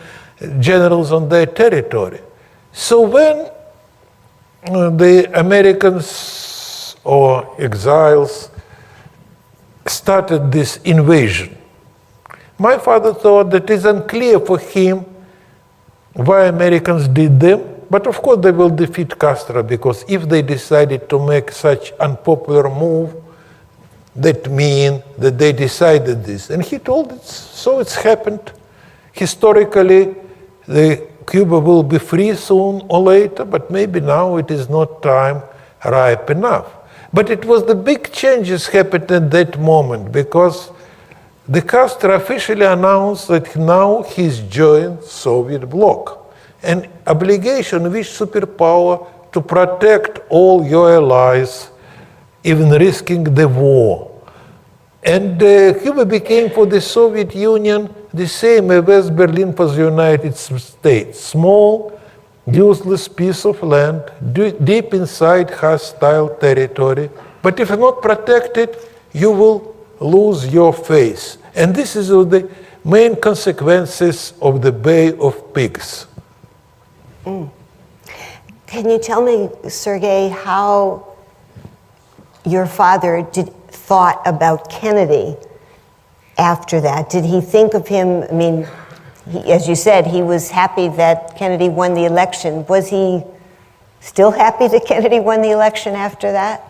D: generals on their territory. So when the Americans or exiles started this invasion, my father thought that it is unclear for him why Americans did them. But of course they will defeat Castro, because if they decided to make such unpopular move, that means that they decided this. And he told it, so it's happened. Historically, Cuba will be free soon or later, but maybe now it is not time ripe enough. But it was the big changes happened at that moment, because the Castro officially announced that now he's joined Soviet bloc. An obligation which superpower to protect all your allies, even risking the war. And Cuba became for the Soviet Union the same as West Berlin for the United States. Small, useless piece of land, deep inside hostile territory. But if not protected, you will lose your face. And this is the main consequences of the Bay of Pigs.
B: Can you tell me, Sergei, how your father thought about Kennedy after that? Did he think of him, I mean, as you said, he was happy that Kennedy won the election. Was he still happy that Kennedy won the election after that?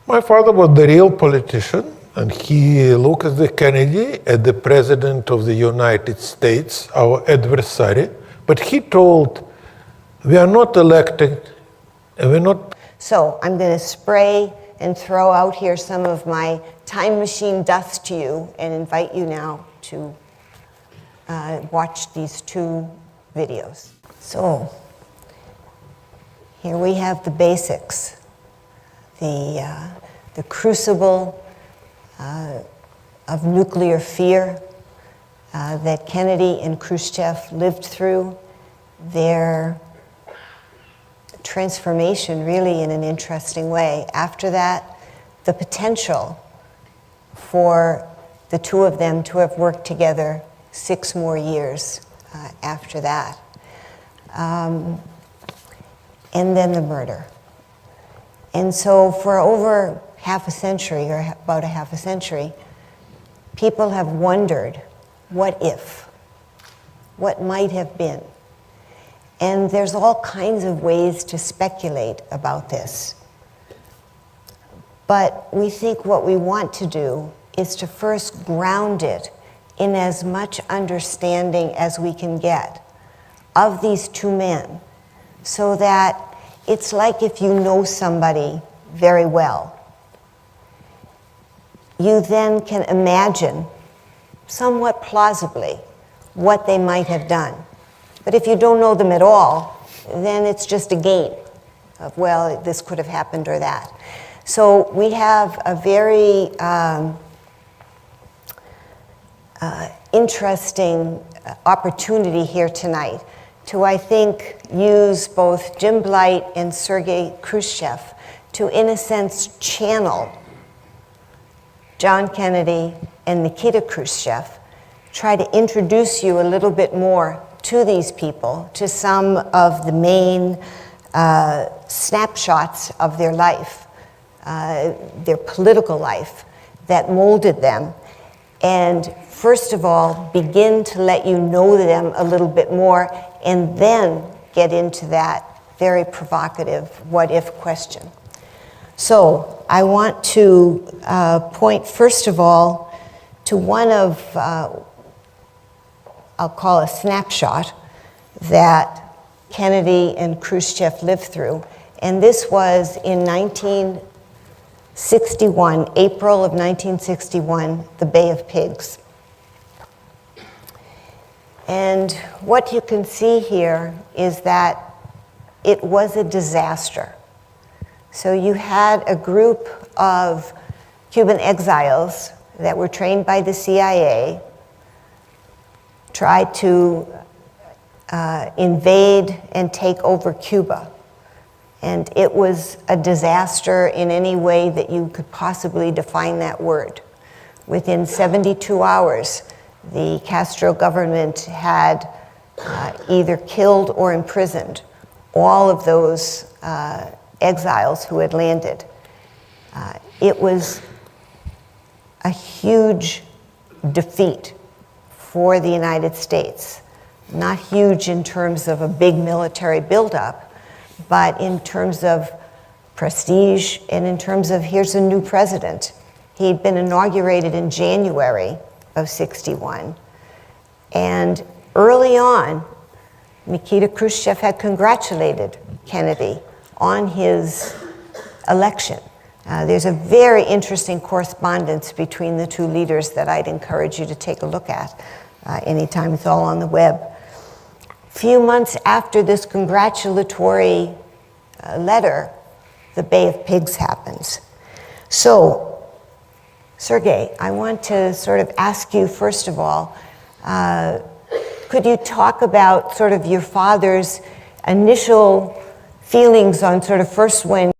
D: My father was the real politician, and he looked at the Kennedy as the president of the United States, our adversary, but he told, we are not elected, and we're not.
B: So I'm going to spray and throw out here some of my time machine dust to you and invite you now to watch these two videos. So here we have the basics, the crucible of nuclear fear that Kennedy and Khrushchev lived through, their transformation really in an interesting way. After that, the potential for the two of them to have worked together 6 more years after that. And then the murder. And so for over half a century, or about a half a century, people have wondered, what if? What might have been? And there's all kinds of ways to speculate about this. But we think what we want to do is to first ground it in as much understanding as we can get of these two men, so that it's like if you know somebody very well, you then can imagine somewhat plausibly what they might have done. But if you don't know them at all, then it's just a game of, well, this could have happened or that. So we have a very interesting opportunity here tonight to, I think, use both Jim Blight and Sergei Khrushchev to, in a sense, channel John Kennedy and Nikita Khrushchev, try to introduce you a little bit more to these people, to some of the main snapshots of their life, their political life that molded them, and first of all, begin to let you know them a little bit more, and then get into that very provocative what-if question. So I want to point, first of all, to one of I'll call a snapshot that Kennedy and Khrushchev lived through. And this was in 1961, April of 1961, the Bay of Pigs. And what you can see here is that it was a disaster. So you had a group of Cuban exiles that were trained by the CIA, tried to invade and take over Cuba. And it was a disaster in any way that you could possibly define that word. Within 72 hours, the Castro government had either killed or imprisoned all of those exiles who had landed. It was a huge defeat for the United States. Not huge in terms of a big military buildup, but in terms of prestige and in terms of, here's a new president. He'd been inaugurated in January of '61. And early on, Nikita Khrushchev had congratulated Kennedy on his election. There's a very interesting correspondence between the two leaders that I'd encourage you to take a look at anytime. It's all on the web. A few months after this congratulatory letter, the Bay of Pigs happens. So Sergei, I want to sort of ask you, first of all, could you talk about sort of your father's initial feelings on sort of first when